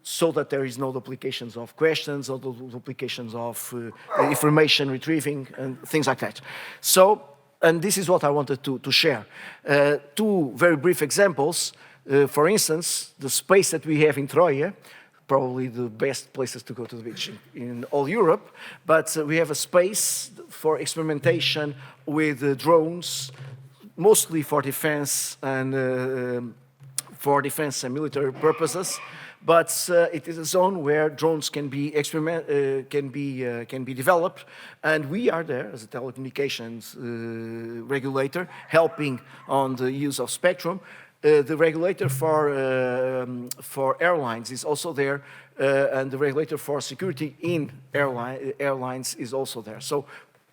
so that there is no duplications of questions or duplications of information retrieving and things like that. So, and this is what I wanted to share. Two very brief examples. For instance, the space that we have in Troia, probably the best places to go to the beach in all Europe, but we have a space for experimentation with drones, mostly for defense and military purposes. But it is a zone where drones can be developed, and we are there as a telecommunications regulator, helping on the use of spectrum. The regulator for airlines is also there, and the regulator for security in airlines is also there. So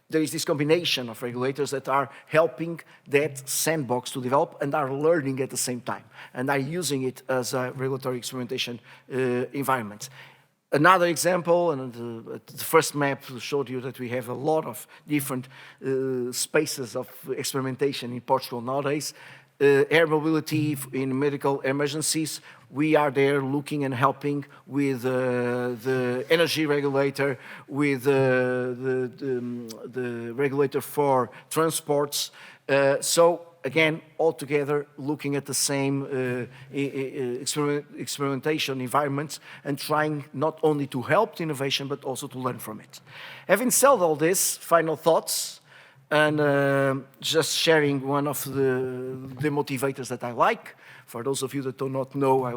there is this combination of regulators that are helping that sandbox to develop and are learning at the same time, and are using it as a regulatory experimentation environment. Another example, and the first map showed you that we have a lot of different spaces of experimentation in Portugal nowadays. Air mobility in medical emergencies, we are there looking and helping with the energy regulator, with the regulator for transports. So again, all together looking at the same experimentation environments and trying not only to help the innovation, but also to learn from it. Having said all this, final thoughts, and just sharing one of the motivators that I like. For those of you that do not know, I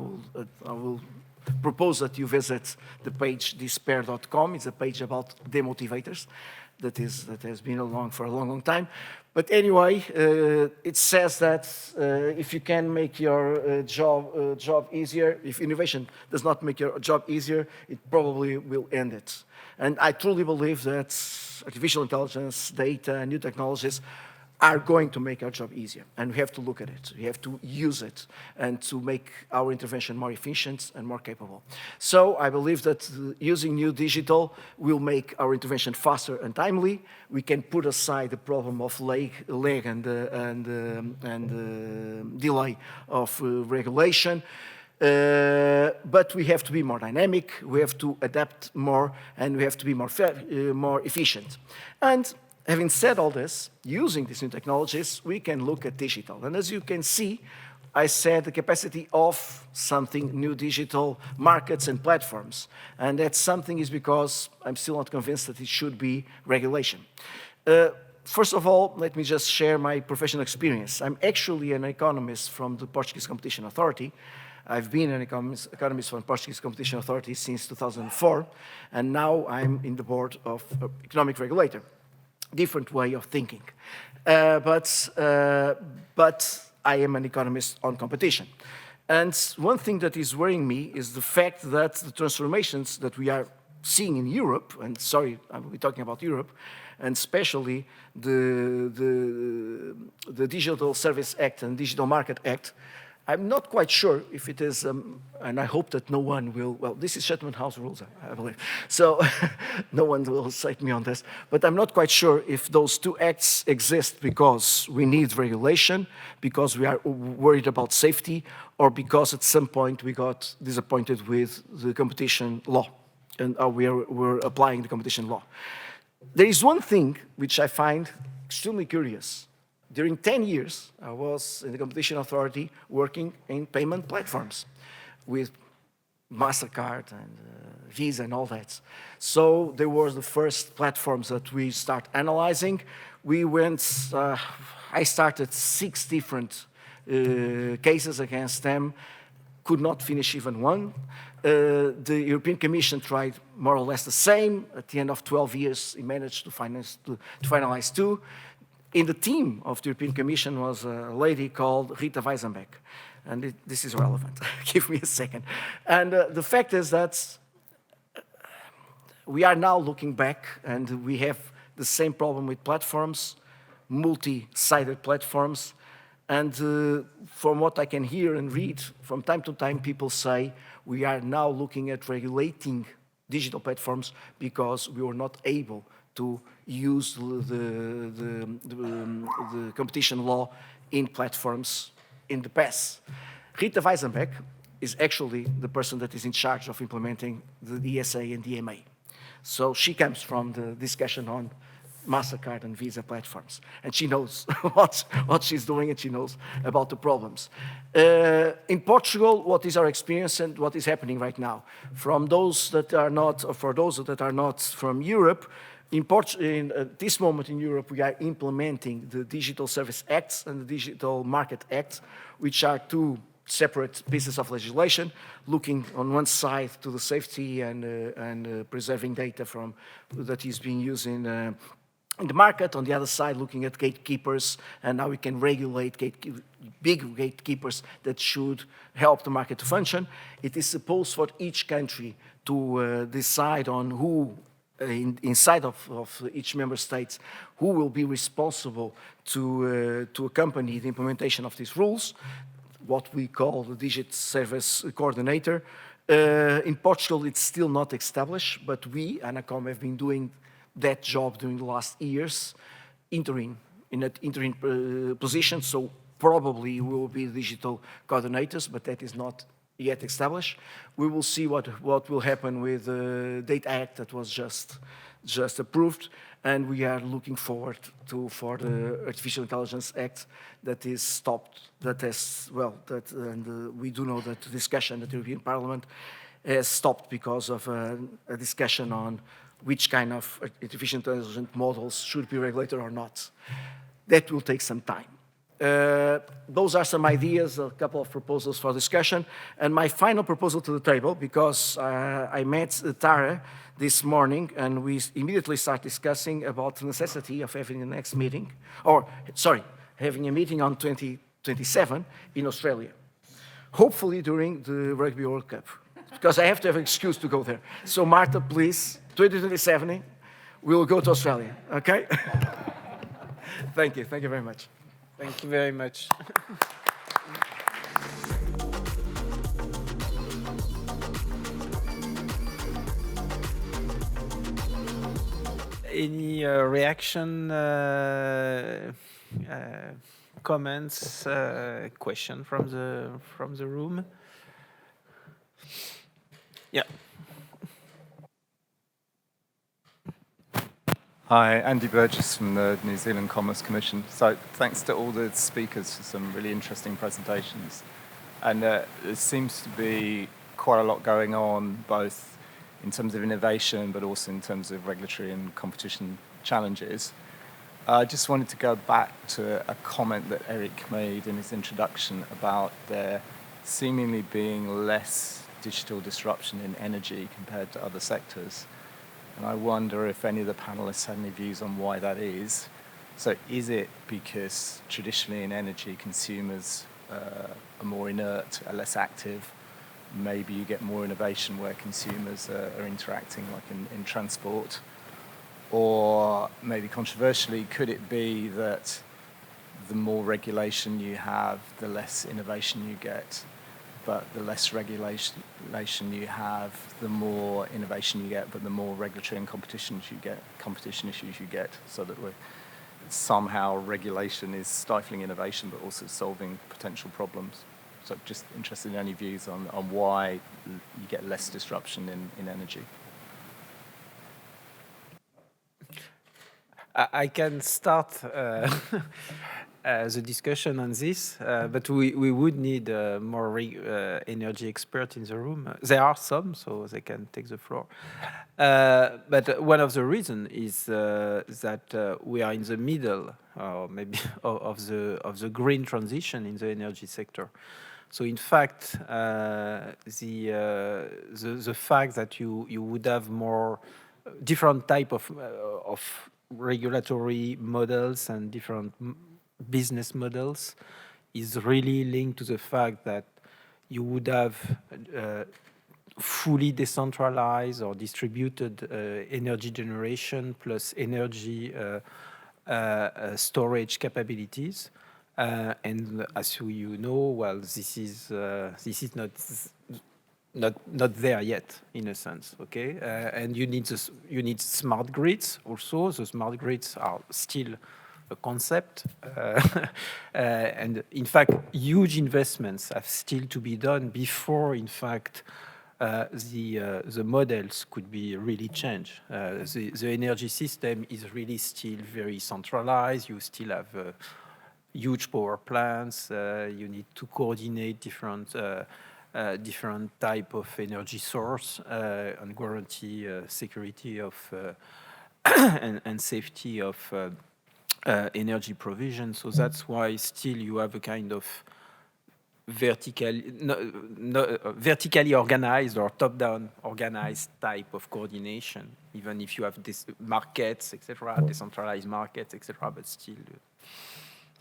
will propose that you visit the page ACPR.com. It's a page about demotivators that has been along for a long, long time. But anyway, it says that if you can make your job easier, if innovation does not make your job easier, it probably will end it. And I truly believe that artificial intelligence, data, and new technologies are going to make our job easier. And we have to look at it. We have to use it and to make our intervention more efficient and more capable. So I believe that using new digital will make our intervention faster and timely. We can put aside the problem of lag and delay of regulation. But we have to be more dynamic, we have to adapt more, and we have to be more efficient. And having said all this, using these new technologies, we can look at digital. And as you can see, I said the capacity of something new digital markets and platforms. And that something is because I'm still not convinced that it should be regulation. First of all, let me just share my professional experience. I'm actually an economist from the Portuguese Competition Authority. I've been an economist from the Portuguese Competition Authority since 2004, and now I'm in the board of economic regulator. Different way of thinking. But I am an economist on competition. And one thing that is worrying me is the fact that the transformations that we are seeing in Europe, and sorry, I will be talking about Europe, and especially the Digital Service Act and Digital Market Act, I'm not quite sure if it is, and I hope that no one will, well, this is Chatham House rules, I believe, so no one will cite me on this, but I'm not quite sure if those two acts exist because we need regulation, because we are worried about safety, or because at some point we got disappointed with the competition law, and we're applying the competition law. There is one thing which I find extremely curious. During 10 years, I was in the Competition Authority working in payment platforms with MasterCard and Visa and all that. So they were the first platforms that we start analyzing. We went, I started 6 different cases against them, could not finish even one. The European Commission tried more or less the same. At the end of 12 years, it managed to finalize 2. In the team of the European Commission was a lady called Rita Weisenbeck. And this is relevant. Give me a second. And the fact is that we are now looking back, and we have the same problem with platforms, multi-sided platforms. And from what I can hear and read, from time to time, people say we are now looking at regulating digital platforms because we were not able to use the competition law in platforms in the past. Rita Weisenbeck is actually the person that is in charge of implementing the ESA and DMA. So she comes from the discussion on MasterCard and Visa platforms. And she knows what she's doing, and she knows about the problems. In Portugal, what is our experience and what is happening right now? From those that are not, or for those that are not from Europe, in this moment in Europe, we are implementing the Digital Service Acts and the Digital Market Act, which are 2 separate pieces of legislation, looking on one side to the safety and preserving data that is being used in the market, on the other side looking at gatekeepers, and how we can regulate big gatekeepers that should help the market to function. It is supposed for each country to decide on who, inside of each member state, who will be responsible to accompany the implementation of these rules, what we call the Digital Service Coordinator. In Portugal, it's still not established, but we, ANACOM, have been doing that job during the last years, in an interim position, so probably we will be digital coordinators, but that is not yet established. We will see what will happen with the Data Act that was just approved, and we are looking forward for the Artificial Intelligence Act that is stopped, and we do know that the discussion at the European Parliament has stopped because of a discussion on which kind of artificial intelligence models should be regulated or not. That will take some time. Those are some ideas, a couple of proposals for discussion. And my final proposal to the table, because I met Tara this morning and we immediately start discussing about the necessity of having the next meeting, having a meeting on 2027 in Australia. Hopefully during the Rugby World Cup, because I have to have an excuse to go there. So Marta, please, 2027, we'll go to Australia, okay? Thank you very much. Thank you very much. Any reaction, comments, question from the room? Yeah. Hi, Andy Burgess from the New Zealand Commerce Commission. So thanks to all the speakers for some really interesting presentations. And there seems to be quite a lot going on, both in terms of innovation, but also in terms of regulatory and competition challenges. I just wanted to go back to a comment that Eric made in his introduction about there seemingly being less digital disruption in energy compared to other sectors. And I wonder if any of the panelists had any views on why that is. So is it because traditionally in energy, consumers are more inert, are less active? Maybe you get more innovation where consumers are interacting, like in transport. Or maybe controversially, could it be that the more regulation you have, the less innovation you get, but the less regulation you have, the more innovation you get, but the more regulatory and competition issues you get, so that somehow regulation is stifling innovation, but also solving potential problems? So just interested in any views on why you get less disruption in energy. I can start the discussion on this, but we would need more energy experts in the room. There are some, so they can take the floor. But one of the reasons is that we are in the middle, or maybe of the green transition in the energy sector. So in fact, the fact that you would have more different type of regulatory models and different business models is really linked to the fact that you would have fully decentralized or distributed energy generation plus energy storage capabilities. And as you know, well, this is not there yet, in a sense, okay? And you need smart grids also. The smart grids are still a concept. And in fact, huge investments have still to be done before, in fact, the models could be really changed. The energy system is really still very centralized. You still have huge power plants. You need to coordinate different type of energy source and guarantee security of and safety of energy provision. So that's why still you have a kind of vertically organized or top-down organized type of coordination, even if you have this markets, etc., decentralized markets, etc., but still.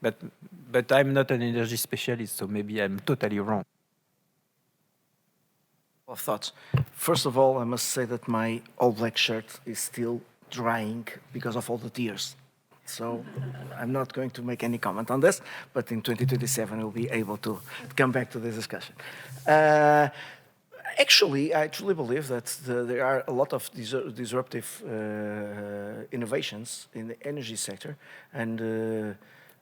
But I'm not an energy specialist, so maybe I'm totally wrong. Of thoughts. First of all, I must say that my all-black shirt is still drying because of all the tears. So I'm not going to make any comment on this, but in 2027 we'll be able to come back to this discussion. Actually, I truly believe that there are a lot of disruptive innovations in the energy sector, and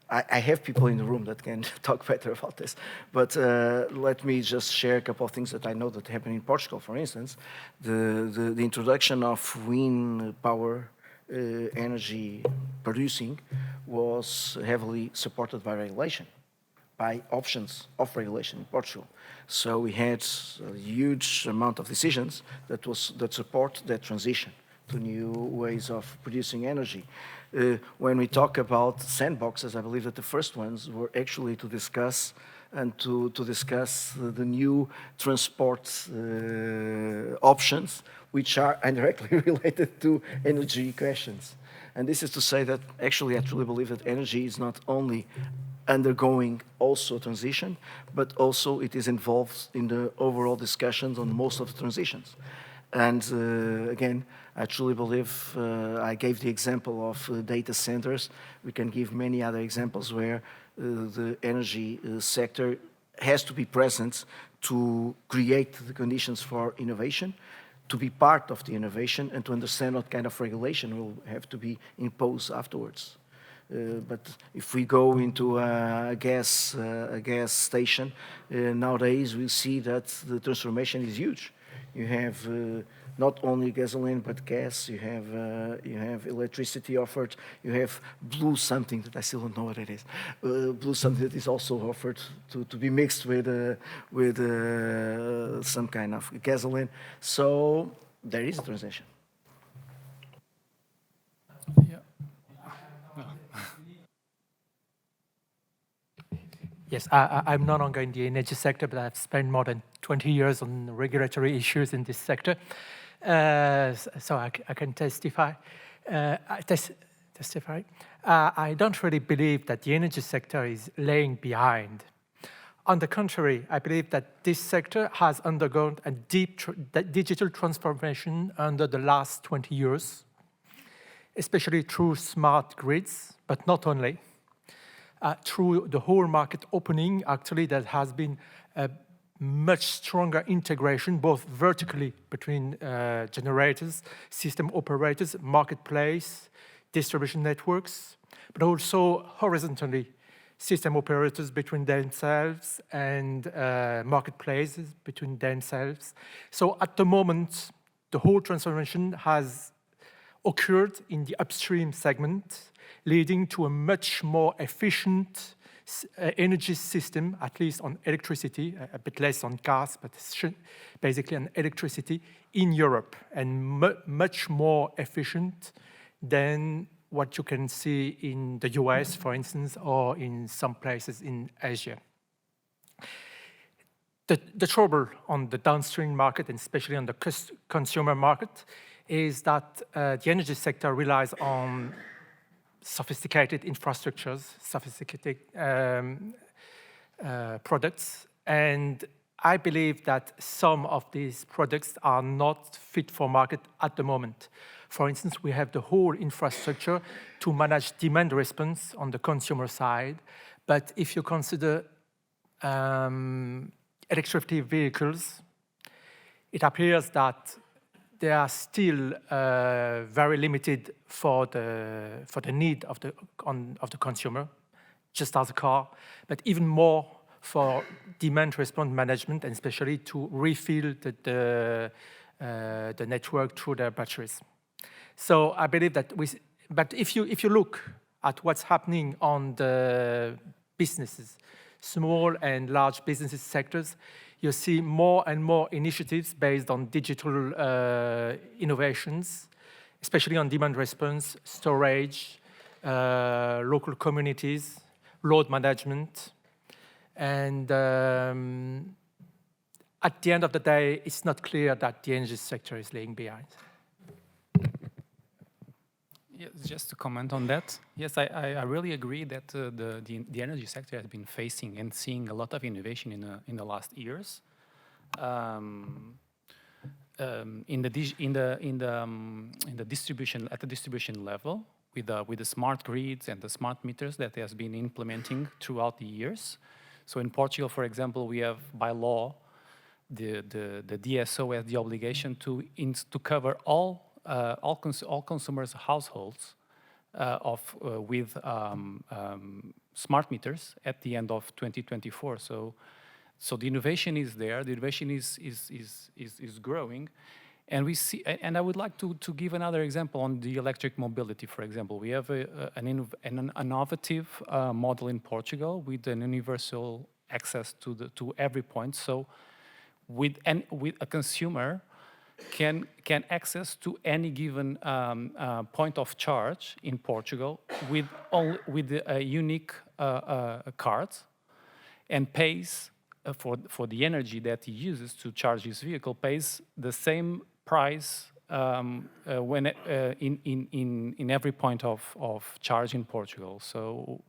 I have people in the room that can talk better about this, but let me just share a couple of things that I know that happen in Portugal, for instance. The introduction of wind power energy producing was heavily supported by regulation, by options of regulation in Portugal. So we had a huge amount of decisions that support that transition to new ways of producing energy. When we talk about sandboxes, I believe that the first ones were actually to discuss the new transport options, which are indirectly related to energy questions. And this is to say that actually I truly believe that energy is not only undergoing also transition, but also it is involved in the overall discussions on most of the transitions. And again, I truly believe, I gave the example of data centers. We can give many other examples where the energy sector has to be present to create the conditions for innovation, to be part of the innovation, and to understand what kind of regulation will have to be imposed afterwards. But if we go into a gas station, nowadays we see that the transformation is huge. You have not only gasoline but gas. You have electricity offered. You have blue something that I still don't know what it is. Blue something that is also offered to be mixed with some kind of gasoline. So there is a transition. Yeah. Yes, I'm no longer in the energy sector, but I've spent more than 20 years on regulatory issues in this sector. So I can testify. I don't really believe that the energy sector is laying behind. On the contrary, I believe that this sector has undergone a deep digital transformation under the last 20 years, especially through smart grids, but not only. Through the whole market opening, actually, there has been a much stronger integration, both vertically between generators, system operators, marketplace, distribution networks, but also horizontally, system operators between themselves and marketplaces between themselves. So at the moment, the whole transformation has occurred in the upstream segment, leading to a much more efficient energy system, at least on electricity, a bit less on gas, but basically on electricity in Europe, and much more efficient than what you can see in the US, for instance, or in some places in Asia. The trouble on the downstream market, and especially on the consumer market, is that the energy sector relies on sophisticated infrastructures, sophisticated products, and I believe that some of these products are not fit for market at the moment. For instance, we have the whole infrastructure to manage demand response on the consumer side, but if you consider electric vehicles, it appears that they are still very limited for the need of the consumer, just as a car, but even more for demand response management, and especially to refill the network through their batteries. So I believe that but if you look at what's happening on the businesses, small and large businesses sectors, you see more and more initiatives based on digital innovations, especially on demand response, storage, local communities, load management. And at the end of the day, it's not clear that the energy sector is lagging behind. Yes, just to comment on that. Yes, I really agree that the energy sector has been facing and seeing a lot of innovation in the last years. In the distribution, at the distribution level, with the smart grids and the smart meters that has been implementing throughout the years. So in Portugal, for example, we have by law the DSO has the obligation to cover all consumers' households with smart meters at the end of 2024. So the innovation is there. The innovation is growing, and we see. And I would like to give another example on the electric mobility. For example, we have an innovative model in Portugal with an universal access to every point. So with a consumer can access to any given point of charge in Portugal with a unique card, and pays for the energy that he uses to charge his vehicle, pays the same price when in every point of charge in Portugal. So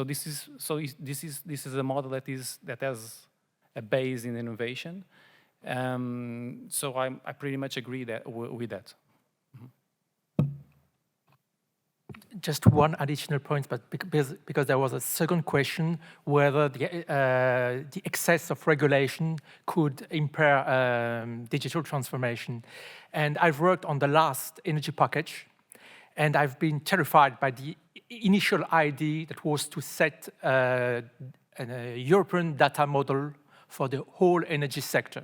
this is a model that has a base in innovation. So I pretty much agree with that. Just one additional point, but because there was a second question, whether the excess of regulation could impair digital transformation. And I've worked on the last energy package, and I've been terrified by the initial idea that was to set a European data model for the whole energy sector.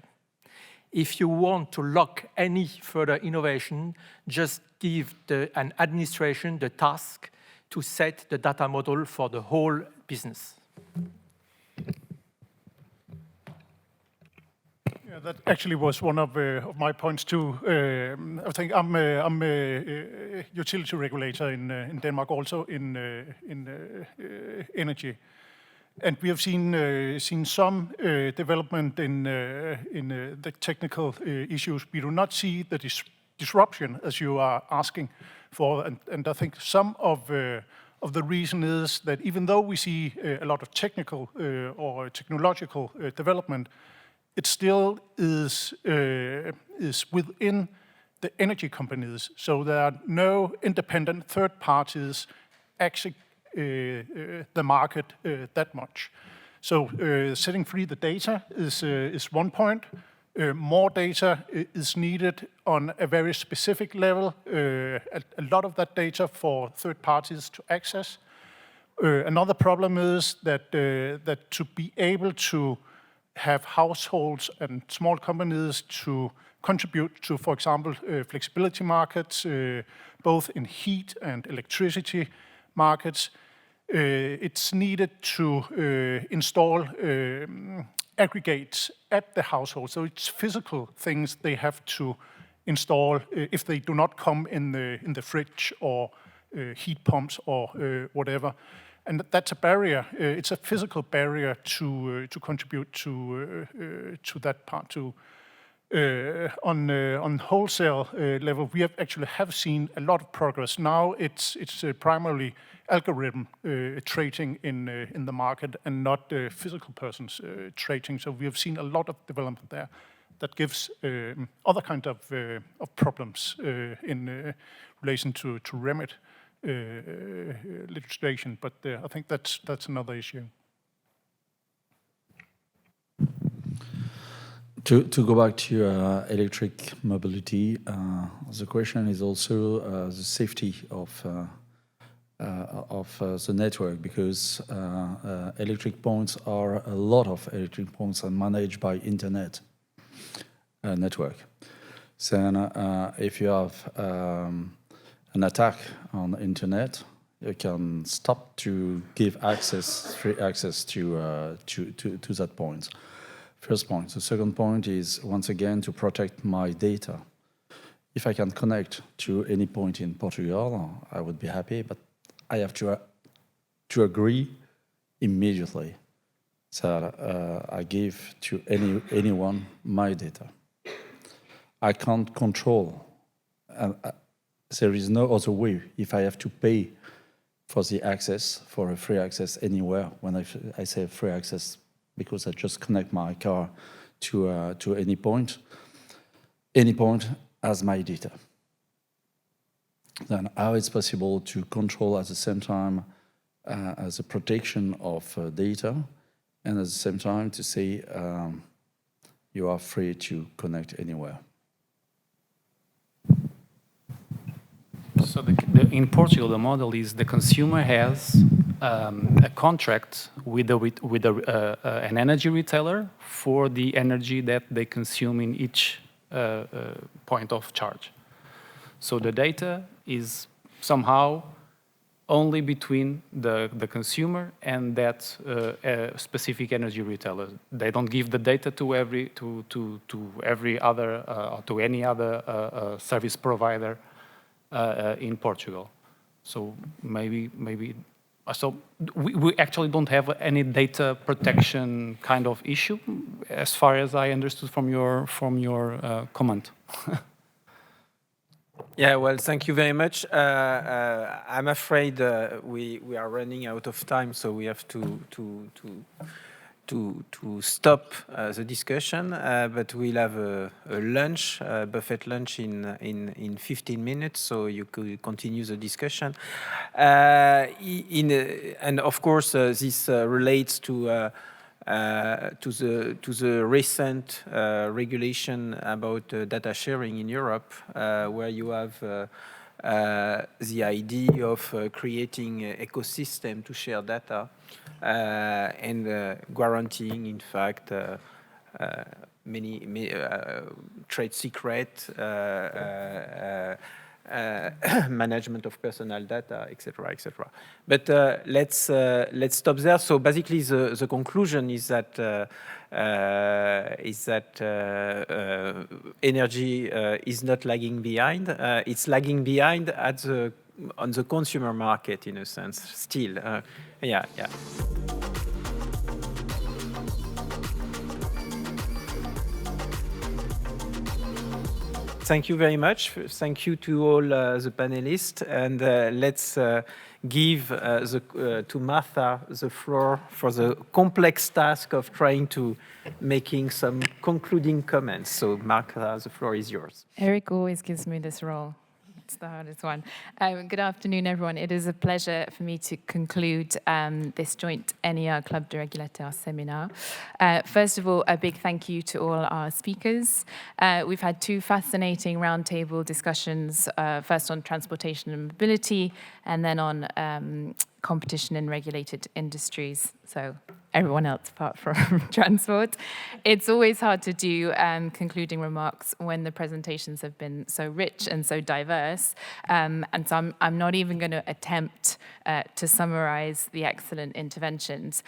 If you want to lock any further innovation, just give an administration the task to set the data model for the whole business. Yeah, that actually was one of my points too. I think I'm a utility regulator in Denmark, also in energy. And we have seen some development in the technical issues. We do not see the disruption as you are asking for, and I think some of the reason is that even though we see a lot of technical or technological development, it still is within the energy companies. So there are no independent third parties actually the market that much. So setting free the data is one point. More data is needed on a very specific level. A lot of that data for third parties to access. Another problem is that to be able to have households and small companies to contribute to, for example, flexibility markets, both in heat and electricity markets, it's needed to install aggregates at the household. So it's physical things they have to install if they do not come in the fridge or heat pumps or whatever. And that's a barrier. It's a physical barrier to contribute to that part too. On wholesale level, we have seen a lot of progress. Now it's primarily algorithm trading in the market and not physical persons trading. So we have seen a lot of development there that gives other kind of problems in relation to remit legislation. But I think that's another issue. To go back to electric mobility, the question is also the safety of the network, because electric points are a lot of electric points are managed by internet network. So if you have an attack on the internet, you can stop to give free access to that point. First point. The second point is, once again, to protect my data. If I can connect to any point in Portugal, I would be happy, but I have to agree immediately that I give to anyone my data. I can't control. There is no other way. If I have to pay for the access, for a free access anywhere, when I say free access, because I just connect my car to any point has my data. Then how it's possible to control at the same time as a protection of data, and at the same time to say you are free to connect anywhere. So in Portugal, the model is the consumer has a contract with an energy retailer for the energy that they consume in each point of charge. So the data is somehow only between the consumer and that specific energy retailer. They don't give the data to every other to any other service provider in Portugal. So so we actually don't have any data protection kind of issue, as far as I understood from your comment. Yeah, well, thank you very much. I'm afraid we are running out of time, so we have to stop the discussion. But we'll have a lunch, buffet lunch in 15 minutes, so you could continue the discussion. And of course, this relates to the recent regulation about data sharing in Europe, where you have the idea of creating an ecosystem to share data and guaranteeing, in fact, many trade secret, management of personal data, etc., etc. But let's stop there. So basically, the conclusion is that energy is not lagging behind. It's lagging behind on the consumer market, in a sense, still. Yeah. Thank you very much. Thank you to all the panelists. And let's give to Martha the floor for the complex task of trying to making some concluding comments. So Martha, the floor is yours. Eric always gives me this role. It's the hardest one. Good afternoon, everyone. It is a pleasure for me to conclude this joint NER Club de Regulators seminar. First of all, a big thank you to all our speakers. We've had two fascinating roundtable discussions, first on transportation and mobility, and then on competition in regulated industries. So everyone else apart from transport. It's always hard to do concluding remarks when the presentations have been so rich and so diverse. And so I'm not even going to attempt to summarize the excellent interventions.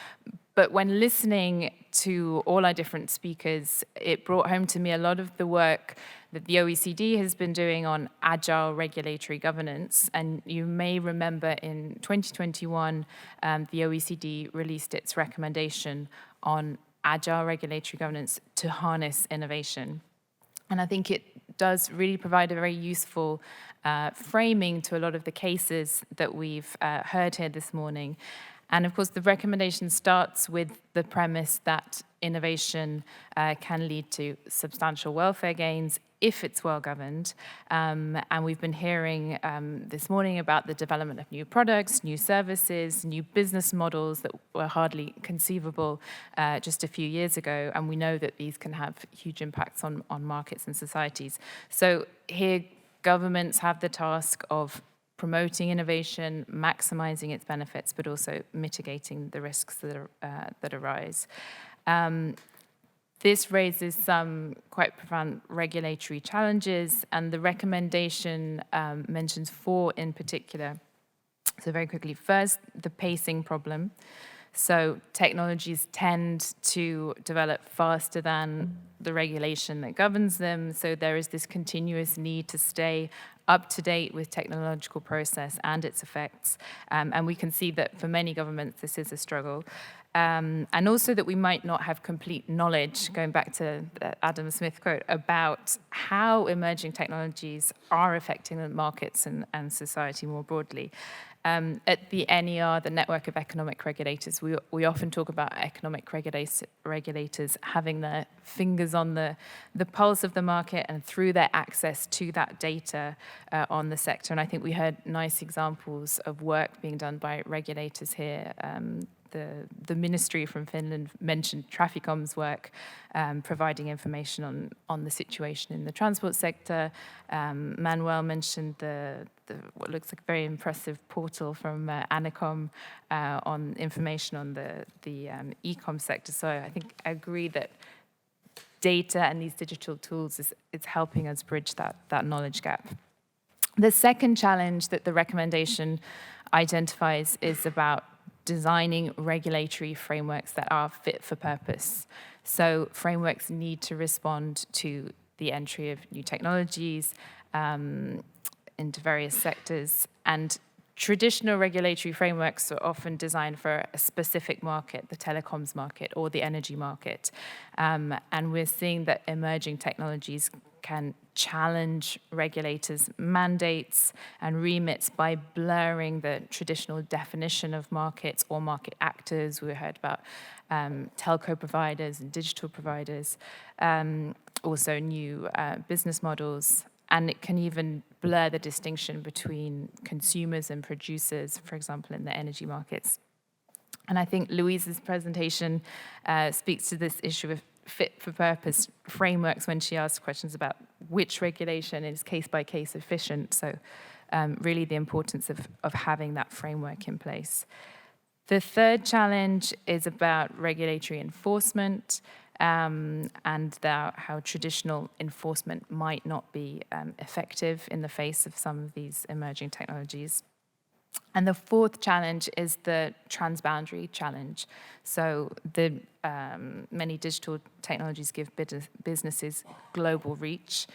But when listening to all our different speakers, it brought home to me a lot of the work that the OECD has been doing on agile regulatory governance. And you may remember in 2021, the OECD released its recommendation on agile regulatory governance to harness innovation. And I think it does really provide a very useful framing to a lot of the cases that we've heard here this morning. And of course, the recommendation starts with the premise that innovation can lead to substantial welfare gains if it's well governed. And we've been hearing this morning about the development of new products, new services, new business models that were hardly conceivable just a few years ago. And we know that these can have huge impacts on markets and societies. So here, governments have the task of promoting innovation, maximizing its benefits, but also mitigating the risks that arise. This raises some quite profound regulatory challenges, and the recommendation mentions 4 in particular. So very quickly, first, the pacing problem. So technologies tend to develop faster than the regulation that governs them. So there is this continuous need to stay up to date with technological process and its effects. And we can see that for many governments, this is a struggle. And also that we might not have complete knowledge, going back to the Adam Smith quote, about how emerging technologies are affecting the markets and society more broadly. At the NER, the Network of Economic Regulators, we often talk about economic regulators having their fingers on the pulse of the market and through their access to that data on the sector. And I think we heard nice examples of work being done by regulators here. The ministry from Finland mentioned Traficom's work, providing information on the situation in the transport sector. Manuel mentioned what looks like a very impressive portal from ANACOM on information on the e-com sector. So I think I agree that data and these digital tools is helping us bridge that knowledge gap. The second challenge that the recommendation identifies is about designing regulatory frameworks that are fit for purpose. So frameworks need to respond to the entry of new technologies into various sectors. And traditional regulatory frameworks are often designed for a specific market, the telecoms market or the energy market. And we're seeing that emerging technologies can challenge regulators' mandates and remits by blurring the traditional definition of markets or market actors. We heard about telco providers and digital providers, also new business models. And it can even blur the distinction between consumers and producers, for example, in the energy markets. And I think Luisa's presentation speaks to this issue of fit-for-purpose frameworks when she asks questions about which regulation is case-by-case efficient. So really the importance of having that framework in place. The third challenge is about regulatory enforcement and how traditional enforcement might not be effective in the face of some of these emerging technologies. And the fourth challenge is the transboundary challenge. So many digital technologies give businesses global reach,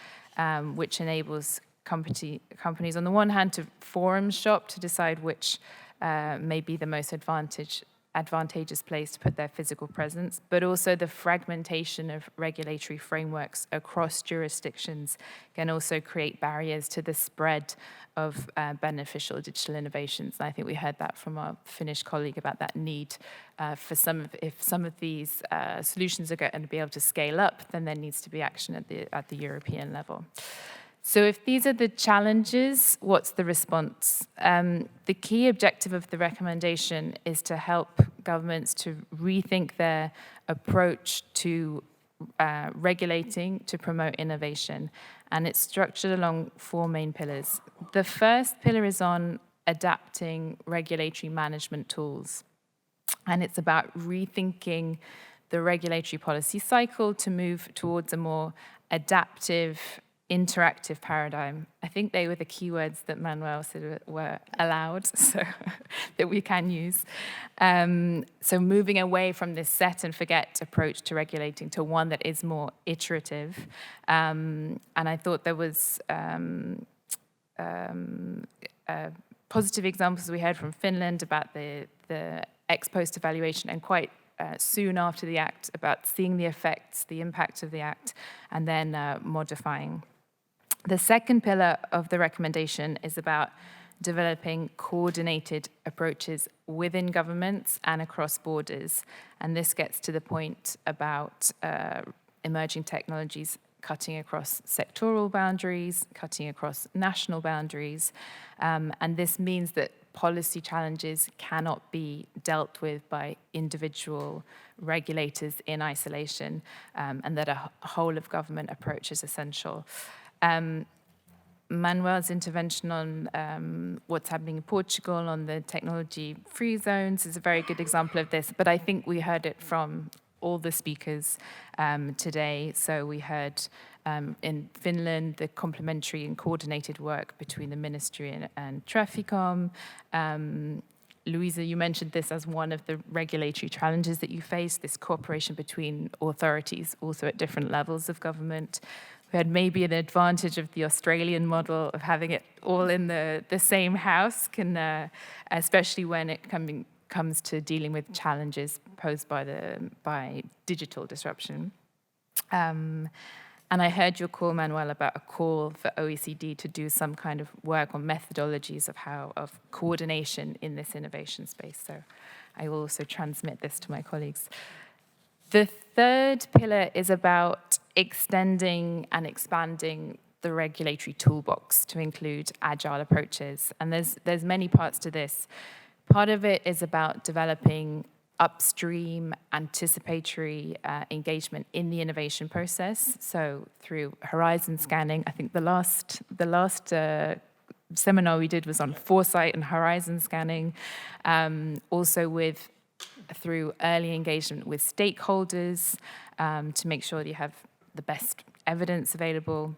which enables companies on the one hand to forum shop to decide which may be the most advantageous place to put their physical presence, but also the fragmentation of regulatory frameworks across jurisdictions can also create barriers to the spread of beneficial digital innovations. And I think we heard that from our Finnish colleague about that need for if some of these solutions are going to be able to scale up, then there needs to be action at the European level. So if these are the challenges, what's the response? The key objective of the recommendation is to help governments to rethink their approach to regulating to promote innovation. And it's structured along 4 main pillars. The first pillar is on adapting regulatory management tools. And it's about rethinking the regulatory policy cycle to move towards a more adaptive, interactive paradigm. I think they were the keywords that Manuel said were allowed, so that we can use. So moving away from this set and forget approach to regulating to one that is more iterative. And I thought there was positive examples we heard from Finland about the ex post evaluation, and quite soon after the act about seeing the effects, the impact of the act, and then modifying. The second pillar of the recommendation is about developing coordinated approaches within governments and across borders. And this gets to the point about emerging technologies cutting across sectoral boundaries, cutting across national boundaries. And this means that policy challenges cannot be dealt with by individual regulators in isolation, and that a whole of government approach is essential. Manuel's intervention on what's happening in Portugal on the technology-free zones is a very good example of this, but I think we heard it from all the speakers today. So we heard in Finland the complementary and coordinated work between the ministry and Traficom. Luisa, you mentioned this as one of the regulatory challenges that you face, this cooperation between authorities, also at different levels of government. We had maybe an advantage of the Australian model of having it all in the same house, especially when it comes to dealing with challenges posed by digital disruption. And I heard your call, Manuel, about a call for OECD to do some kind of work on methodologies of coordination in this innovation space. So I will also transmit this to my colleagues. The third pillar is about extending and expanding the regulatory toolbox to include agile approaches. And there's many parts to this. Part of it is about developing upstream anticipatory engagement in the innovation process. So through horizon scanning, I think the last seminar we did was on foresight and horizon scanning. Also through early engagement with stakeholders to make sure that you have the best evidence available.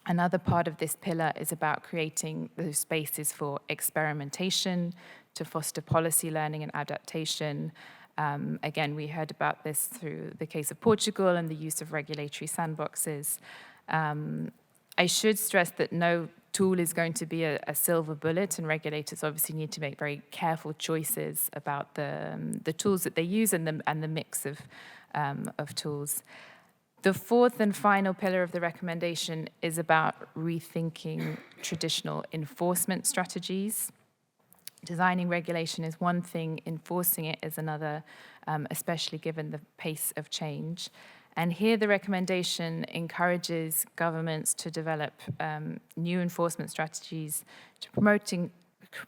Another part of this pillar is about creating those spaces for experimentation to foster policy learning and adaptation. Again, we heard about this through the case of Portugal and the use of regulatory sandboxes. I should stress that no tool is going to be a silver bullet, and regulators obviously need to make very careful choices about the tools that they use and the mix of tools. The fourth and final pillar of the recommendation is about rethinking traditional enforcement strategies. Designing regulation is one thing, enforcing it is another, especially given the pace of change. And here the recommendation encourages governments to develop new enforcement strategies to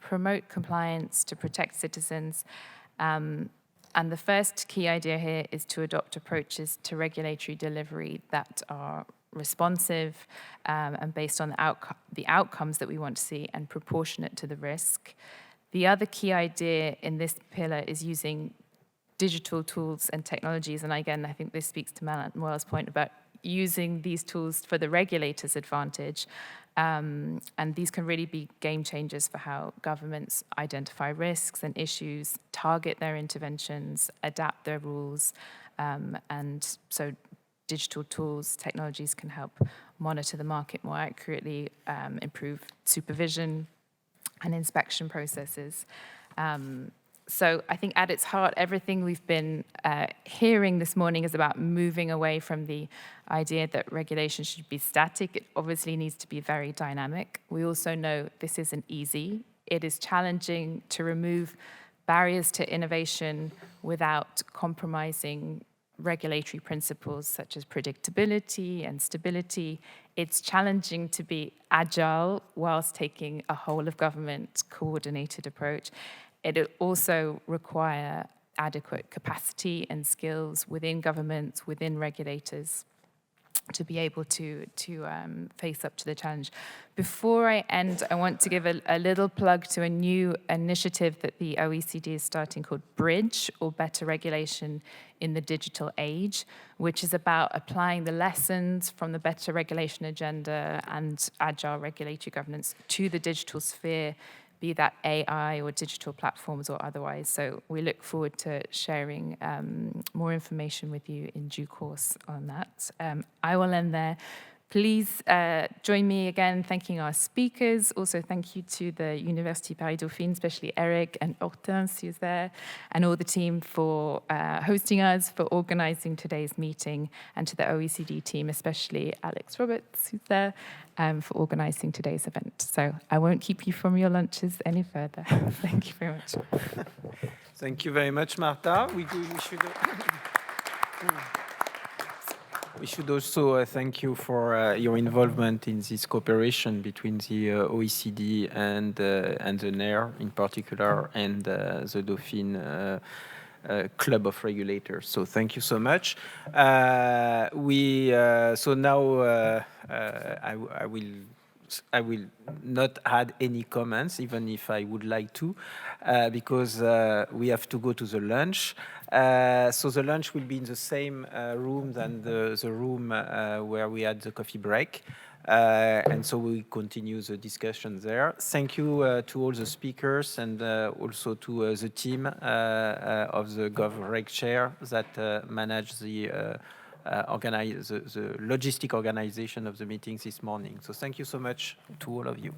promote compliance, to protect citizens. And the first key idea here is to adopt approaches to regulatory delivery that are responsive and based on the outcomes that we want to see and proportionate to the risk. The other key idea in this pillar is using digital tools and technologies. And again, I think this speaks to Manuel's point about using these tools for the regulator's advantage. And these can really be game changers for how governments identify risks and issues, target their interventions, adapt their rules. And so digital tools, technologies can help monitor the market more accurately, improve supervision and inspection processes. So I think at its heart, everything we've been hearing this morning is about moving away from the idea that regulation should be static. It obviously needs to be very dynamic. We also know this isn't easy. It is challenging to remove barriers to innovation without compromising regulatory principles such as predictability and stability. It's challenging to be agile whilst taking a whole of government coordinated approach. It also require adequate capacity and skills within governments, within regulators. to be able to face up to the challenge. Before I end, I want to give a little plug to a new initiative that the OECD is starting called Bridge, or Better Regulation in the Digital Age, which is about applying the lessons from the Better Regulation Agenda and Agile Regulatory Governance to the digital sphere, be that AI or digital platforms or otherwise. So we look forward to sharing more information with you in due course on that. I will end there. Please join me again thanking our speakers. Also, thank you to the University Paris-Dauphine, especially Eric and Hortense, who's there, and all the team for hosting us, for organizing today's meeting, and to the OECD team, especially Alex Roberts, who's there, for organizing today's event. So I won't keep you from your lunches any further. Thank you very much. Thank you very much, Marta. We should also thank you for your involvement in this cooperation between the OECD and the NER in particular, and the Dauphine Club of Regulators. So thank you so much. So now I will not add any comments, even if I would like to, because we have to go to the lunch. So the lunch will be in the same room than the room where we had the coffee break. And so we continue the discussion there. Thank you to all the speakers, and also to the team of the GovReg chair that managed the logistic organization of the meetings this morning. So thank you so much to all of you.